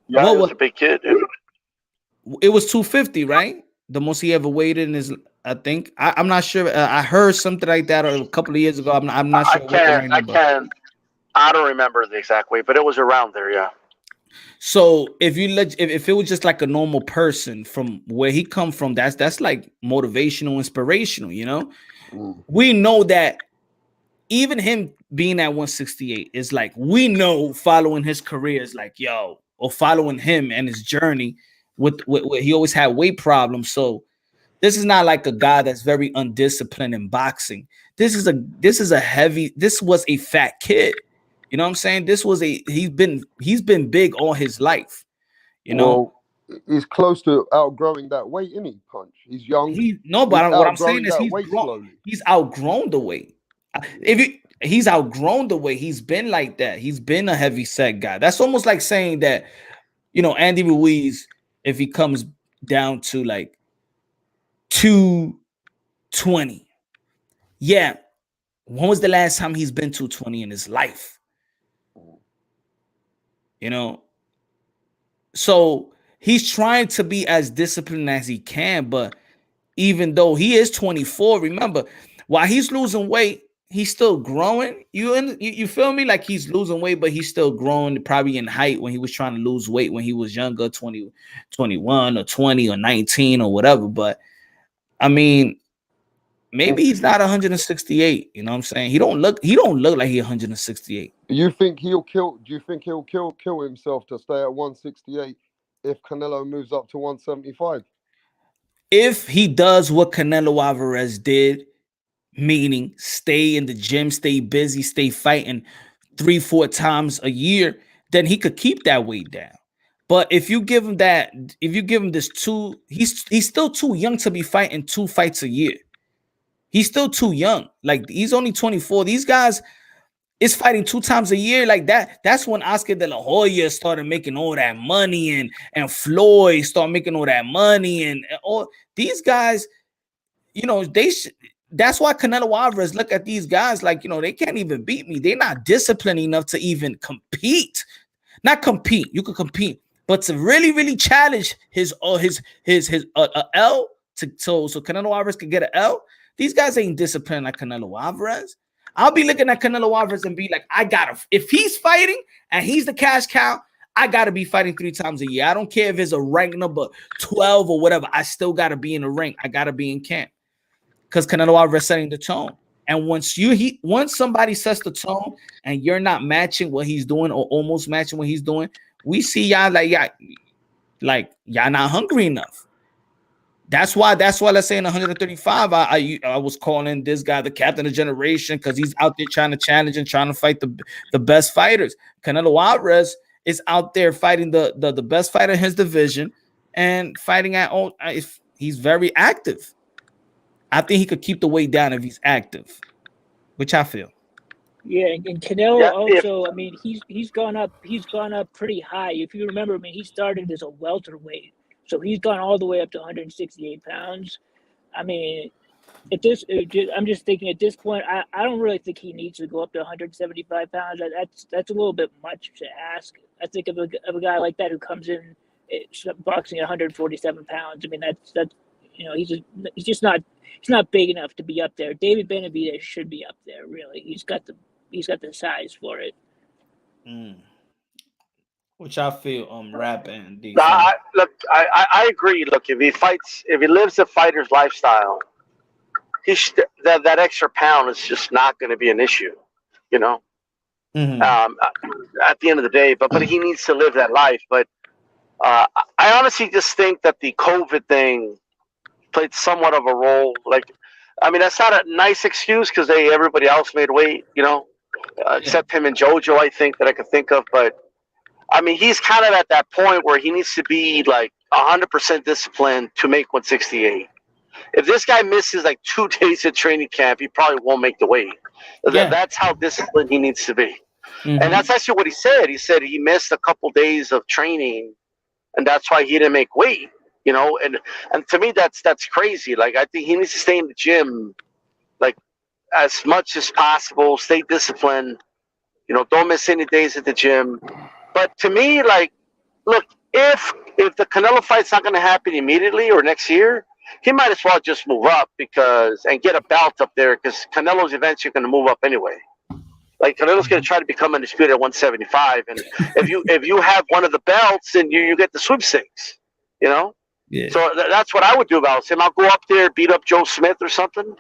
Yeah, he was a big kid. It was 250, right? The most he ever weighed in his, I think. I'm not sure. I heard something like that a couple of years ago. I'm not sure. I don't remember the exact weight, but it was around there, yeah. So if it was just like a normal person from where he come from, that's like motivational, inspirational, you know. We know that even him being at 168 is like, we know following his career is like, yo, or following him and his journey with he always had weight problems. So this is not like a guy that's very undisciplined in boxing. This was a fat kid. You know what I'm saying? He's been big all his life. You know, he's close to outgrowing that weight, isn't he, Punch? He's young. What I'm saying is he's outgrown the weight. He's outgrown the weight, he's been like that. He's been a heavy set guy. That's almost like saying that, you know, Andy Ruiz, if he comes down to like 220, yeah. When was the last time he's been 220 in his life? You know, so he's trying to be as disciplined as he can, but even though he is 24, remember, while he's losing weight, he's still growing. You feel me? Like he's losing weight, but he's still growing, probably in height when he was trying to lose weight when he was younger, 20, 21 or 20 or 19 or whatever. But I mean, maybe he's not 168. You know what I'm saying? He don't look like he's 168. Do you think he'll kill himself to stay at 168 if Canelo moves up to 175? If he does what Canelo Alvarez did meaning stay in the gym, stay busy, stay fighting 3-4 times a year, then he could keep that weight down. But if you give him this he's still too young to be fighting 2 fights a year. He's still too young. Like, he's only 24. These guys is fighting 2 times a year like that. That's when Oscar De La Hoya started making all that money, and Floyd started making all that money, and all these guys, you know, that's why Canelo Alvarez look at these guys like, you know, they can't even beat me. They're not disciplined enough to even compete. Not compete. You could compete, but to really challenge his L so Canelo Alvarez could get an L. These guys ain't disciplined like Canelo Alvarez. I'll be looking at Canelo Alvarez and be like, if he's fighting and he's the cash cow, I gotta be fighting 3 times a year. I don't care if it's a rank number 12 or whatever. I still gotta be in the ring. I gotta be in camp. Because Canelo Alvarez setting the tone. And once somebody sets the tone and you're not matching what he's doing or almost matching what he's doing, we see y'all like y'all not hungry enough. That's why let's say in 135, I was calling this guy the captain of generation, because he's out there trying to challenge and trying to fight the best fighters. Canelo Alvarez is out there fighting the best fighter in his division and fighting he's very active. I think he could keep the weight down if he's active, which I feel. Yeah, and Canelo also, I mean, he's gone up pretty high. If you remember, I mean, he started as a welterweight, so he's gone all the way up to 168 pounds. I mean, I'm just thinking at this point, I don't really think he needs to go up to 175 pounds. That's a little bit much to ask. I think of a guy like that who comes in boxing at 147 pounds. I mean, that's you know, he's not big enough to be up there. David Benavidez should be up there. Really, he's got the size for it. Which I feel rap and DC. I agree. Look, if he lives a fighter's lifestyle, that extra pound is just not going to be an issue. You know, at the end of the day, but he needs to live that life. But I honestly just think that the COVID thing played somewhat of a role. Like, I mean, that's not a nice excuse because everybody else made weight, you know, except him and JoJo, I think, that I could think of. But I mean, he's kind of at that point where he needs to be like 100% disciplined to make 168. If this guy misses like 2 days of training camp, he probably won't make the weight. Yeah. That's how disciplined he needs to be. And that's actually what he said. He said he missed a couple days of training, and that's why he didn't make weight. You know, and to me, that's crazy. Like, I think he needs to stay in the gym, like, as much as possible. Stay disciplined. You know, don't miss any days at the gym. But to me, like, look, if the Canelo fight's not going to happen immediately or next year, he might as well just move up and get a belt up there, because Canelo's eventually going to move up anyway. Like, Canelo's going to try to become undisputed at 175, and if you have one of the belts, then you get the sweepstakes. You know. Yeah. So that's what I would do about him. I'll go up there, beat up Joe Smith or something,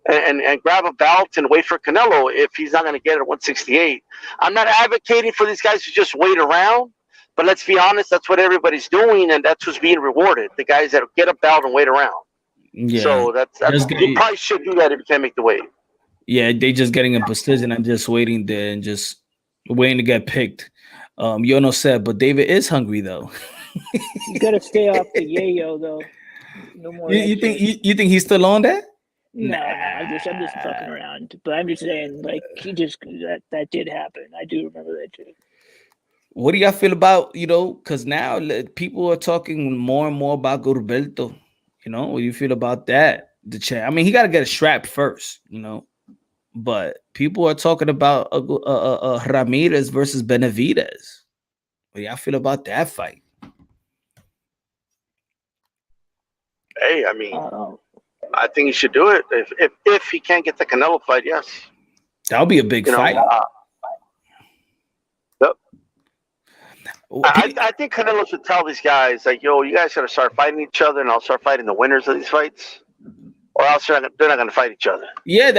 and grab a belt and wait for Canelo if he's not going to get it at 168. I'm not advocating for these guys to just wait around, but let's be honest, that's what everybody's doing, and that's who's being rewarded. The guys that get a belt and wait around. Yeah. So that's you probably should do that if you can't make the weight. Yeah, they just getting a position and just waiting there and just waiting to get picked. Yono said, but David is hungry though. You gotta stay off the yayo though. No more. You think he's still on that? No, I'm just fucking around. But I'm just saying, like, that did happen. I do remember that too. What do y'all feel about, you know, because now people are talking more and more about Gilberto. You know, what do you feel about that? I mean, he got to get a strap first, you know. But people are talking about Ramirez versus Benavidez. What do y'all feel about that fight? Hey, I mean, I think he should do it. If he can't get the Canelo fight, yes. That'll be a big fight. I think Canelo should tell these guys, like, yo, you guys got to start fighting each other, and I'll start fighting the winners of these fights, or else they're not going to fight each other. Yeah,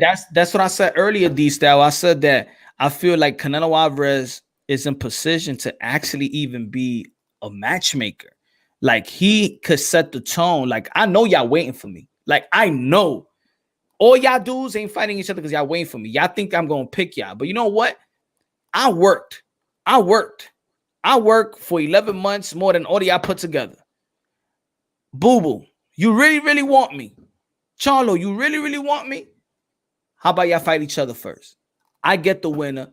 that's what I said earlier, D-Style. I said that I feel like Canelo Alvarez is in position to actually even be a matchmaker. Like, he could set the tone. Like, I know y'all waiting for me. Like, I know All y'all dudes ain't fighting each other because y'all waiting for me. Y'all think I'm gonna pick y'all, but you know what? I worked for 11 months more than all y'all put together. Boo Boo, you really want me? Charlo, you really want me? How about y'all fight each other first? I get the winner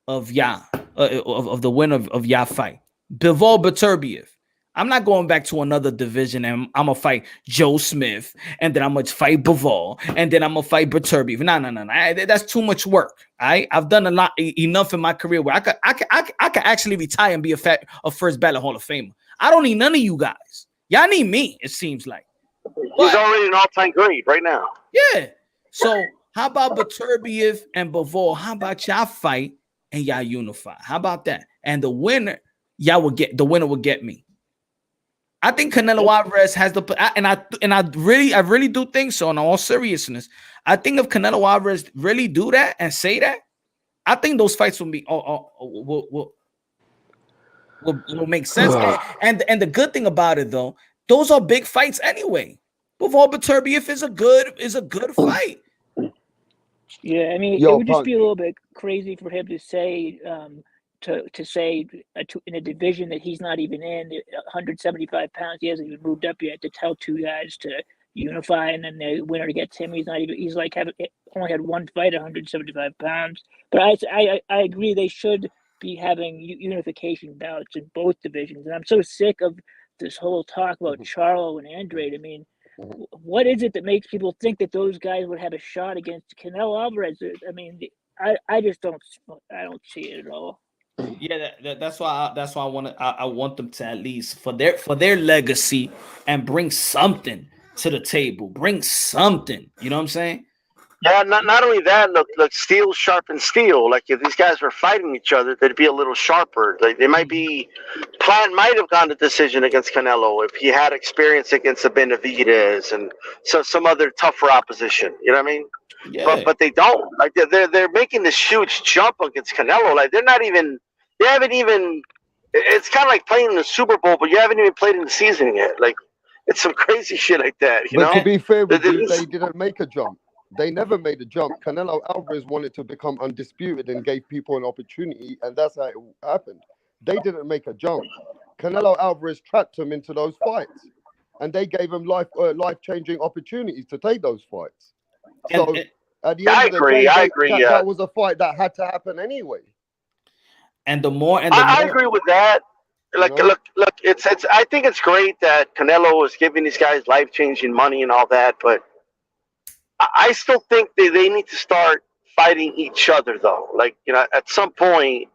of y'all, of the winner of y'all fight. Bivol Beterbiev. I'm not going back to another division and I'm gonna fight Joe Smith and then I'm gonna fight Bivol and then I'm gonna fight Beterbiev. No. That's too much work. I've done enough in my career where I could actually retire and be a first ballot Hall of Famer. I don't need none of you guys. Y'all need me. It seems like he's already an all-time great right now. Yeah. So how about Beterbiev and Bivol? How about y'all fight and y'all unify? How about that? And the winner, the winner will get me. I think Canelo Alvarez has I really do think so. In all seriousness, I think if Canelo Alvarez really do that and say that, I think those fights will make sense. and the good thing about it though, those are big fights anyway. Bivol Beterbiev is a good fight. Yeah, I mean, it would just be a little bit crazy for him to say to say in a division that he's not even in, 175 pounds, he hasn't even moved up yet, to tell two guys to unify and then the winner gets him. He's like only had one fight at 175 pounds. But I agree they should be having unification bouts in both divisions. And I'm so sick of this whole talk about Charlo and Andrade. I mean, what is it that makes people think that those guys would have a shot against Canelo Alvarez? I mean, I just don't see it at all. Yeah, that's why I want them to at least for their legacy and bring something to the table. Bring something. You know what I'm saying? Yeah, not only that, look, steel sharpens steel. Like if these guys were fighting each other, they'd be a little sharper. Like they might be. Plant might have gone to decision against Canelo if he had experience against the Benavidez and some other tougher opposition. You know what I mean? Yeah. But they don't. Like they're making this huge jump against Canelo. Like they haven't even. It's kind of like playing in the Super Bowl, but you haven't even played in the season yet. Like it's some crazy shit like that. You know? To be fair with you, they didn't make a jump. They never made a jump. Canelo Alvarez wanted to become undisputed and gave people an opportunity, and that's how it happened. They didn't make a jump. Canelo Alvarez trapped him into those fights, and they gave him life-changing opportunities to take those fights. So at the end of the day, I agree. That was a fight that had to happen anyway. And the more, I agree with that. Like, look, it's. I think it's great that Canelo is giving these guys life-changing money and all that, but I still think they need to start fighting each other, though. Like, you know, at some point,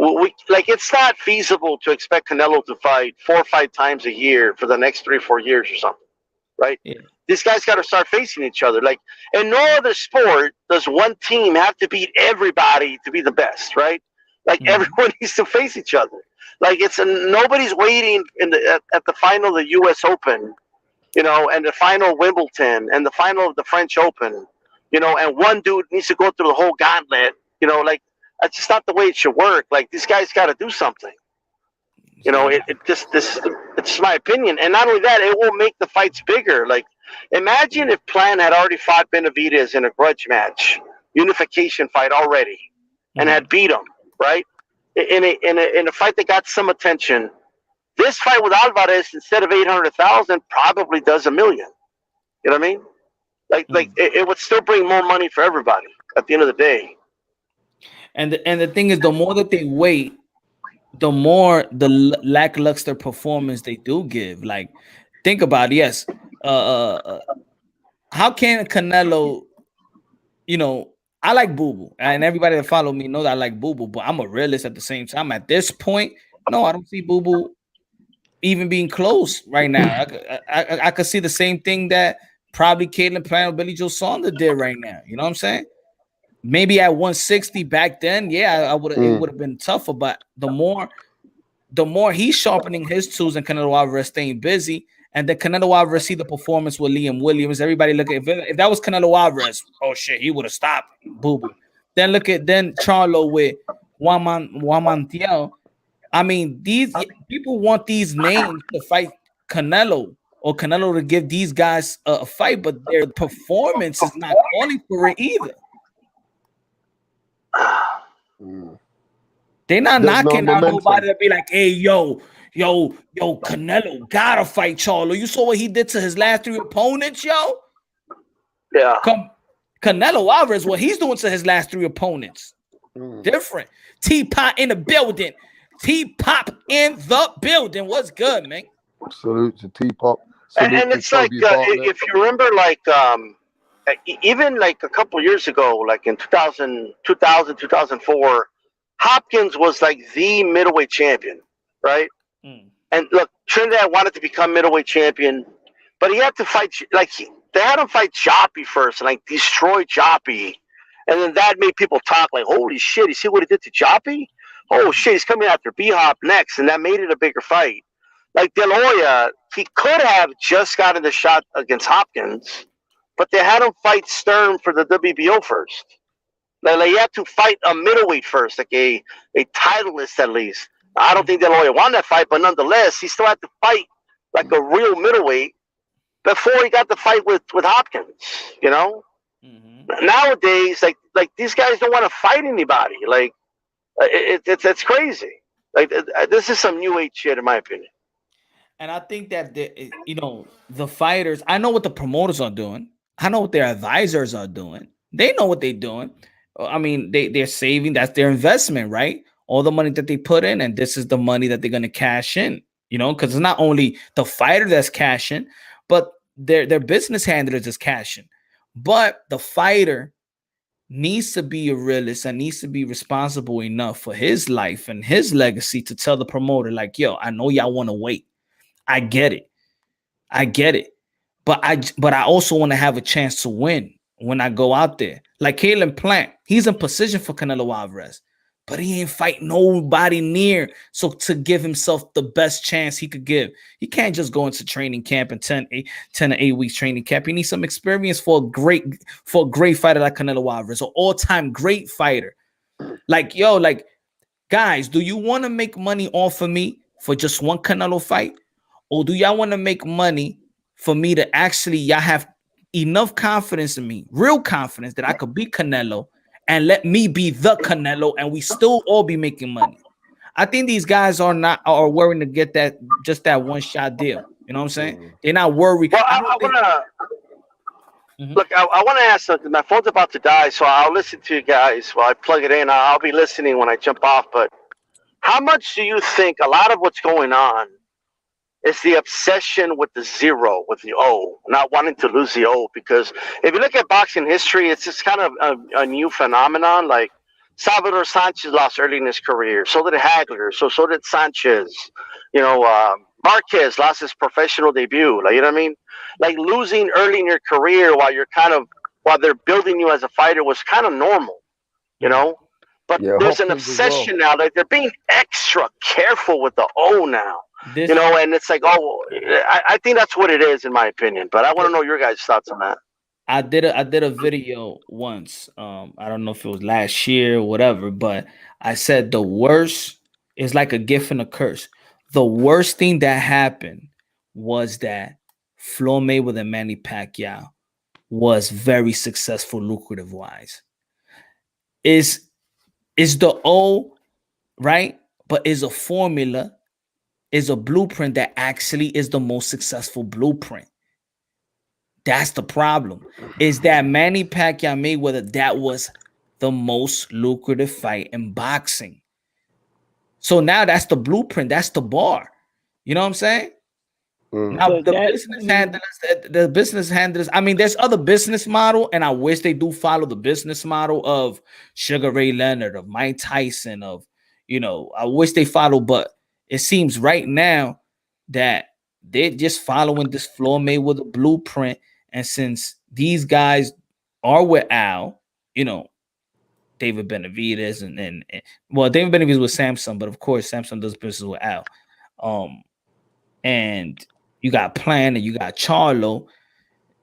it's not feasible to expect Canelo to fight 4 or 5 times a year for the next 3 or 4 years or something, right? Yeah. These guys got to start facing each other. Like, in no other sport does one team have to beat everybody to be the best, right? Like, everyone needs to face each other. Like, nobody's waiting at the final of the U.S. Open, you know, and the final Wimbledon and the final of the French Open, you know, and one dude needs to go through the whole gauntlet, you know, like that's just not the way it should work. Like these guys got to do something, you know. It's my opinion, and not only that, it will make the fights bigger. Like, imagine if Plan had already fought Benavidez in a grudge match, unification fight already, and had beat him, right? In a fight that got some attention. This fight with Alvarez, instead of 800,000, probably does 1 million. You know what I mean? Like it would still bring more money for everybody at the end of the day. And the thing is, the more that they wait, the more the lackluster performance they do give. Like, think about it. Yes, how can Canelo? You know, I like Boo Boo, and everybody that follow me knows I like Boo Boo. But I'm a realist at the same time. At this point, no, I don't see Boo Boo even being close right now. I could see the same thing that probably Caitlin Plant or Billy Joe Saunders did right now. You know what I'm saying? Maybe at 160 back then, yeah, I would have. It would have been tougher. But the more he's sharpening his tools and Canelo Alvarez staying busy, and then Canelo Alvarez see the performance with Liam Williams. Everybody look at if that was Canelo Alvarez, oh shit, he would have stopped Boo Boo. Then look at Charlo with Juan Mantiel. I mean, these people want these names to fight Canelo or Canelo to give these guys a fight, but their performance is not calling for it either. They're not There's knocking no out momentum. nobody to be like, hey, yo, Canelo gotta fight Charlo. You saw what he did to his last 3 opponents, yo? Yeah. Canelo Alvarez, what he's doing to his last 3 opponents. Different. T-Pop in the building. T-Pop in the building. What's good, man? Salute to T-Pop. And it's like, if you remember, like, even like a couple years ago, like in 2004, Hopkins was like the middleweight champion, right? And look, Trinidad wanted to become middleweight champion, but he had to fight, like, they had him fight Joppy first and like destroy Joppy. And then that made people talk like, holy shit, you see what he did to Joppy? Oh shit, he's coming after B-Hop next. And that made it a bigger fight. Like De La Hoya, he could have just gotten the shot against Hopkins, but they had him fight Stern for the WBO first. Like he had to fight a middleweight first, like a titleist at least. I don't think De La Hoya won that fight, but nonetheless, he still had to fight like a real middleweight before he got the fight with Hopkins, you know? Nowadays, like these guys don't want to fight anybody. Like, it's crazy. Like, this is some new age shit, in my opinion. And I think that the fighters, I know what the promoters are doing. I know what their advisors are doing. They know what they're doing. I mean, they're saving. That's their investment, right? All the money that they put in, and this is the money that they're going to cash in, because it's not only the fighter that's cashing, but their business handlers is cashing. But the fighter needs to be a realist and needs to be responsible enough for his life and his legacy to tell the promoter, like, yo, I know y'all want to wait. I get it. But I also want to have a chance to win when I go out there. Like Caleb Plant, he's in position for Canelo Alvarez, but he ain't fight nobody near. So to give himself the best chance he could give, he can't just go into training camp and 10 to 8 weeks training camp. He needs some experience for a great fighter like Canelo Alvarez, an all-time great fighter. Like, guys, do you want to make money off of me for just one Canelo fight? Or do y'all want to make money for me to actually, y'all have enough confidence in me, real confidence that I could beat Canelo and let me be the Canelo and we still all be making money? I think these guys are worrying to get that one shot deal. You know what I'm saying? They're not worried. Well, I want to ask something. My phone's about to die, so I'll listen to you guys while I plug it in. I'll be listening when I jump off. But how much do you think a lot of what's going on is the obsession with the zero, with the O, not wanting to lose the O? Because if you look at boxing history, it's just kind of a new phenomenon. Like Salvador Sanchez lost early in his career. So did Hagler. So did Sanchez. Marquez lost his professional debut. Like, you know what I mean? Like losing early in your career while they're building you as a fighter was kind of normal, But there's an obsession now. Like they're being extra careful with the O now. And it's like, I think that's what it is, in my opinion. But I want to know your guys' thoughts on that. I did a video once. I don't know if it was last year or whatever, but I said the worst is like a gift and a curse. The worst thing that happened was that Floyd Mayweather and Manny Pacquiao was very successful, lucrative wise. Is the O right? But is a formula. Is a blueprint that actually is the most successful blueprint. That's the problem. Is that Manny Pacquiao Mayweather, that was the most lucrative fight in boxing. So now that's the blueprint. That's the bar. You know what I'm saying? Now the business handlers, I mean, there's other business model, and I wish they do follow the business model of Sugar Ray Leonard, of Mike Tyson, of, I wish they follow, but it seems right now that they're just following this Floyd Mayweather blueprint. And since these guys are with Al, David Benavidez and David Benavidez with Samsung, but of course Samsung does business with Al. And you got Plan and you got Charlo.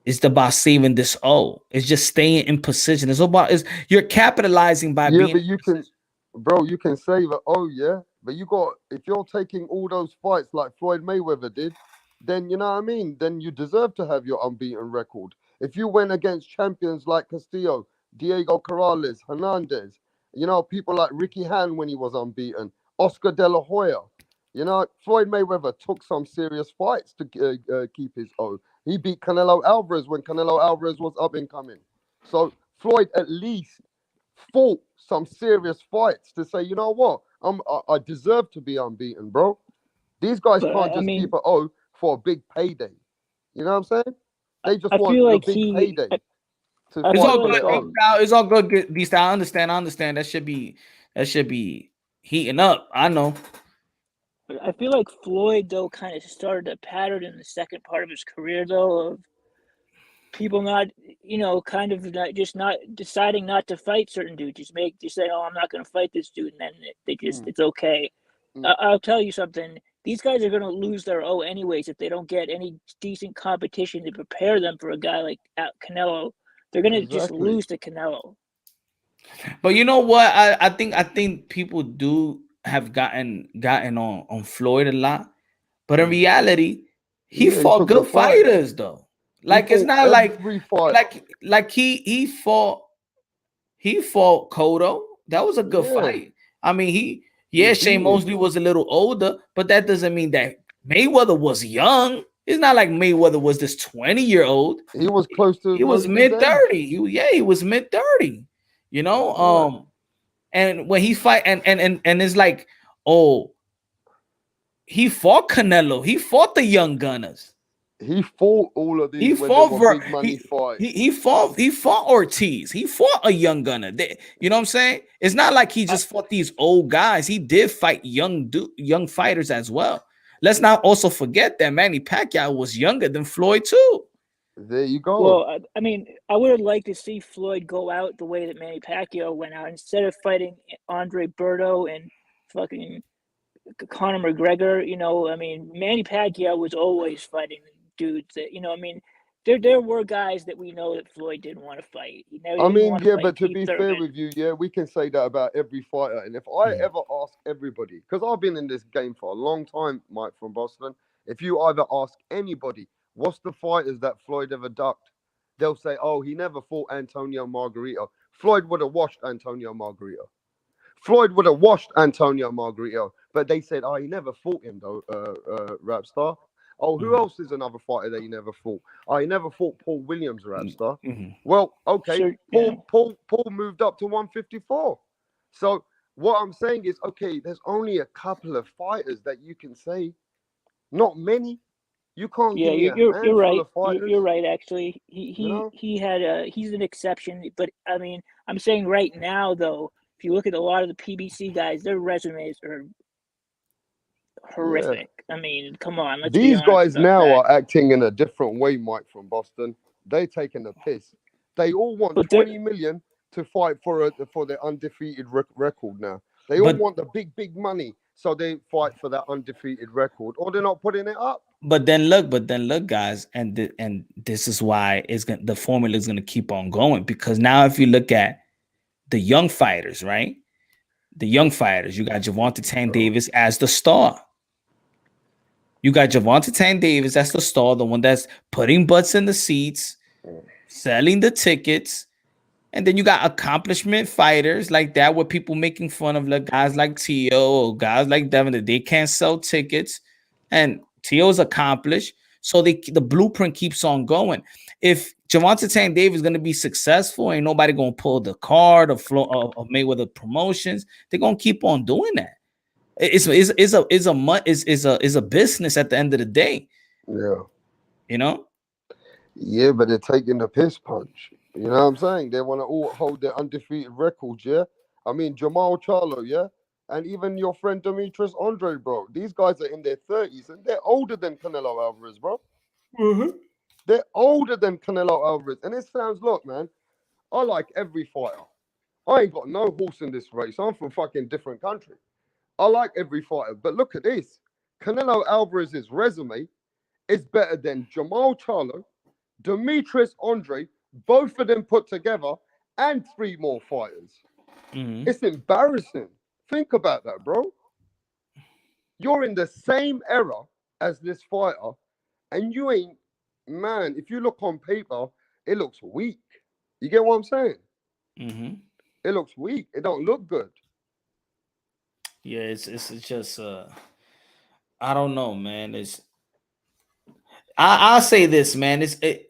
It's about saving this O. It's just staying in position. You're capitalizing by being. But you can save it. Oh yeah. But if you're taking all those fights like Floyd Mayweather did, then you know what I mean. Then you deserve to have your unbeaten record. If you went against champions like Castillo, Diego Corrales, Hernandez, you know, people like Ricky Han when he was unbeaten, Oscar De La Hoya, you know, Floyd Mayweather took some serious fights to keep his own. He beat Canelo Alvarez when Canelo Alvarez was up and coming. So Floyd at least fought some serious fights to say, you know what, I deserve to be unbeaten, bro. These guys But can't I just keep mean, it for a big payday. You know what I'm saying? They just I want feel the like big payday to I It's fight feel all for good. like their own. It's all good. These I understand. I understand. That should be heating up. I know. I feel like Floyd though kind of started a pattern in the second part of his career though of people not, kind of not deciding not to fight certain dudes. Just say, oh, I'm not going to fight this dude, and then Mm, it's okay. mm. I'll tell you something. These guys are going to lose their O anyways if they don't get any decent competition to prepare them for a guy like Canelo. They're going to just Exactly. lose to Canelo. But you know what? I think people do have gotten on Floyd a lot. But in Mm. reality, he Yeah, he fought took the good fight. fighters though. He Like it's fought not every fighter. like he fought Cotto. That was a good Yeah, fight. I mean, he Shane beat him. Mosley was a little older, but that doesn't mean that Mayweather was young. It's not like Mayweather was this 20-year-old. He was close to He was Mosley's mid age. 30. He was mid 30. You know, Yeah. and when he fight and it's like, oh, he fought Canelo. He fought the young gunners. He fought all of He these when they fought were big money he fights. he fought Ortiz. He fought a young gunner. You know what I'm saying? It's not like he I, just fought these old guys. He did fight young fighters as well. Let's not also forget that Manny Pacquiao was younger than Floyd too. There you go. well, I mean, I would have liked to see Floyd go out the way that Manny Pacquiao went out instead of fighting Andre Berto and fucking Conor McGregor. I mean, Manny Pacquiao was always fighting dudes that, I mean, there were guys that we know that Floyd didn't want to fight. He I didn't mean, want to yeah, fight but to Keith be fair Thurman. with you, yeah, we can say that about every fighter. And if I ever ask everybody, because I've been in this game for a long time, Mike from Boston, if you either ask anybody, what's the fighters that Floyd ever ducked? They'll say, oh, he never fought Antonio Margarito. Floyd would have washed Antonio Margarito. Floyd would have washed Antonio Margarito, but they said, oh, he never fought him though, rap star. Oh, who else is another fighter that he never fought? Oh, he never fought Paul Williams, rap star. Mhm. Well, okay, Sure, yeah. Paul moved up to 154. So what I'm saying is, okay, there's only a couple of fighters that you can say, not many. You can't Yeah, give me a you're handful right. of fighters, You're right. Actually, you know? he had he's an exception. But I mean, I'm saying right now though, if you look at a lot of the PBC guys, their resumes are Yeah. horrific. I mean, come on, let's be These honest guys about now that. are acting in a different way, Mike from Boston. They're taking the piss. They all want But they're 20 million to fight for their undefeated record now. They all But want the big money, so they fight for that undefeated record, or they're not putting it up. but then look, guys, and this is why the formula is gonna keep on going, because now if you look at the young fighters, right? The young fighters, you got Javante Tank Davis as the star. You got Javante Tank Davis as the star, the one that's putting butts in the seats, selling the tickets. And then you got accomplishment fighters like that, where people making fun of like guys like T.O. or guys like Devin that they can't sell tickets. And T.O.'s accomplished. So the blueprint keeps on going. If Javante Tank Davis is going to be successful, ain't nobody going to pull the card or floor of Mayweather Promotions. They're going to keep on doing that. It's a business at the end of the day, Yeah. you know. Yeah, but they're taking the piss punch. You know what I'm saying? They want to all hold their undefeated records, yeah? I mean, Jamal Charlo, yeah? And even your friend Demetrius Andre, bro. These guys are in their 30s and they're older than Canelo Alvarez, bro. They're older than Canelo Alvarez. And it sounds, look, man, I like every fighter. I ain't got no horse in this race. I'm from fucking different country. I like every fighter. But look at this. Canelo Alvarez's resume is better than Jamal Charlo, Demetrius Andre, both of them put together, and three more fighters. Mhm. It's embarrassing. Think about that, bro. You're in the same era as this fighter, And you ain't, man, if you look on paper, it looks weak. You get what I'm saying? Mm-hmm. It looks weak. It don't look good. Yeah, it's just I don't know, man. I'll say this, man.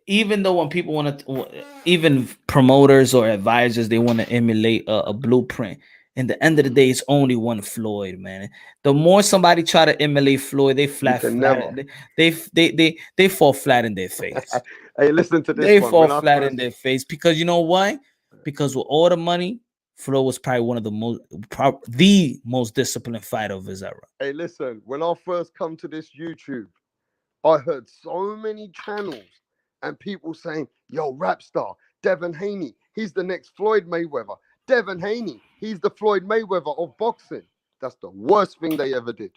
Even though when people want to, even promoters or advisors, they want to emulate a blueprint. In the end of the day, it's only one Floyd, man. The more somebody try to emulate Floyd, they You can never. they fall flat in their face. Hey, listen to this They one. fall When I flat in first, their face because you know why? Because with all the money, Floyd was probably one of the most disciplined fighter of his era. hey, listen, when I first come to this YouTube, I heard so many channels and people saying, yo, rap star, Devin Haney, he's the next Floyd Mayweather. Devin Haney, he's the Floyd Mayweather of boxing. That's the worst thing they ever did.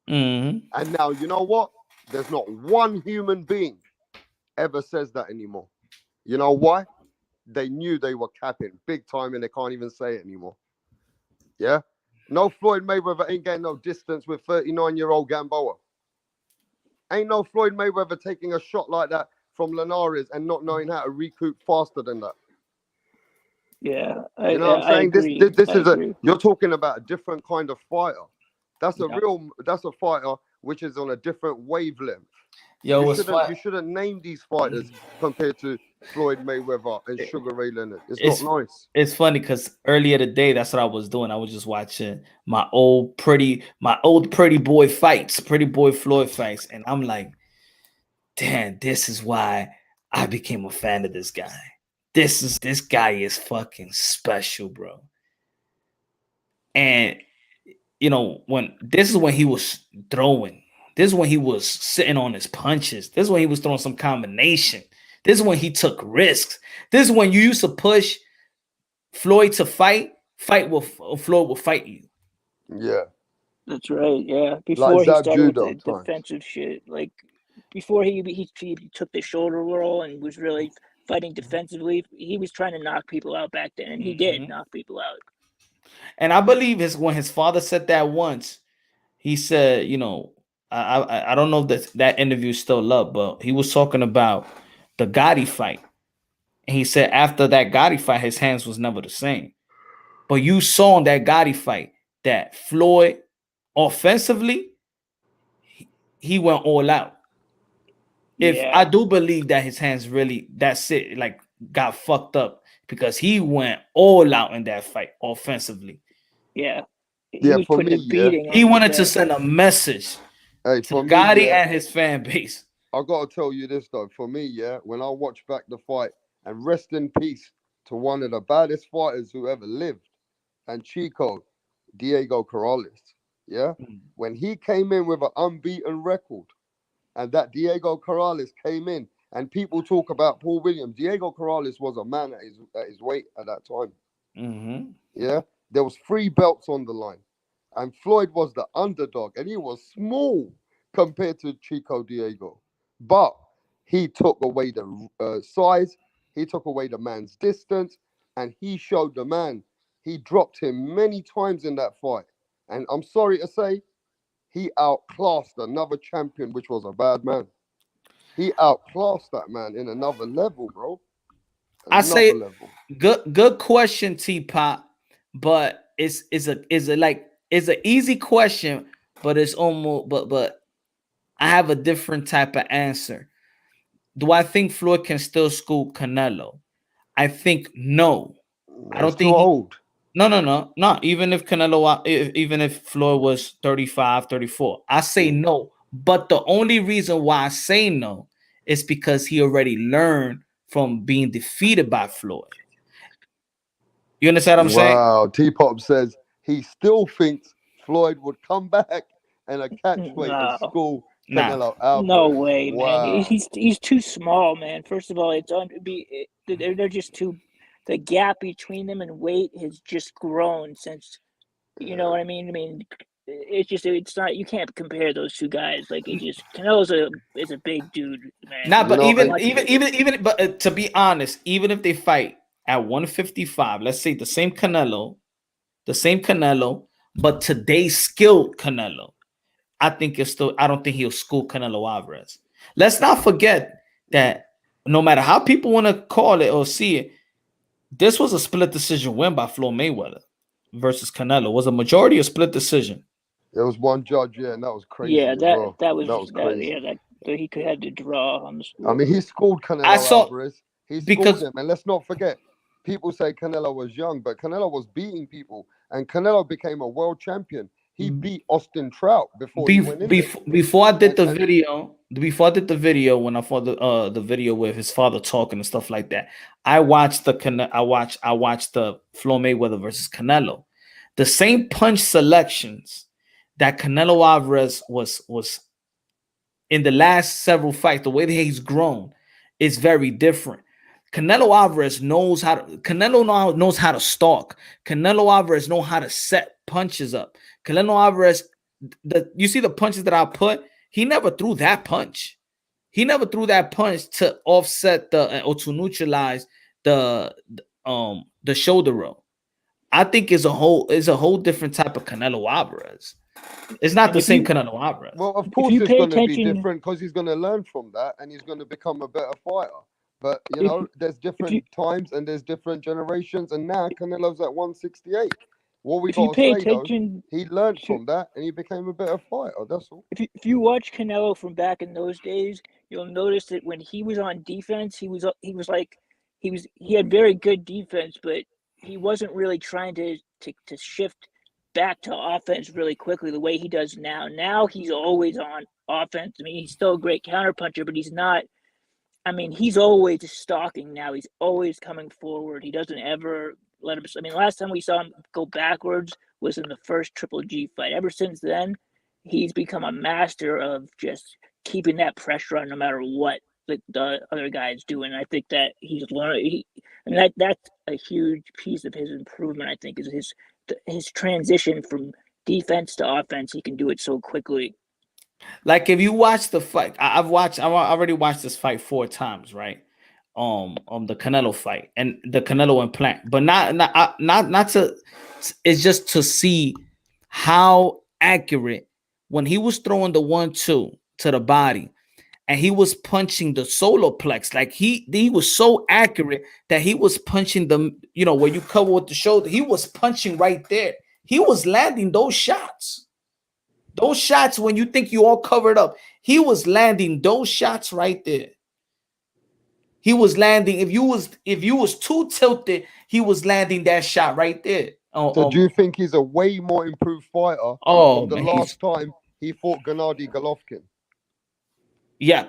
Mm-hmm. And now, you know what? There's not one human being ever says that anymore. You know why? They knew they were capping big time and they can't even say it anymore. Yeah? No Floyd Mayweather ain't getting no distance with 39-year-old Gamboa. Ain't no Floyd Mayweather taking a shot like that from Linares and not knowing how to recoup faster than that. Yeah, You know what I'm I saying? This agree. this I is agree. you're talking about a different kind of fighter. That's Yeah. a fighter which is on a different wavelength. Yo, You shouldn't name these fighters compared to Floyd Mayweather and Sugar Ray Leonard. It's not nice. It's funny because earlier today, that's what I was doing. I was just watching my old pretty boy fights, pretty boy Floyd fights, and I'm like, damn, this is why I became a fan of this guy. This guy is fucking special, bro. And you know, this is when he was throwing. This is when he was sitting on his punches. This is when he was throwing some combination. This is when he took risks. This is when you used to push Floyd to fight with Floyd will fight you. Yeah. That's right. Yeah, Like before he Zab started with Judo the times. defensive shit, like before he took the shoulder roll and was really fighting defensively, he was trying to knock people out back then, and he did knock people out. And I believe when his father said that once, he said, you know, I don't know if that interview is still up, but he was talking about the Gotti fight. And he said after that Gotti fight, his hands was never the same. But you saw in that Gotti fight that Floyd, offensively, he went all out. If Yeah, I do believe that his hands really, that's it, like got fucked up because he went all out in that fight offensively. yeah, he Yeah, was for putting me, a beating He on his wanted to ass. send a message Hey, to for me, Gotti yeah. and his fan base. I gotta tell you this though. For me, yeah, when I watch back the fight, and rest in peace to one of the baddest fighters who ever lived, and Chico, Diego Corrales. Yeah, when he came in with an unbeaten record, and that Diego Corrales came in, and people talk about Paul Williams. Diego Corrales was a man at his weight at that time. Mm-hmm. Yeah, there was 3 belts on the line, and Floyd was the underdog, and he was small compared to Chico Diego, but he took away the size, he took away the man's distance, and he showed the man. He dropped him many times in that fight, and I'm sorry to say, he outclassed another champion, which was a bad man. He outclassed that man in another level, bro. I Another say level. good question, T-Pop, but it's an easy question, but it's almost but I have a different type of answer. Do I think Floyd can still school Canelo? I think no. I He's don't too think old. no. Even if even if Floyd was 35, 34, I say no. But the only reason why I say no is because he already learned from being defeated by Floyd. You understand what I'm saying? Wow. T-Pop says he still thinks Floyd would come back and a catchweight and No, school Nah. Canelo no Alvarez. way, man. Wow. He's too small, man. First of all, they're just too. The gap between them and weight has just grown since. You know what I mean? I mean, it's not, you can't compare those two guys. Like Canelo's is a big dude, man. Nah, You but know, He's and much bigger. but to be honest, even if they fight at 155, let's say the same Canelo, but today's skilled Canelo, I don't think he'll school Canelo Alvarez. Let's not forget that no matter how people want to call it or see it, this was a split decision win by Floyd Mayweather versus Canelo. It was a majority or split decision? There was one judge, yeah, and that was crazy Yeah, as well. that was crazy. yeah, that he could have to draw on the score. I mean, he schooled I Canelo saw Alvarez. He because schooled him, and let's not forget, people say Canelo was young, but Canelo was beating people, and Canelo became a world champion. He beat Austin Trout before he went in there. before I did the video, when I saw the video with his father talking and stuff like that, I watched the Floyd Mayweather versus Canelo. The same punch selections that Canelo Alvarez was in the last several fights, the way that he's grown is very different. Canelo Alvarez knows how to stalk. Canelo Alvarez knows how to set punches up. Canelo Alvarez, you see the punches that I put, he never threw that punch. He never threw that punch to offset or to neutralize the shoulder roll. I think is a whole different type of Canelo Alvarez. It's not the same Canelo Alvarez. Well, of course it's going to be different because he's going to learn from that and he's going to become a better fighter. But, you know, there's different times and there's different generations. And now Canelo's at 168. What we got to say, though, he learned from that and he became a better fighter. That's all. If you watch Canelo from back in those days, you'll notice that when he was on defense, he had very good defense, but he wasn't really trying to shift back to offense really quickly the way he does now. Now he's always on offense. I mean, he's still a great counterpuncher, but he's not. I mean, he's always stalking now. He's always coming forward. He doesn't ever let him. I mean, last time we saw him go backwards was in the first Triple G fight. Ever since then, he's become a master of just keeping that pressure on no matter what the other guy's doing. I think that he's learned. That's a huge piece of his improvement. I think is his transition from defense to offense. He can do it so quickly. Like if you watch the fight, I've already watched this fight 4 times, right? The Canelo fight and the Canelo implant, but not to. It's just to see how accurate when he was throwing the 1-2 to the body, and he was punching the solar plex. Like he was so accurate that he was punching the, where you cover with the shoulder. He was punching right there. He was landing those shots. Those shots when you think you all covered up, he was landing those shots right there. He was landing. If you was too tilted, he was landing that shot right there. So do you think he's a way more improved fighter from the last time he fought Gennady Golovkin? Yeah.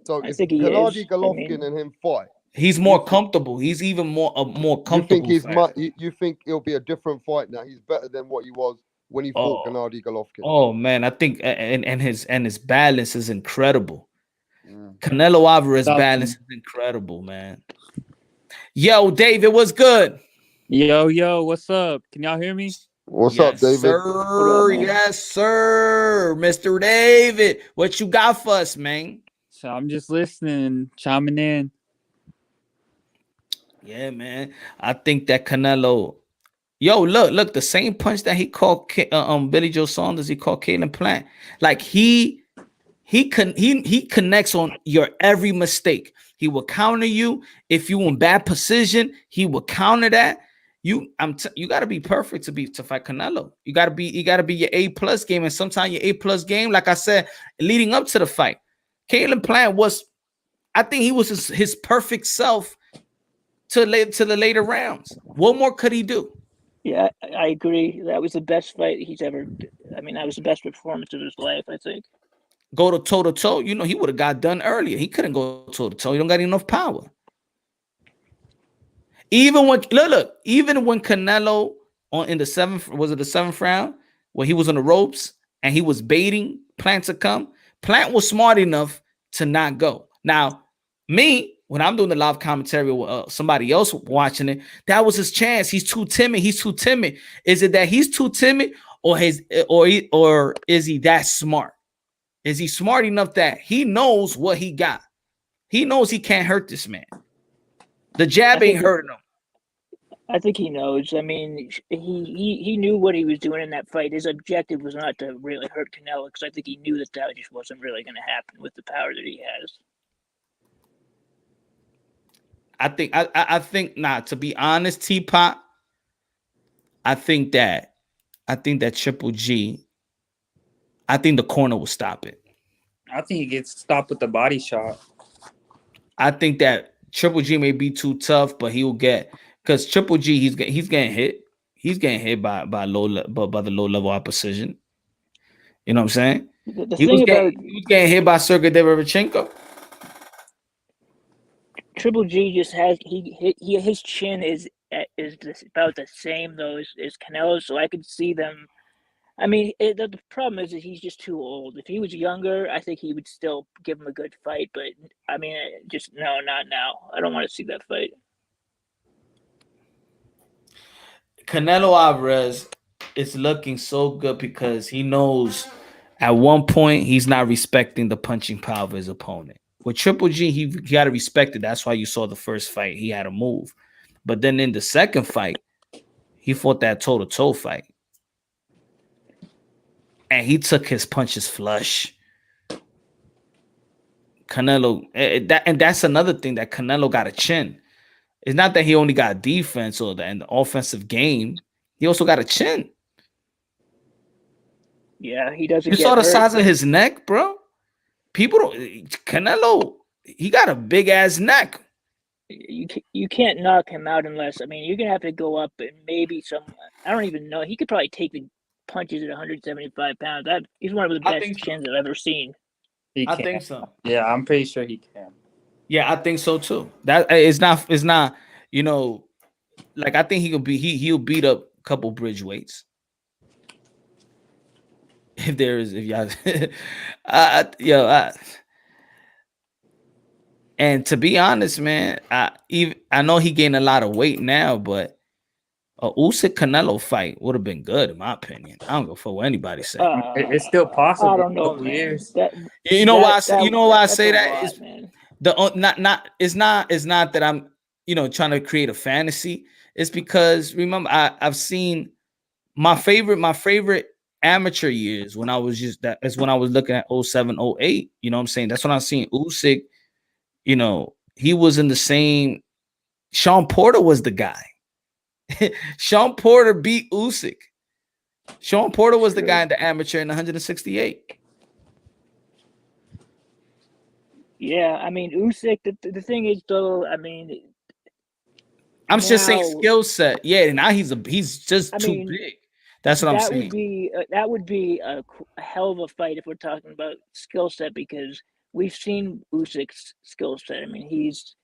So if Gennady Golovkin and him fight, he's more comfortable. He's even more comfortable. You think it'll be a different fight now? He's better than what he was when he fought Gennady Golovkin. Oh man, I think and his balance is incredible. Canelo Alvarez balance is incredible, man. Yo, David, what's good? Yo, what's up? Can y'all hear me? What's up, David? Sir, yes, sir. Mr. David, what you got for us, man? So I'm just listening, chiming in. Yeah, man. I think that Canelo. Yo, look, the same punch that he called Billy Joe Saunders, he called Caleb Plant. Like he connects on your every mistake. He will counter you if you in bad position. He will counter that. You got to be perfect to fight Canelo. You got to be your A+ game, and sometimes your A+ game, like I said, leading up to the fight, Caleb Plant I think he was his perfect self to the later rounds. What more could he do? Yeah, I agree. That was the best fight he's ever. I mean, that was the best performance of his life, I think. Go to toe to toe. He would have got done earlier. He couldn't go toe to toe. He don't got enough power. Even when Canelo in the 7th round where he was on the ropes and he was baiting Plant to come, Plant was smart enough to not go. Now, me, when I'm doing the live commentary with somebody else watching it, that was his chance. He's too timid. Is it that he's too timid, or is he that smart? Is he smart enough that he knows what he got? He knows he can't hurt this man. The jab ain't hurting him. I think he knows. I mean, he knew what he was doing in that fight. His objective was not to really hurt Canelo, because I think he knew that just wasn't really going to happen with the power that he has. I think not. To be honest, Teapot, I think that Triple G, I think the corner will stop it. I think he gets stopped with the body shot. I think that Triple G may be too tough, but he will get, because Triple G he's getting hit. He's getting hit by the low level opposition. You know what I'm saying? The He thing was about getting hit by Sergey Derevchenko. Triple G just has his chin is about the same though as Canelo, so I could see them. I mean, the problem is that he's just too old. If he was younger, I think he would still give him a good fight. But I mean, just no, not now. I don't want to see that fight. Canelo Alvarez is looking so good because he knows at one point he's not respecting the punching power of his opponent. With Triple G, he got to respect it. That's why you saw the first fight. He had a move. But then in the second fight, he fought that toe-to-toe fight. And he took his punches flush. Canelo, and that's another thing, that Canelo got a chin. It's not that he only got defense or the offensive game. He also got a chin. Yeah, he doesn't. You saw the size of his neck, bro. People don't. Canelo, he got a big ass neck. You can't knock him out unless, I mean, you're gonna have to go up and maybe I don't even know. He could probably take the punches at 175 pounds. He's one of the best chins I've ever seen. I think so. Yeah, I'm pretty sure he can. Yeah, I think so too. That it's not. You know, like I think he'll beat up a couple bridge weights. If y'all, and to be honest, man, I know he gained a lot of weight now, but a Usyk Canelo fight would have been good in my opinion. I don't go for what anybody say. It's still possible. I don't know, man. Years. You know why I say that? Lot, is man. It's not that I'm trying to create a fantasy. It's because remember I've seen my favorite amateur years when I was when I was looking at 07, 08. You know what I'm saying? That's when I seen Usyk. He was in the same. Sean Porter was the guy. Sean Porter beat Usyk. Sean Porter was the guy in the amateur in 168. Yeah, I mean Usyk. The thing is, though, I mean, I'm just saying skill set. Yeah, now he's just too big. That's what I'm saying. That would be a hell of a fight if we're talking about skill set, because we've seen Usyk's skill set. I mean, he's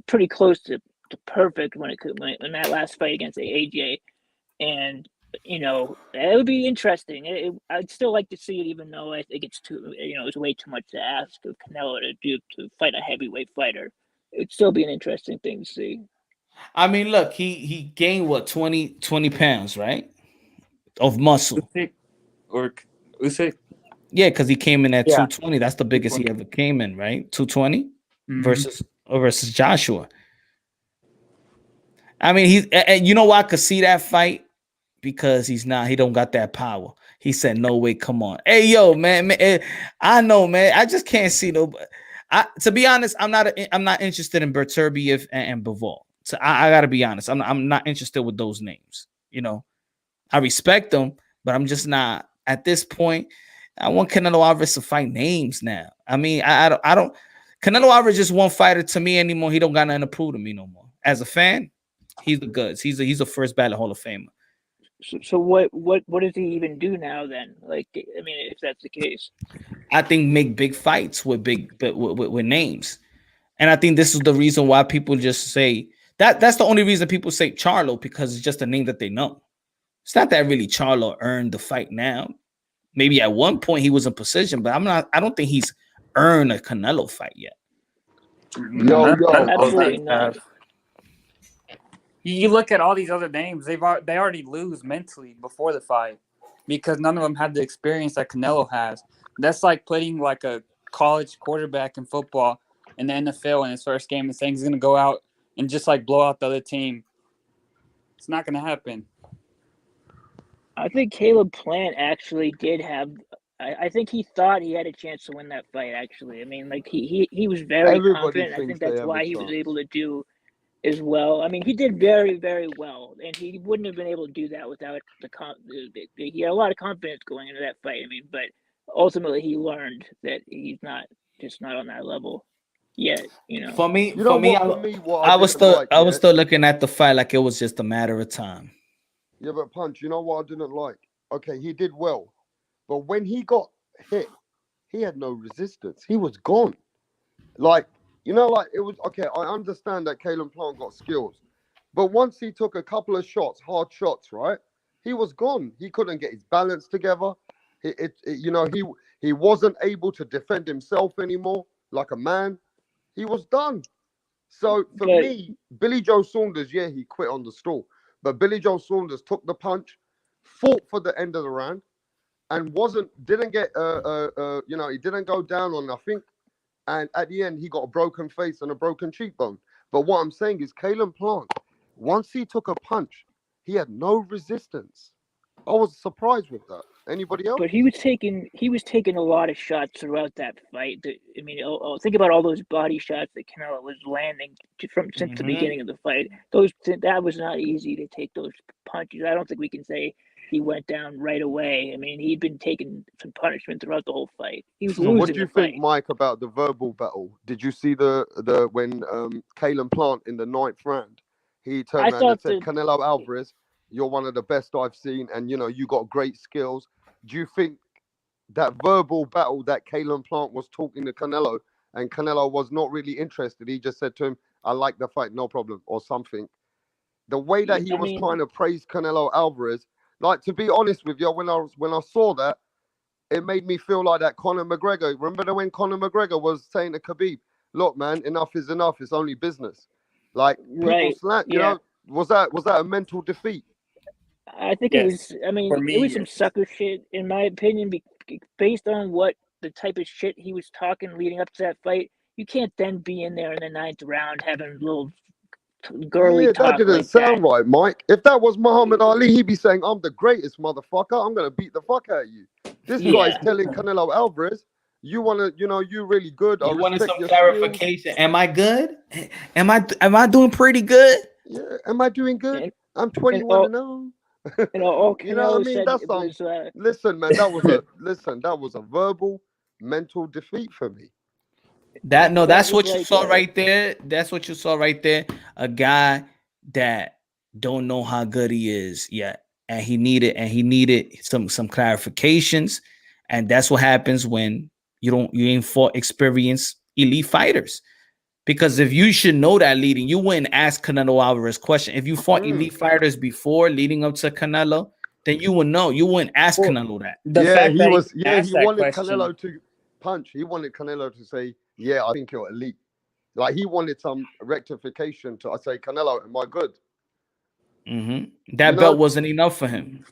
pretty close to perfect when that last fight against AJ, and it would be interesting. I'd still like to see it, even though I think it's it's way too much to ask of Canelo to fight a heavyweight fighter. It'd still be an interesting thing to see. I mean, look, he gained what 20 pounds, right, of muscle. Usyk. Yeah, because he came in at 220. That's the biggest he ever came in, right? 220 versus Joshua. I mean, you know why I could see that fight? Because he don't got that power. He said, no way, come on. Hey, yo, man, I know, man. I just can't see nobody. To be honest, I'm not interested in Beterbiev and Bivol. So I gotta be honest. I'm not interested with those names. I respect them, but I'm just not at this point. I want Canelo Alvarez to fight names now. I mean, I don't. Canelo Alvarez just one fighter to me anymore. He don't got nothing to prove to me no more. As a fan, he's the goods. He's a first ballot Hall of Famer. So what does he even do now then? Like, I mean, if that's the case, I think make big fights with with names, and I think this is the reason why people just say that. That's the only reason people say Charlo, because it's just a name that they know. It's not that really Charlo earned the fight now. Maybe at one point he was in position, but I don't think he's earned a Canelo fight yet. Absolutely not. You look at all these other names; they already lose mentally before the fight because none of them had the experience that Canelo has. That's like putting like a college quarterback in football in the NFL in his first game and saying he's going to go out and just like blow out the other team. It's not gonna happen. I think Caleb Plant actually did have. I think he thought he had a chance to win that fight. Actually, I mean, like he was very Everybody confident. I thinks think they that's have a why he was chance. able to do as well. I mean, he did very, very well, and he wouldn't have been able to do that without he had a lot of confidence going into that fight. I mean, but ultimately he learned that he's not on that level yet. You know. For me, You know what? For me, what I I was didn't like, I was still looking at the fight like it was just a matter of time. Yeah, but Punch, you know what I didn't like? Okay, he did well, but when he got hit, he had no resistance. He was gone. Like, like it was okay. I understand that Caleb Plant got skills, but once he took a couple of shots, hard shots, right? He was gone. He couldn't get his balance together. He wasn't able to defend himself anymore like a man. He was done. So for But me, Billy Joe Saunders, yeah, he quit on the stall, but Billy Joe Saunders took the punch, fought for the end of the round, and didn't get he didn't go down on nothing. And at the end, he got a broken face and a broken cheekbone. But what I'm saying is, Caleb Plant, once he took a punch, he had no resistance. I was surprised with that. Anybody else? But he was taking a lot of shots throughout that fight. I mean, think about all those body shots that Canelo was landing since the beginning of the fight. That was not easy to take those punches. I don't think we can say he went down right away. I mean, he'd been taking some punishment throughout the whole fight. He was losing. What do you think, Mike, about the verbal battle? Did you see the when Caleb Plant in the 9th round, he turned around and said, Canelo Alvarez, you're one of the best I've seen, and you got great skills. Do you think that verbal battle that Caleb Plant was talking to Canelo, and Canelo was not really interested? He just said to him, I like the fight, no problem, or something. The way that he was trying to praise Canelo Alvarez, like, to be honest with you, when I saw that, it made me feel like that Conor McGregor. Remember when Conor McGregor was saying to Khabib, look, man, enough is enough. It's only business. Like, people was that a mental defeat? I think it was. I mean, it was some sucker shit, in my opinion, based on what the type of shit he was talking leading up to that fight. You can't then be in there in the 9th round having little girly talk. That didn't sound right, Mike. If that was Muhammad Ali, he'd be saying, I'm the greatest, motherfucker. I'm going to beat the fuck out of you. This guy's telling Canelo Alvarez, you want to, you're really good. You wanted some clarification. Skills. Am I good? Am I doing pretty good? Yeah. Am I doing good? I'm 21-0. You know what I mean? That's listen, man. That was a verbal mental defeat for me. That's what you saw right there. That's what you saw right there. A guy that don't know how good he is yet, and he needed some clarifications, and that's what happens when you ain't fought experienced elite fighters. Because if you should know that leading, you wouldn't ask Canelo Alvarez question. If you fought elite fighters before leading up to Canelo, then you would know. You wouldn't ask Canelo that. He wanted Canelo to punch. He wanted Canelo to say, yeah, I think you're elite. Like, he wanted some rectification to say, Canelo, am I good? Mm-hmm. That belt wasn't enough for him.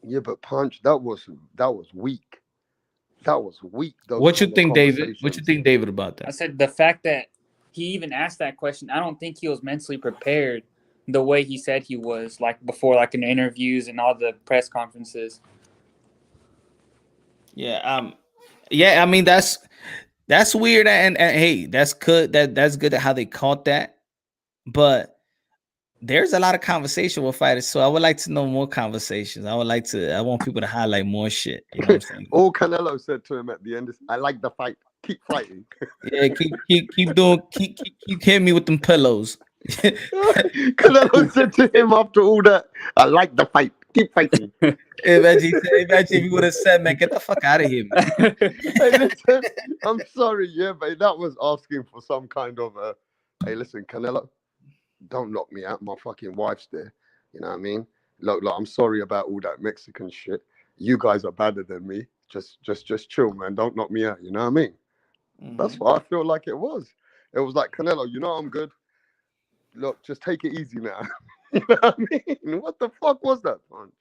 Yeah, but Punch, that was weak. That was weak. What you think, David? What you think, David, about that? I said the fact that he even asked that question, I don't think he was mentally prepared the way he said he was, like before, like in interviews and all the press conferences. Yeah. I mean, that's weird, and hey, that's good. That's good how they caught that. But there's a lot of conversation with fighters, so I would like to know more conversations. I want people to highlight more shit. You know what I'm saying? All Canelo said to him at the end is, "I like the fight. Keep fighting." Yeah, keep hitting me with them pillows. Canelo said to him after all that, "I like the fight. Keep fighting." Imagine if you would have said, "Man, get the fuck out of here, man." Hey, listen, I'm sorry, yeah, but that was asking for some kind of hey, listen, Canelo, don't knock me out. My fucking wife's there. You know what I mean? Look, I'm sorry about all that Mexican shit. You guys are better than me. Just chill, man. Don't knock me out. You know what I mean? Mm-hmm. That's what I feel like it was. It was like, Canelo, you know I'm good. Look, just take it easy now. You know what I mean? What the fuck was that punch?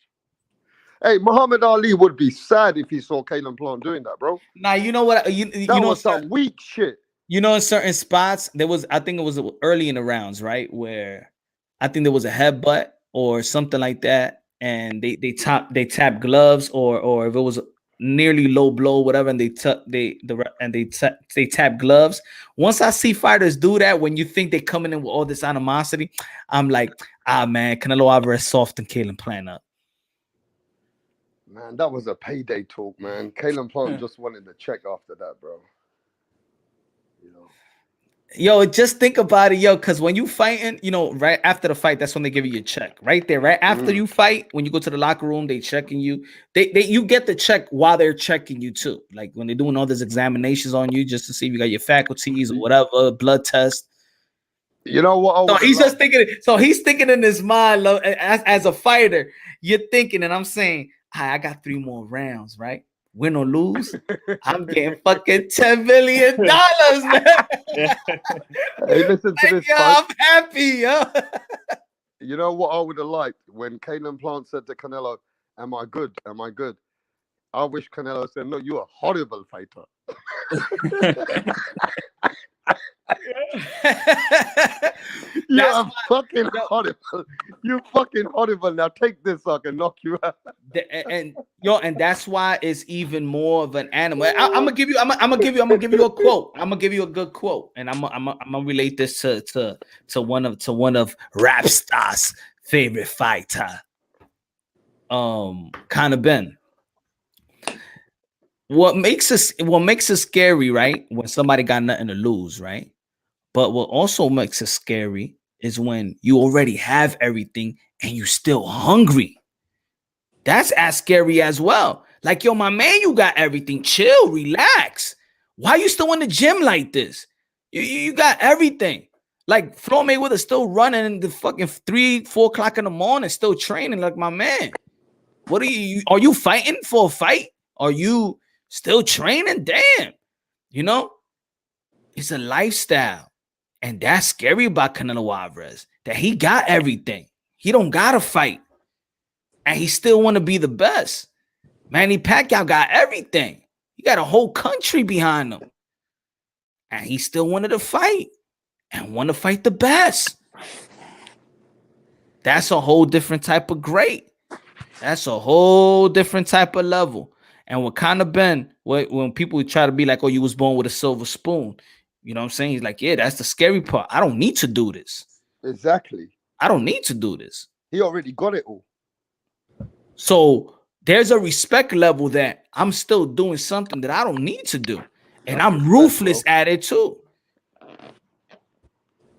Hey, Muhammad Ali would be sad if he saw Caleb Plant doing that, bro. Now, you know what? That was some weak shit. You know, in certain spots, I think it was early in the rounds, right? Where I think there was a headbutt or something like that, and they tap gloves, or if it was nearly low blow, whatever, and they tap gloves. Once I see fighters do that, when you think they're coming in with all this animosity, I'm like, man, Canelo Alvarez softened Kalen Plant up. Man, that was a payday talk, man. Kalen Plant just wanted the check after that, bro. You know. Yo, just think about it, yo, because when you fighting, you know, right after the fight, that's when they give you your check. Right there, right after you fight, when you go to the locker room, they checking you. You get the check while they're checking you too. Like when they're doing all these examinations on you just to see if you got your faculties or whatever, blood test. You know what? So he's just thinking. So he's thinking in his mind, as a fighter, you're thinking, and I'm saying, I got 3 more rounds, right? Win or lose, I'm getting fucking $10 million, man. Hey, listen to this. Yo, I'm happy, yo. You know what I would have liked when Kalen Plant said to Canelo, "Am I good? Am I good?" I wish Canelo said, "No, you're a horrible fighter." You're fucking horrible. You're fucking horrible. Now take this so I can knock you out. And that's why it's even more of an animal. I'm gonna give you a quote. I'm gonna give you a good quote, and I'm gonna relate this to one of Rap Star's favorite fighter, Conor Ben. What makes us scary, right? When somebody got nothing to lose, right? But what also makes it scary is when you already have everything and you still hungry. That's as scary as well. Like, yo, my man, you got everything. Chill, relax. Why you still in the gym like this? You got everything. Like, Floyd Mayweather still running in the fucking 3-4 o'clock in the morning, still training like my man. What are you fighting for a fight? Are you still training? Damn. You know, it's a lifestyle. And that's scary about Canelo Alvarez, that he got everything. He don't got to fight. And he still want to be the best. Manny Pacquiao got everything. He got a whole country behind him. And he still wanted to fight and want to fight the best. That's a whole different type of great. That's a whole different type of level. And with Conor Ben, when people try to be like, oh, you was born with a silver spoon, you know what I'm saying? He's like, yeah, that's the scary part. I don't need to do this. Exactly. I don't need to do this. He already got it all. So there's a respect level that I'm still doing something that I don't need to do. And I'm ruthless at it too.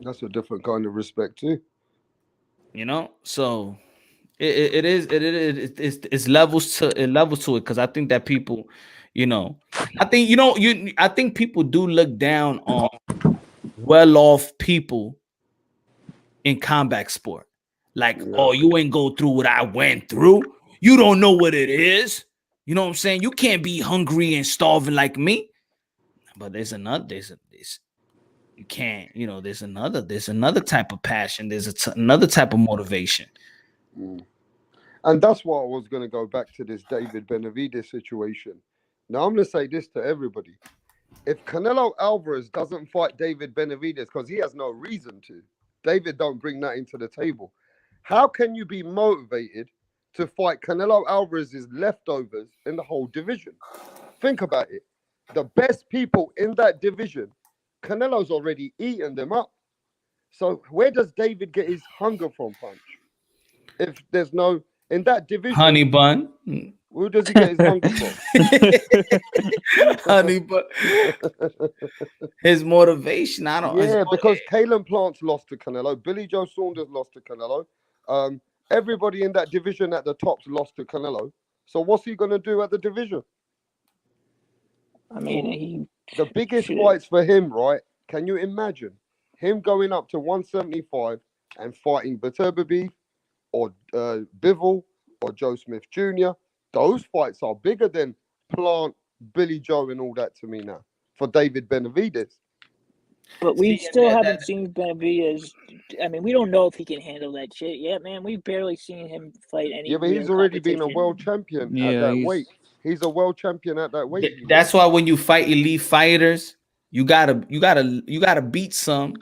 That's a different kind of respect too. You know, so it's levels to it, because I think that people, you know, I think people do look down on well-off people in combat sport. Like, oh, you ain't go through what I went through. You don't know what it is. You know what I'm saying? You can't be hungry and starving like me. But there's another type of passion. There's another type of motivation. And that's why I was going to go back to this David Benavidez situation. Now, I'm going to say this to everybody. If Canelo Alvarez doesn't fight David Benavidez, because he has no reason to, David don't bring that into the table. How can you be motivated to fight Canelo Alvarez's leftovers in the whole division? Think about it. The best people in that division, Canelo's already eaten them up. So where does David get his hunger from, Punch? If there's no, in that division... Honey bun. Who does he get his hunger from? Honey bun. His motivation, I don't... Yeah, because Kalen Plant's lost to Canelo. Billy Joe Saunders lost to Canelo. Everybody in that division at the top's lost to Canelo. So what's he going to do at the division? I mean, the biggest fights for him, right? Can you imagine him going up to 175 and fighting Beterbiev or Bivol or Joe Smith Jr.? Those fights are bigger than Plant, Billy Joe, and all that to me now for David Benavidez. But we still haven't seen Benavidez. I mean, we don't know if he can handle that shit yet, man. We've barely seen him fight any. Yeah, but he's already been a world champion at that weight. He's a world champion at that weight. That's why when you fight elite fighters, You gotta beat some.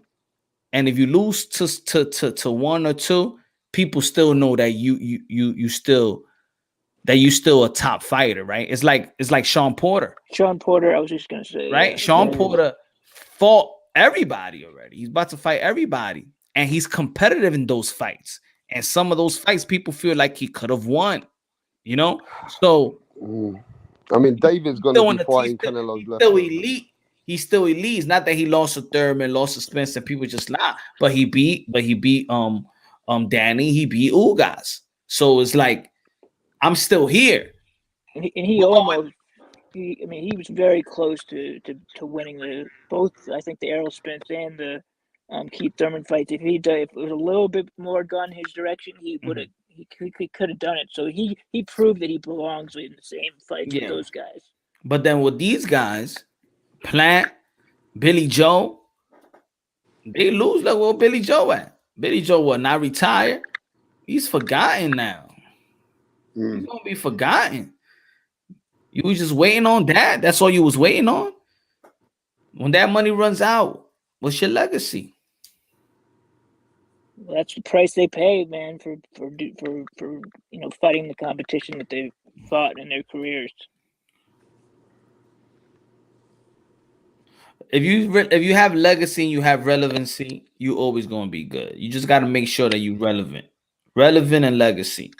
And if you lose to one or two, people still know that you still a top fighter, right? It's like Sean Porter. Sean Porter, I was just gonna say, Right? yeah, Sean Porter fought everybody already. He's about to fight everybody. And he's competitive in those fights. And some of those fights, people feel like he could have won. You know? So I mean, David's gonna be fighting he's Canelo's left still hook. elite. He's still elite. It's not that he lost to Thurman, lost to Spencer. People just not. But he beat Danny. He beat Ugas. So it's like I'm still here. and he almost. I mean, he was very close to winning both. I think the Errol Spence and the Keith Thurman fights. If it was a little bit more gone his direction, he would have. He could have done it. So he proved that he belongs in the same fights with those guys. But then with these guys, Plant, Billy Joe, they lose. Like, where Billy Joe at? Billy Joe what? Not retired? He's forgotten now. He's gonna be forgotten. You was just waiting on that. That's all you was waiting on. When that money runs out, what's your legacy? Well, that's the price they pay, man, for fighting the competition that they've fought in their careers. If you have legacy and you have relevancy, you always gonna be good. You just got to make sure that you're relevant and legacy.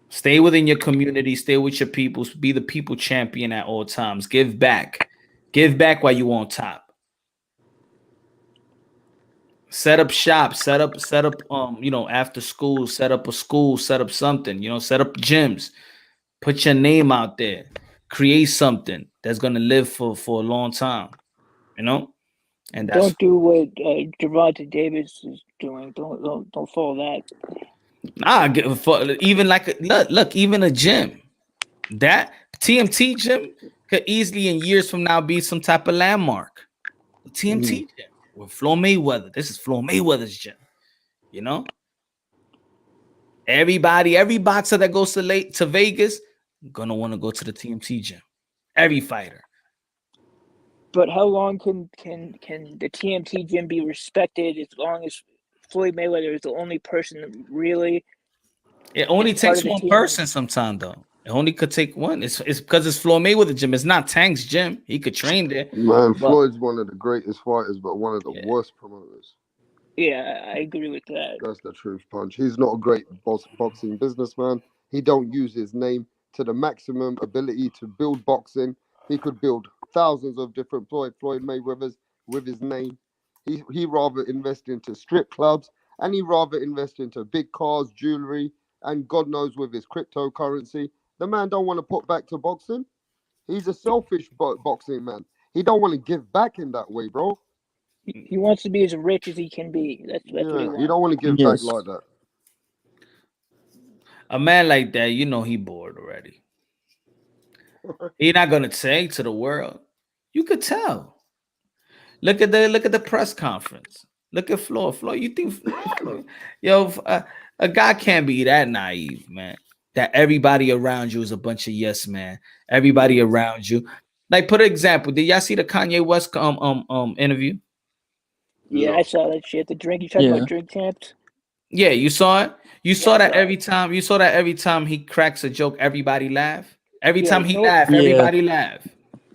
Stay within your community, stay with your people, be the people champion at all times. Give back while you on top. Set up shop, set up after school, set up a school, set up something, set up gyms. Put your name out there. Create something that's gonna live for a long time, And that's, don't do what Gervonta Davis is doing. Don't follow that. Even even a gym. That TMT gym could easily in years from now be some type of landmark. TMT gym with Floyd Mayweather. This is Floyd Mayweather's gym. Every boxer that goes to Vegas gonna want to go to the TMT gym. Every fighter. But how long can the TMT gym be respected as long as Floyd Mayweather is the only person that really? It only takes one person sometimes, though. It only could take one. It's because it's Floyd Mayweather gym. It's not Tank's gym. He could train there. Man, Floyd's one of the greatest fighters, but one of the worst promoters. Yeah, I agree with that. That's the truth, Punch. He's not a great boxing businessman. He don't use his name to the maximum ability to build boxing. He could build thousands of different Floyd Mayweathers with his name. He rather invest into strip clubs, and he rather invest into big cars, jewelry, and God knows with his cryptocurrency. The man don't want to put back to boxing. He's a selfish boxing man. He don't want to give back in that way, bro. He wants to be as rich as he can be. That's what he wants. You don't want to give back like that. A man like that, he bored already. He's not gonna say to the world. You could tell. Look at the press conference. Look at Floyd. Floyd, you think a guy can't be that naive, man. That everybody around you is a bunch of yes man. Everybody around you. Like, put an example. Did y'all see the Kanye West interview? Yeah, I saw that shit. The drink. You talking about drink champs? Yeah, you saw it. You saw that every time. You saw that every time he cracks a joke, everybody laugh. Every time he laugh, everybody laugh.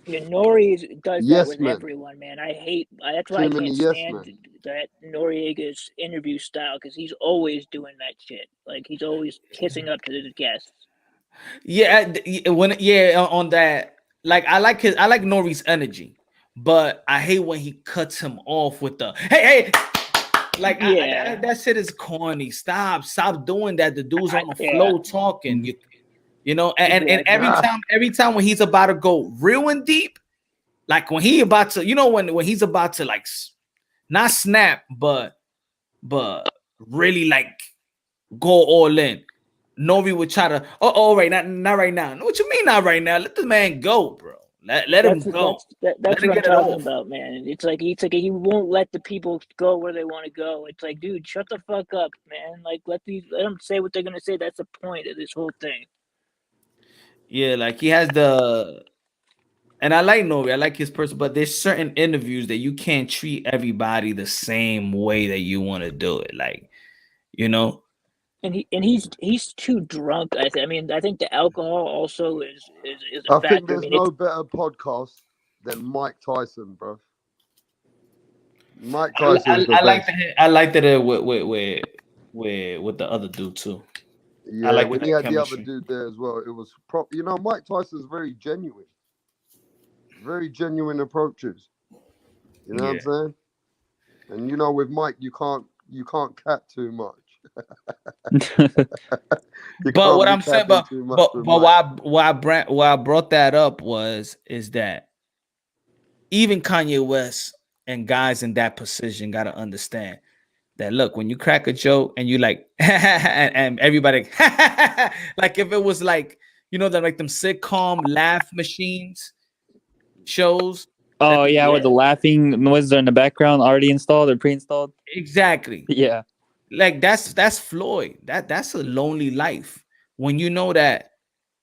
Yeah, Nori does that with everyone, man. I hate. That's why I can't stand that Noriega's interview style, because he's always doing that shit. Like, he's always kissing up to the guests. Yeah, on that. Like, I like Nori's energy, but I hate when he cuts him off with the hey. Like, that shit is corny. Stop doing that. The dude's on the flow talking. And every time when he's about to go real and deep, like when he about to, when he's about to like not snap, but really like go all in. Nori would try to, not right now. What you mean not right now? Let the man go, bro. Let him go. That's what I'm talking about, man. It's like he won't let the people go where they want to go. It's like, dude, shut the fuck up, man. Like, let them say what they're gonna say. That's the point of this whole thing. Yeah, like he has the And I like Nori. I like his person, but there's certain interviews that you can't treat everybody the same way that you want to do it. Like, you know. And he's too drunk. I mean, I think the alcohol also is a I think factor. I there's mean, no better podcast than Mike Tyson, bro. Mike Tyson's the I like best. that. I like that with the other dude too. I Yeah, like when that he had the other chemistry. dude there as well, it was you know, Mike Tyson's very genuine approaches. You know what I'm saying? And you know, with Mike, you can't cat too much. You But can't what be I'm saying, capping too much with Mike. why I brought that up is that even Kanye West and guys in that position got to understand that, look, when you crack a joke and you like and everybody like, if it was like, you know, that like them sitcom laugh machines shows. Oh yeah, with the laughing noise in the background already installed or pre-installed. Exactly. Yeah. Like that's Floyd. That's a lonely life. When you know that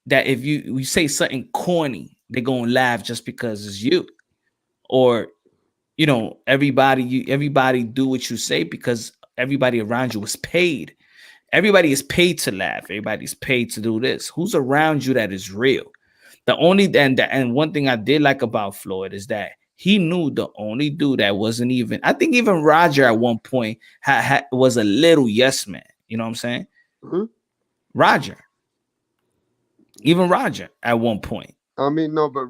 if you say something corny, they're gonna laugh just because it's you. Or, you know, everybody do what you say because everybody around you is paid. Everybody is paid to laugh. Everybody's paid to do this. Who's around you that is real? The only and one thing I did like about Floyd is that he knew the only dude that wasn't even, I think even Roger at one point was a little yes man. You know what I'm saying? Mm-hmm. Roger. Even Roger at one point. I mean, no, but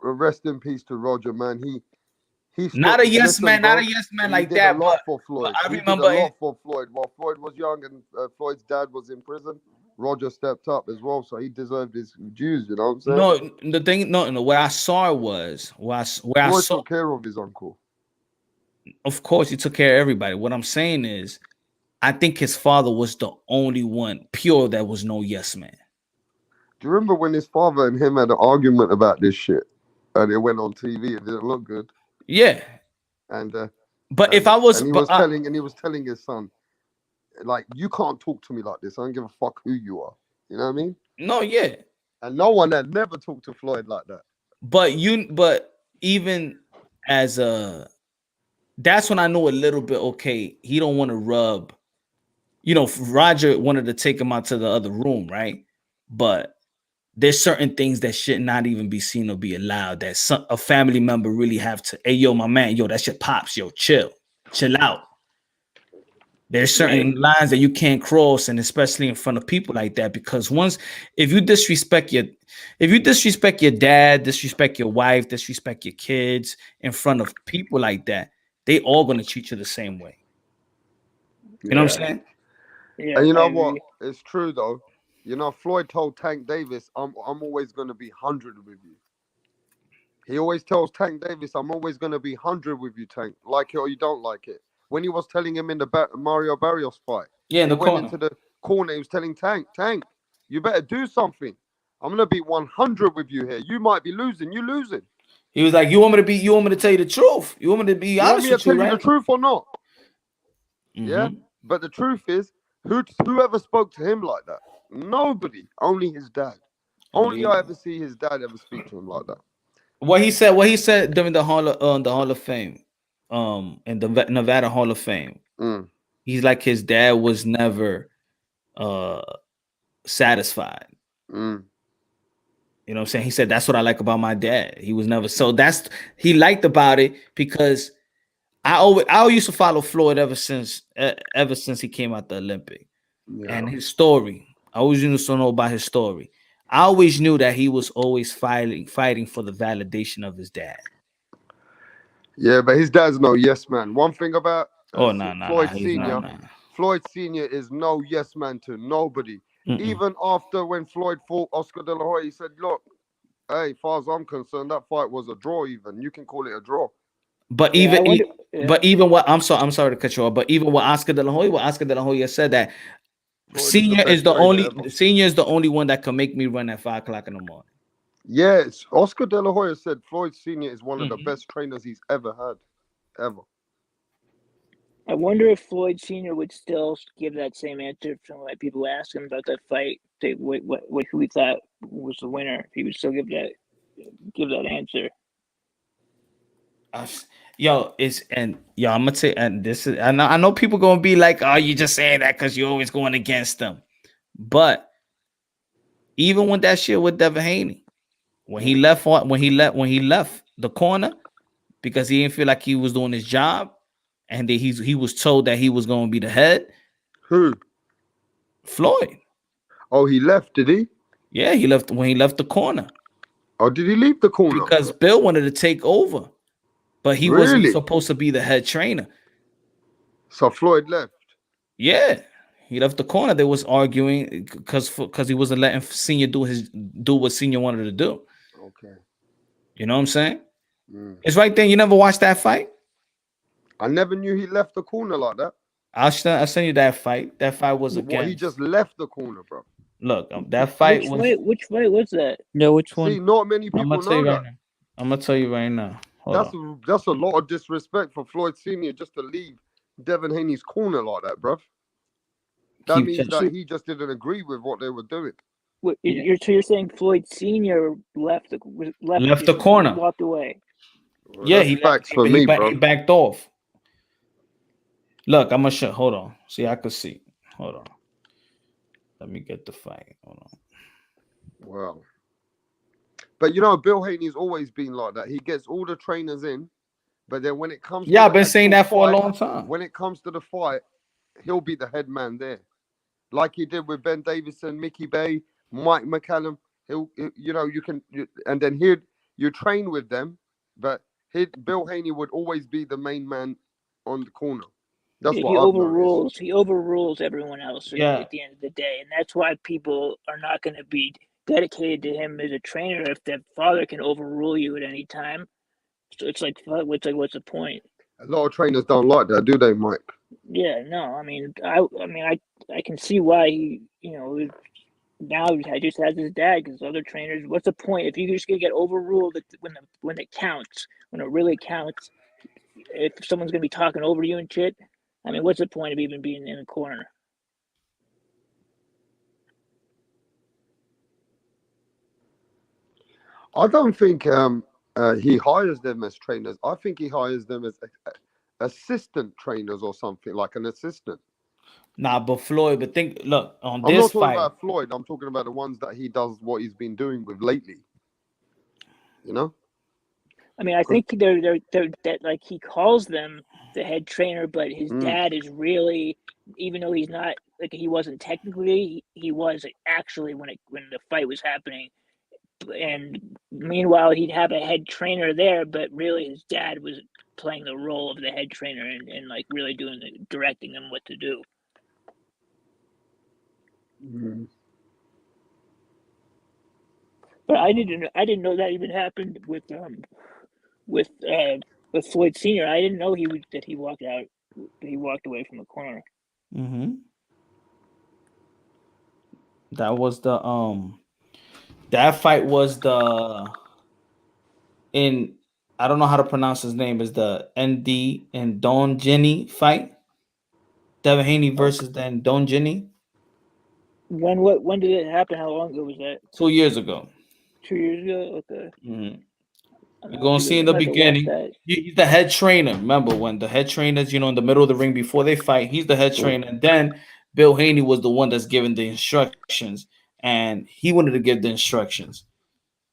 rest in peace to Roger, man. He Not a yes listen, man, bro, not a yes man he like did that. a lot for Floyd. I He remember did a lot for Floyd. While Floyd was young and Floyd's dad was in prison, Roger stepped up as well, so he deserved his dues. You know what I'm saying? No, the thing, no. What I saw was Floyd took care of his uncle. Of course, he took care of everybody. What I'm saying is, I think his father was the only one pure that was no yes man. Do you remember when his father and him had an argument about this shit, and it went on TV? It didn't look good. Yeah. And but and, if I was, and he was telling his son, like, you can't talk to me like this. I don't give a fuck who you are. You know what I mean? No, yeah. And no one had never talked to Floyd like that. But even as that's when I knew a little bit, okay, he don't want to rub, you know, Roger wanted to take him out to the other room, right? But there's certain things that should not even be seen or be allowed, that a family member really have to, hey, yo, my man, yo, that's your pops, yo, chill out. There's certain lines that you can't cross, and especially in front of people like that, because if you disrespect your dad, disrespect your wife, disrespect your kids in front of people like that, they all gonna treat you the same way. You know what I'm saying? Yeah, and you know what? It's true though. You know, Floyd told Tank Davis, I'm always gonna be 100 with you. He always tells Tank Davis, I'm always gonna be 100 with you, Tank. Like it or you don't like it. When he was telling him in the Mario Barrios fight, he went into the corner. He was telling Tank, you better do something. I'm gonna be 100 with you here. You might be losing. You losing. He was like, you want me to tell you the truth? You want me to be honest with you, right? You the truth or not? Mm-hmm. Yeah. But the truth is, whoever spoke to him like that? Nobody. Only his dad. Only I ever see his dad ever speak to him like that. What he said during the Hall of Fame, in the Nevada Hall of Fame. He's like, his dad was never satisfied. You know what I'm saying? He said, that's what I like about my dad. He was never, so he liked about it, because I used to follow Floyd ever since he came out the Olympic. And his story. I always used to know about his story. I always knew that he was always fighting for the validation of his dad. Yeah, but his dad's no yes man. One thing about Floyd Senior, Floyd Senior is no yes man to nobody. Even after when Floyd fought Oscar De La Hoya, he said, "Look, hey, as far as I'm concerned, that fight was a draw. Even you can call it a draw." But even what I'm sorry to cut you off. But even what Oscar De La Hoya said, that Senior is the only one that can make me run at 5 o'clock in the morning. Yes, Oscar De La Hoya said Floyd Senior is one of the best trainers he's ever had, ever. I wonder if Floyd Senior would still give that same answer to like people ask him about that fight, who he thought was the winner. If he would still give that. give that answer. I'm gonna say, and this is, I know people gonna be like, oh, you just saying that because you're always going against them. But even when that shit with Devin Haney, when he left the corner because he didn't feel like he was doing his job, and that he was told that he was going to be the head. Who? Floyd. Oh, he left, did he? Yeah, he left when he left the corner. Oh, did he leave the corner? Because Bill wanted to take over, but he wasn't supposed to be the head trainer. So Floyd left. Yeah, he left the corner. They was arguing because he wasn't letting Senior do what Senior wanted to do. Okay. You know what I'm saying? It's right there. You never watched that fight? I never knew he left the corner like that. I'll send you that fight. That fight was against. What, he just left the corner, bro. Look, that fight which fight was that? Yeah, which one? See, not many people know that. I'm gonna tell you right now. That's a lot of disrespect for Floyd Senior just to leave Devin Haney's corner like that, bro. That means that he just didn't agree with what they were doing. You're saying Floyd Senior left the corner, walked away. Well, yeah, he facts for me, bro. He backed off. Look, I'm gonna show. Hold on. See, I could see. Hold on. Let me get the fight. Hold on. Wow. But you know, Bill Haney's always been like that. He gets all the trainers in, but then when it comes I've been saying that for a long time. When it comes to the fight, he'll be the head man there. Like he did with Ben Davison, Mickey Bay, Mike McCallum. And then you train with them, but Bill Haney would always be the main man on the corner. That's what he overrules everyone else at the end of the day, and that's why people are not going to be dedicated to him as a trainer if their father can overrule you at any time. So it's like what's the point? A lot of trainers don't like that, do they, Mike? Yeah, no. I mean, I can see why he, now he just has his dad, because other trainers. What's the point if you're just gonna get overruled when it counts, when it really counts? If someone's gonna be talking over you and shit, I mean, what's the point of even being in the corner? I don't think he hires them as trainers. I think he hires them as assistant trainers or something, like an assistant. Nah, but Floyd, look, on I'm this not talking fight. about Floyd. I'm talking about the ones that he does what he's been doing with lately. You know? I mean, I think they're that, like, he calls them the head trainer, but his dad is really, even though he's not, like, he wasn't technically, he was actually when the fight was happening. And meanwhile, he'd have a head trainer there, but really his dad was playing the role of the head trainer and like really directing them what to do. But I didn't know that even happened with Floyd Senior. I didn't know that he walked away from the corner. That was that fight was I don't know how to pronounce his name, is the ND and Don Jenny fight. Devin Haney versus then Don Jenny. When did it happen? How long ago was that? 2 years ago. 2 years ago? Okay. You're going to see in the beginning, he's the head trainer. Remember when the head trainers, in the middle of the ring before they fight, he's the head trainer. And then Bill Haney was the one that's giving the instructions, and he wanted to give the instructions.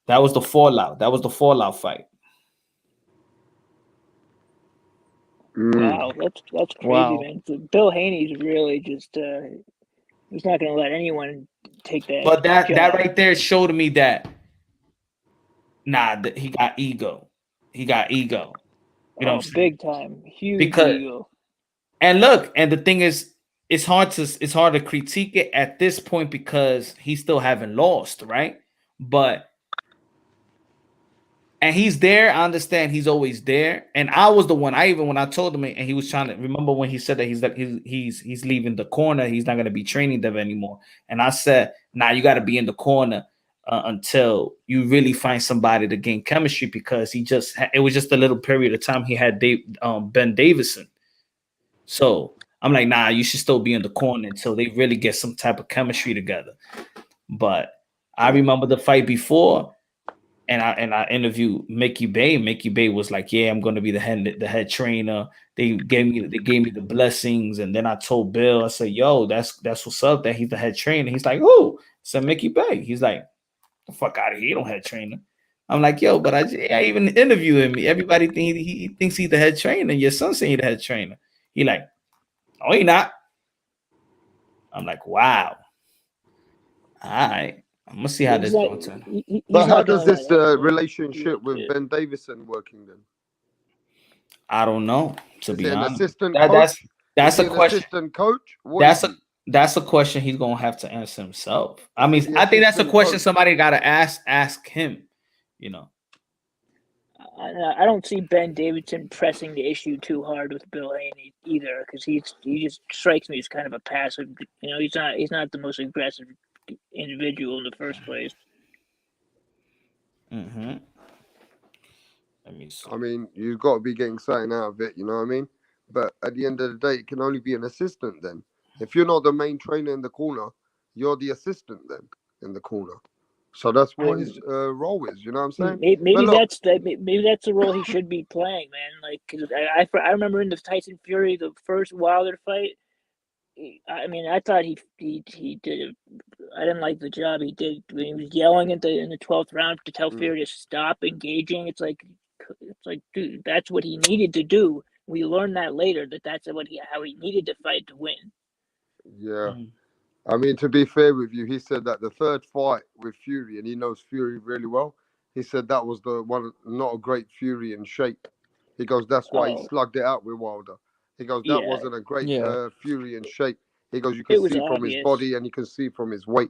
That was the fallout. That was the fallout fight. Wow, that's crazy, man. So Bill Haney's really just he's not going to let anyone take that. But that right there showed me that he got ego. He got ego. You know what I'm saying? Big time, huge ego. And look, and the thing is, it's hard to critique it at this point because he still haven't lost, right? And he's there. I understand he's always there. And I was the one. When I told him, and he was trying to remember when he said that he's leaving the corner. He's not going to be training them anymore. And I said, nah, you got to be in the corner until you really find somebody to gain chemistry, because it was just a little period of time he had Ben Davison. So I'm like, nah, you should still be in the corner until they really get some type of chemistry together. But I remember the fight before. and I interviewed Mickey Bay. Mickey Bay was like, "Yeah, I'm going to be the head trainer." They gave me the blessings, and then I told Bill, I said, "Yo, that's what's up. That he's the head trainer." He's like, "Who?" I said, "Mickey Bay." He's like, "The fuck out of here! You don't head trainer." I'm like, "Yo, but I even interviewed him. Everybody he thinks he's the head trainer. Your son saying he's the head trainer." He like, "Oh, he not." I'm like, "Wow. All right. I'm gonna see how this going to turn." But how does this relationship with Ben Davison working then? I don't know. To Is be he an honest, assistant coach? that's a an question. Assistant coach? That's a question he's gonna have to answer himself. I mean, the I think that's a assistant question coach? somebody gotta ask him. You know, I don't see Ben Davidson pressing the issue too hard with Bill Haney either, because he just strikes me as kind of a passive. You know, he's not the most aggressive individual in the first place. mm-hmm. Let me see. I mean, you've got to be getting something out of it, you know what I mean? But at the end of the day, it can only be an assistant then. If you're not the main trainer in the corner, you're the assistant then in the corner. So that's what his role is, you know what I'm saying? Maybe that's the role he should be playing, man. Like, cause I remember in the Tyson Fury, the first Wilder fight. I mean, I thought he did. I didn't like the job he did when he was yelling in the 12th round to tell Fury to stop engaging. It's like, dude, that's what he needed to do. We learned that later, that's how he needed to fight to win. Yeah. I mean, to be fair with you, he said that the third fight with Fury, and he knows Fury really well, he said that was the one, not a great Fury in shape. He goes, that's why he slugged it out with Wilder. He goes, that wasn't a great Fury in shape. He goes, you can see from his body and you can see from his weight.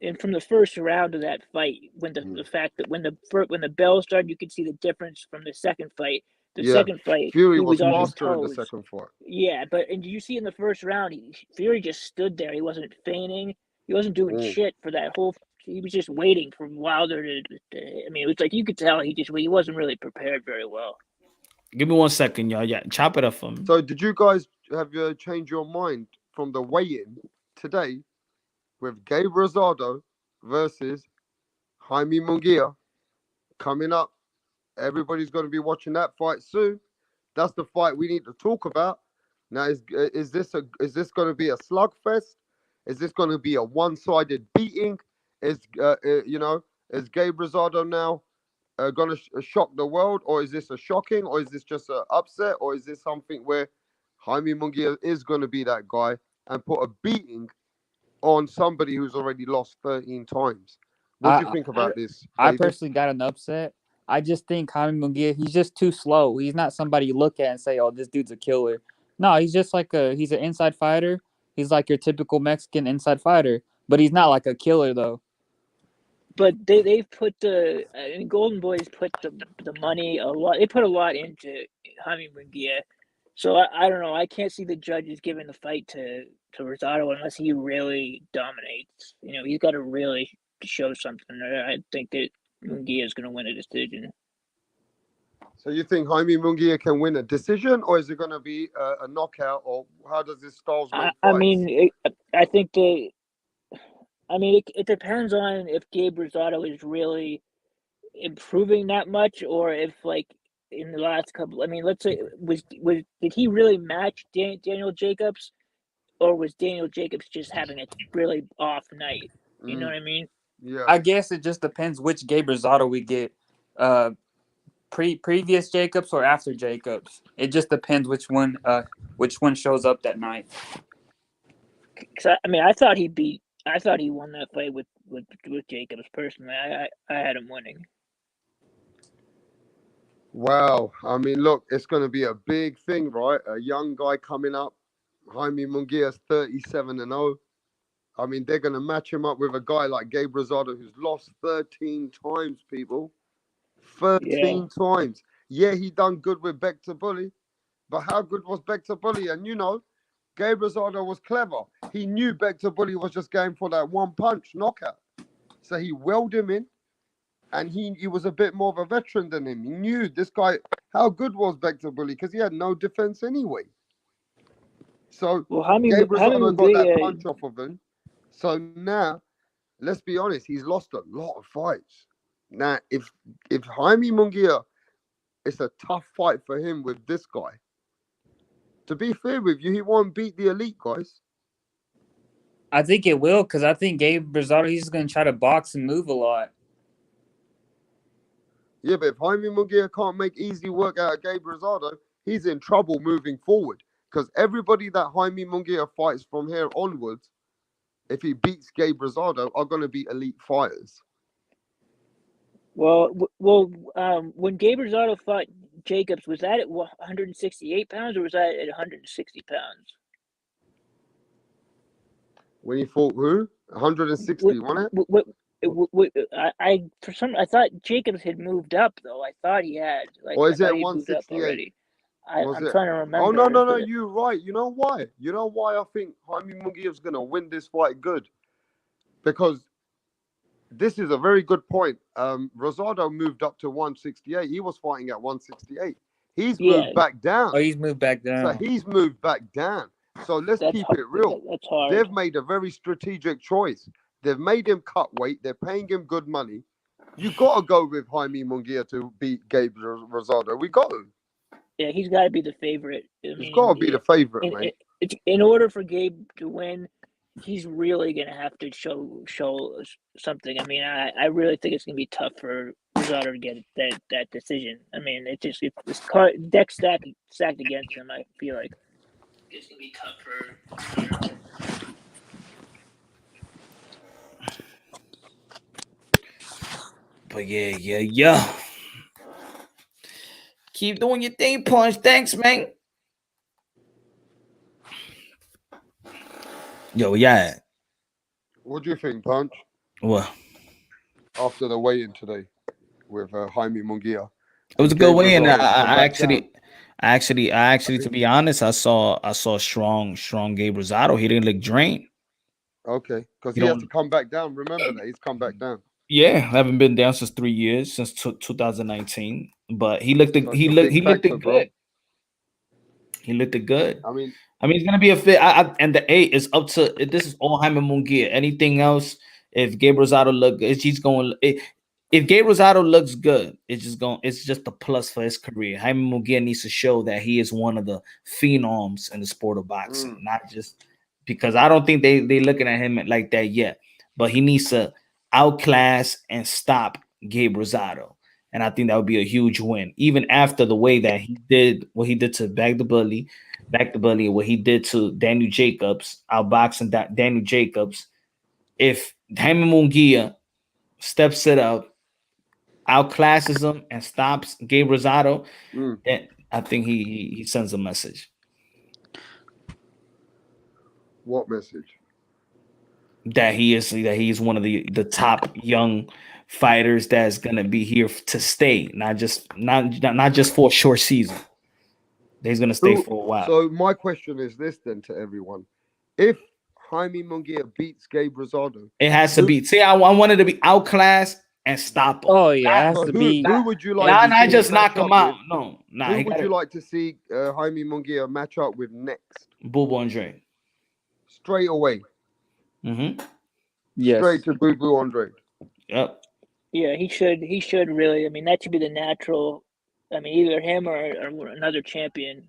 And from the first round of that fight, when the fact that when the bell started, you could see the difference from the second fight. The second fight, Fury he was on his faster in the toes. second fight. Yeah, and you see in the first round, Fury just stood there. He wasn't feigning. He wasn't doing shit for that whole. He was just waiting for Wilder to. I mean, it was like you could tell he wasn't really prepared very well. Give me 1 second, y'all. Yeah, chop it up for me. So, did you guys have changed your mind from the weigh-in today with Gabe Rosado versus Jaime Munguia coming up? Everybody's going to be watching that fight soon. That's the fight we need to talk about. Now, is this going to be a slugfest? Is this going to be a one-sided beating? Is Gabe Rosado now going to shock the world, or is this a shocking, or is this just an upset, or is this something where Jaime Munguia is going to be that guy and put a beating on somebody who's already lost 13 times? What do you think about this, David? I personally got an upset. I just think Jaime Munguia, he's just too slow. He's not somebody you look at and say, "Oh, this dude's a killer." No, he's just he's an inside fighter. He's like your typical Mexican inside fighter, but he's not like a killer though. But they've put Golden Boys put the money a lot. They put a lot into Jaime Munguia, so I don't know. I can't see the judges giving the fight to Rosado unless he really dominates. You know, he's got to really show something. I think that Munguia is going to win a decision. So you think Jaime Munguia can win a decision, or is it going to be a knockout, or how does this styles make fights? I mean, I think it depends on if Gabe Rosado is really improving that much, or if in the last couple. I mean, let's say did he really match Daniel Jacobs, or was Daniel Jacobs just having a really off night? You know what I mean? Yeah. I guess it just depends which Gabe Rosado we get. Previous Jacobs or after Jacobs. It just depends which one shows up that night. Cause I thought he won that fight with Jacobs personally. I had him winning. Wow. I mean, look, it's going to be a big thing, right? A young guy coming up. Jaime Munguia's 37-0. I mean, they're going to match him up with a guy like Gabe Rosado, who's lost 13 times, people. 13 times. Yeah, he done good with Bekta Bully, but how good was Bekta Bully? And Gabe Rosado was clever. He knew Bekta Bully was just going for that one punch knockout. So he welled him in, and he was a bit more of a veteran than him. He knew this guy, how good was Bekta Bully, because he had no defense anyway. So Gabe Rosado got that punch off of him. So now, let's be honest, he's lost a lot of fights. Now, if Jaime Munguia, it's a tough fight for him with this guy. To be fair with you, he won't beat the elite guys. I think it will, because I think Gabe Rosado, he's going to try to box and move a lot. Yeah, but if Jaime Munguia can't make easy work out of Gabe Rosado, he's in trouble moving forward. Because everybody that Jaime Munguia fights from here onwards, if he beats Gabe Rosado, are going to be elite fighters. Well, when Gabe Rosado fought Jacobs, was that at 168 pounds or was that at 160 pounds? When he fought who? 160, wasn't it? I thought Jacobs had moved up though. I thought he had. Like, Or is I it thought he'd moved up 168? already. I'm Was it? trying to remember. Oh, no, you're right. You know why? You know why I think Jaime Munguia's going to win this fight good? Because this is a very good point. Rosado moved up to 168. He was fighting at 168. He's moved back down. Oh, he's moved back down. So he's moved back down. So let's keep it real. That's hard. They've made a very strategic choice. They've made him cut weight. They're paying him good money. You got to go with Jaime Munguia to beat Gabe Rosado. We got to. Yeah, he's got to be the favorite. He's got to be the favorite, mate. In order for Gabe to win, he's really going to have to show something. I mean, I really think it's going to be tough for Rosado to get that decision. I mean, it's deck stacked against him. I feel like it's going to be tough for. But yeah. Keep doing your thing, Punch. Thanks, man. Yo, yeah. What do you think, Punch? What? After the weigh-in today with Jaime Munguia. It was a good weigh-in. I actually, to be honest, I saw strong Gabe Rosado. He didn't look drained. Okay, because he has to come back down. Remember that he's come back down. Yeah, haven't been down since 3 years, since 2019. But he looked good. He looked good. I mean, it's gonna be a fit. And the 8 is up to. This is all Jaime Munguia. Anything else? If Gabe Rosado look good, he's going. If Gabe Rosado looks good, it's just a plus for his career. Jaime Munguia needs to show that he is one of the phenoms in the sport of boxing, not just because I don't think they looking at him like that yet. But he needs to outclass and stop Gabe Rosado. And I think that would be a huge win, even after the way that he did what he did to back the bully, what he did to Daniel Jacobs, outboxing Daniel Jacobs. If Jaime Munguia steps it up, outclasses him, and stops Gabe Rosado, then I think he sends a message. What message? That he is one of the top young fighters that's gonna be here to stay, not just for a short season. He's gonna stay for a while. So my question is this then to everyone: if Jaime Munguia beats Gabe Rosado, it has to be. See, I wanted to be outclassed and stop him. Oh yeah, it has to be. Who would you like? Not just knock him out. No, Who would you like to see Jaime Munguia match up with next? Boo Boo Andre. Straight away. Yes. Straight to Boo Boo Andre. Yep. Yeah, he should really. I mean, that should be the natural. I mean, either him or another champion.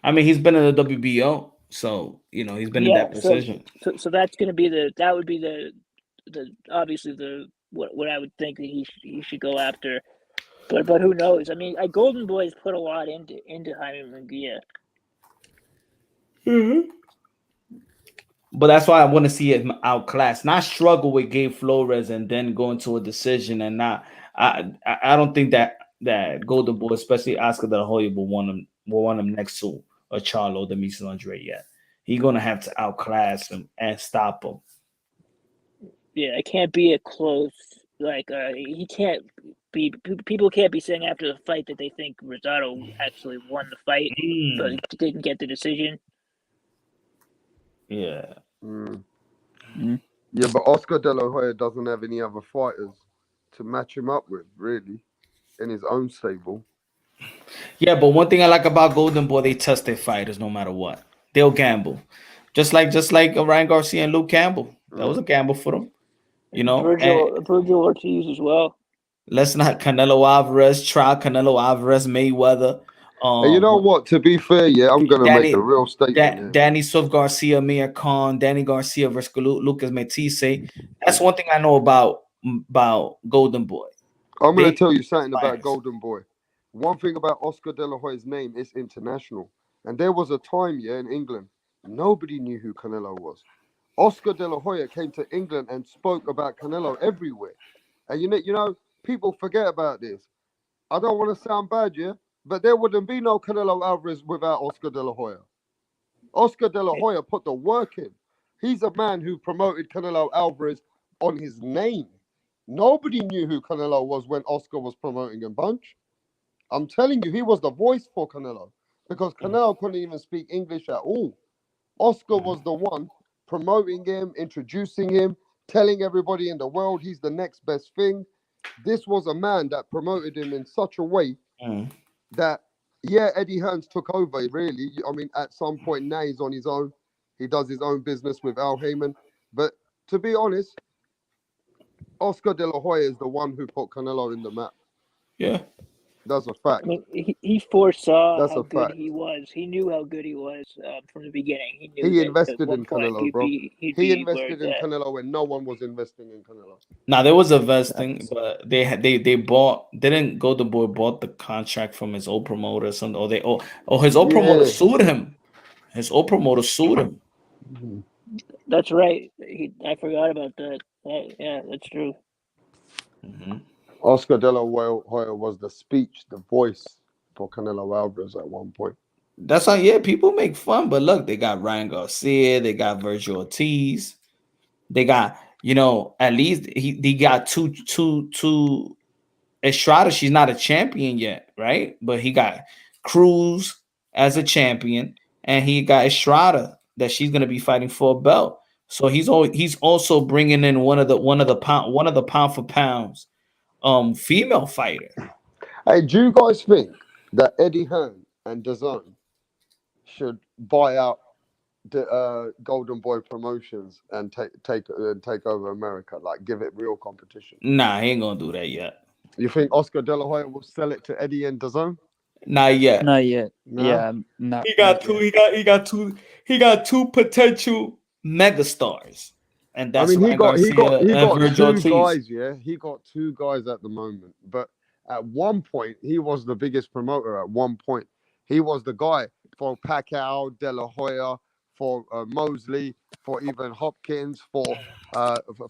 I mean, he's been in the WBO, so he's been in that position. So that's going to be that would be the obviously the what I would think that he should go after. But who knows? I mean, Golden Boy's put a lot into Jaime Munguia. But that's why I want to see him outclassed, not struggle with Gabe Flores and then go into a decision and not. I don't think that Golden Boy, especially Oscar De La Hoya, will want him next to a Charlo de Missing Andre yet. He's gonna have to outclass him and stop him. Yeah, it can't be a close. Like he can't be. People can't be saying after the fight that they think Rosado actually won the fight, but he didn't get the decision. Yeah. Yeah, but Oscar De La Hoya doesn't have any other fighters to match him up with, really, in his own stable. Yeah, but one thing I like about Golden Boy, they test their fighters no matter what. They'll gamble. Just like Ryan Garcia and Luke Campbell. That was a gamble for them. You know, Virgil Ortiz as well. let's not Canelo Alvarez, Canelo Alvarez, Mayweather. And you know what? To be fair, yeah, I'm gonna make a real statement here. Danny Swift Garcia, Mia Khan, Danny Garcia versus Lucas Metise. That's one thing I know about Golden Boy. I'm gonna tell you something about Golden Boy. One thing about Oscar De La Hoya's name is international, and there was a time, yeah, in England, nobody knew who Canelo was. Oscar De La Hoya came to England and spoke about Canelo everywhere, and you know, people forget about this. I don't want to sound bad, yeah, but there wouldn't be no Canelo Alvarez without Oscar De La Hoya. Oscar De La Hoya put the work in. He's a man who promoted Canelo Alvarez on his name. Nobody knew who Canelo was when Oscar was promoting him, Bunch. I'm telling you, he was the voice for Canelo because Canelo couldn't even speak English at all. Oscar was the one promoting him, introducing him, telling everybody in the world he's the next best thing. This was a man that promoted him in such a way that, yeah, Eddie Hearns took over, really. I mean, at some point now he's on his own. He does his own business with Al Heyman. But to be honest, Oscar De La Hoya is the one who put Canelo in the map. Yeah. That's a fact. I mean, he foresaw how good he was. He knew how good he was from the beginning. He knew he invested in Canelo, bro. He invested in Canelo when no one was investing in Canelo. Now there was investing, but they bought. Didn't Golden Boy bought the contract from his old promoter? His old promoter sued him. His old promoter sued him. Mm-hmm. That's right. I forgot about that. Yeah, that's true. Mm-hmm. Oscar De La Hoya was the speech, the voice for Canelo Alvarez at one point. That's how, yeah, people make fun, but look, they got Ryan Garcia, they got Virgil Ortiz, they got, at least he got two Estrada. She's not a champion yet, right? But he got Cruz as a champion, and he got Estrada that she's gonna be fighting for a belt. So he's also bringing in one of the pound for pounds female fighter. Hey, do you guys think that Eddie Hearn and DAZN should buy out the Golden Boy Promotions and take over America, like give it real competition? Nah, he ain't gonna do that yet. You think Oscar De La Hoya will sell it to Eddie and DAZN? Not yet. Not yet. No? Yeah, not. He got two. He got two potential megastars. And that's he got two Ortiz. guys, yeah. He got two guys at the moment. But at one point, he was the biggest promoter at one point. He was the guy for Pacquiao, De La Hoya, for Mosley, for even Hopkins, for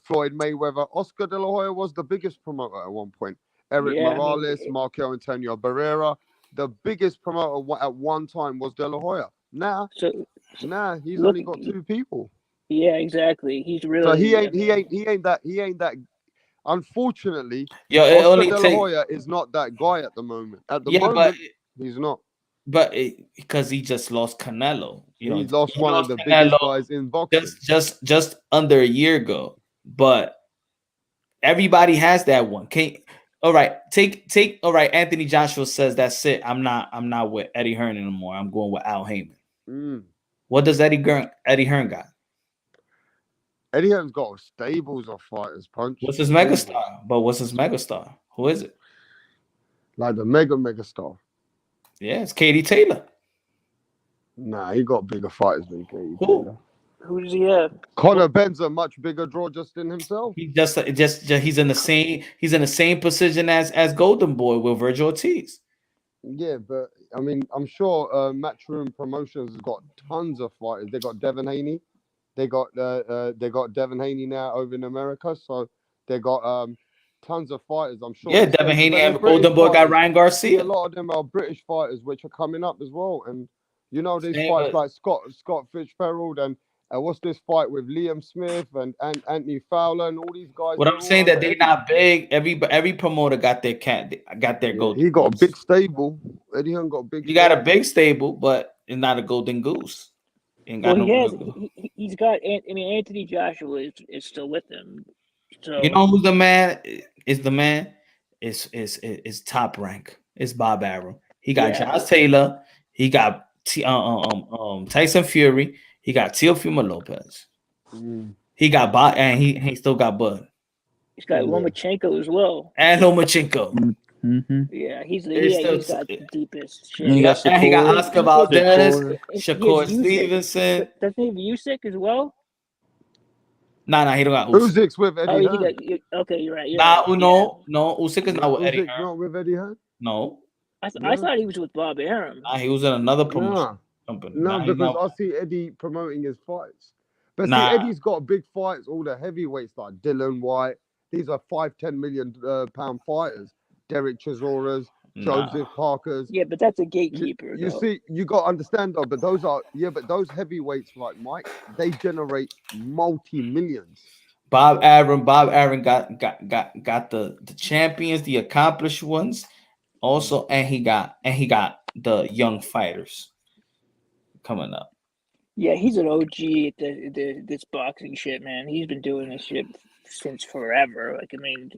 Floyd Mayweather. Oscar De La Hoya was the biggest promoter at one point. Eric Morales, Marco Antonio Barrera. The biggest promoter at one time was De La Hoya. Now he's only got two people. Yeah, exactly. He's really. So he ain't that. Unfortunately, Oscar De La Hoya is not that guy at the moment. At the moment, he's not. But because he just lost Canelo, he lost one of the biggest guys in boxing just under a year ago. But everybody has that one. All right, all right. Anthony Joshua says that's it. I'm not with Eddie Hearn anymore. I'm going with Al Heyman. What does Eddie Hearn got? Eddie Hearn's got stables of fighters, Punch. What's his megastar? But what's his megastar? Who is it? Like the megastar. Yeah, it's Katie Taylor. Nah, he got bigger fighters than Katie Taylor. Who does he have? Conor Benn's a much bigger draw just in himself. He just he's in the same position as Golden Boy with Virgil Ortiz. Yeah, but I mean, I'm sure Matchroom Promotions has got tons of fighters. They got Devin Haney. They got Devin Haney now over in America, so they got tons of fighters. I'm sure. Yeah, Devin Haney and Golden Boy got Ryan Garcia. A lot of them are British fighters, which are coming up as well. And these fights like Scott Fitzgerald and what's this fight with Liam Smith and Anthony Fowler and all these guys. What I'm saying that they're not big. Every promoter got their Golden. He got a big stable. Eddie Hearn got a big. You got a big stable, but it's not a golden goose. He's got. I mean, Anthony Joshua is still with him. So you know who's the man? Is the man? Is Top Rank. It's Bob Arum. He got Josh Taylor. He got Tyson Fury. He got Teofimo Lopez. He got Bob, and he still got Bud. He's got Lomachenko as well. And Lomachenko. Mm-hmm. Yeah, he's There's got the deepest shit. And you got and he got Shakur. Oscar Valdez, He Shakur has Usyk. Stevenson. Doesn't he have Usyk as well? Nah, he don't got Usyk. Usyk's with Eddie Hearn. Okay, you're right. No, Usyk is not with Eddie Usyk's Hearn. not with Eddie Hearn? No. I thought he was with Bob Arum. Nah, he was in another promotion company. No, Nah, because I see Eddie promoting his fights. But Nah. see, Eddie's got big fights, all the heavyweights like Dylan White. These are 5-10 million pound fighters. Derek Chisoras, Joseph Parkers. Yeah, but that's a gatekeeper. You see, you got to understand though, but those heavyweights like Mike, they generate multi-millions. Bob Arum got the champions, the accomplished ones, also, and he got the young fighters coming up. Yeah, he's an OG at this boxing shit, man. He's been doing this shit since forever. Like, I mean,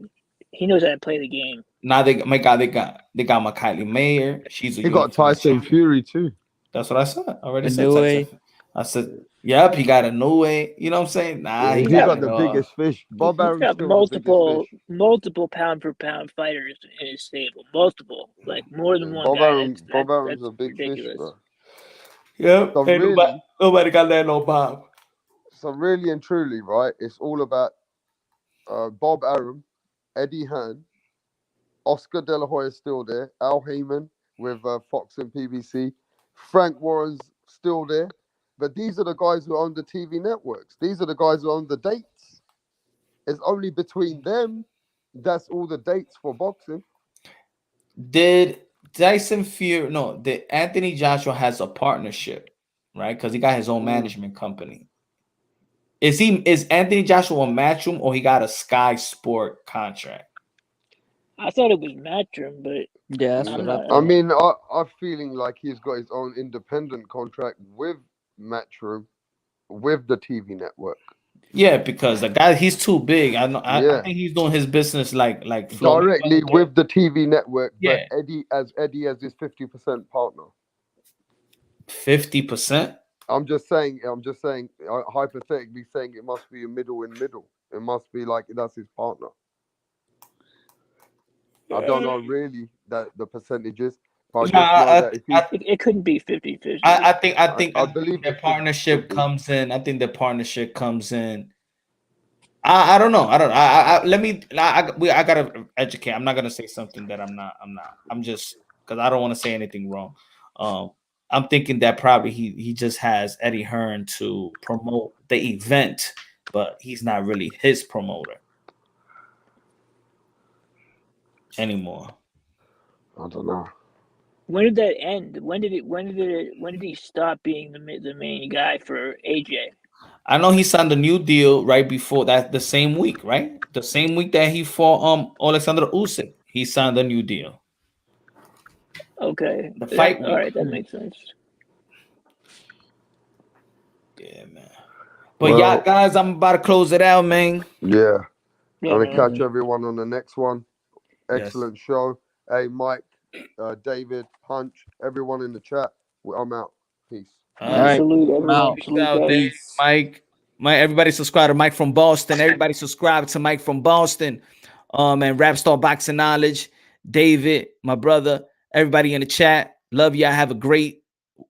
he knows how to play the game. Now they got my Kylie Mayer. He got Tyson Fury too. That's what I said. I already said Tyson. I said, yep, he got a new way. You know what I'm saying? Nah, he got the biggest fish. Bob Arum's got still multiple pound for pound fighters in his stable. Multiple, like more than one. Bob Arum's a big ridiculous fish, bro. Yep. So really, nobody got that on Bob. So really and truly, right? It's all about Bob Arum, Eddie Hearn, Oscar De La Hoya still there, Al Heyman with Fox and PBC, Frank Warren's still there. But these are the guys who own the TV networks. These are the guys who own the dates. It's only between them. That's all the dates for boxing. Did Anthony Joshua has a partnership, right? Because he got his own management company. Is Anthony Joshua a Matchroom or he got a Sky Sport contract? I thought it was Matchroom, but yeah, that's what I thought. I mean, I'm feeling like he's got his own independent contract with Matchroom, with the TV network. Yeah, because the guy, he's too big. I think he's doing his business like directly with the TV network. Yeah. But Eddie has his 50% partner. 50%? I'm just saying, hypothetically saying it must be a middle in middle. It must be like that's his partner. I don't know really that the percentages. But it couldn't be 50-50. I believe the partnership comes in. I think the partnership comes in. I don't know. I gotta educate. I'm not gonna say something that I'm not. I'm just because I don't want to say anything wrong. I'm thinking that probably he just has Eddie Hearn to promote the event, but he's not really his promoter anymore. I don't know. When did that end? When did he stop being the main guy for AJ? I know he signed a new deal right before that, the same week, right? The same week that he fought Alexander Usyk, he signed a new deal. Okay. The fight week. All right, that makes sense. Yeah, man. But yeah, guys, I'm about to close it out, man. Yeah. I'm gonna catch everyone on the next one. Excellent show. Hey, Mike, David, Punch, everyone in the chat. I'm out. Peace. All right. Peace out, Dave. Mike, everybody subscribe to Mike from Boston. Everybody subscribe to Mike from Boston. And Rap Star Boxing Knowledge. David, my brother. Everybody in the chat. Love y'all. Have a great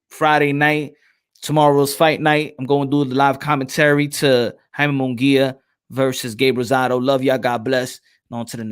Friday night. Tomorrow's fight night. I'm going to do the live commentary to Jaime Munguia versus Gabe Rosado. Love y'all. God bless. And on to the next.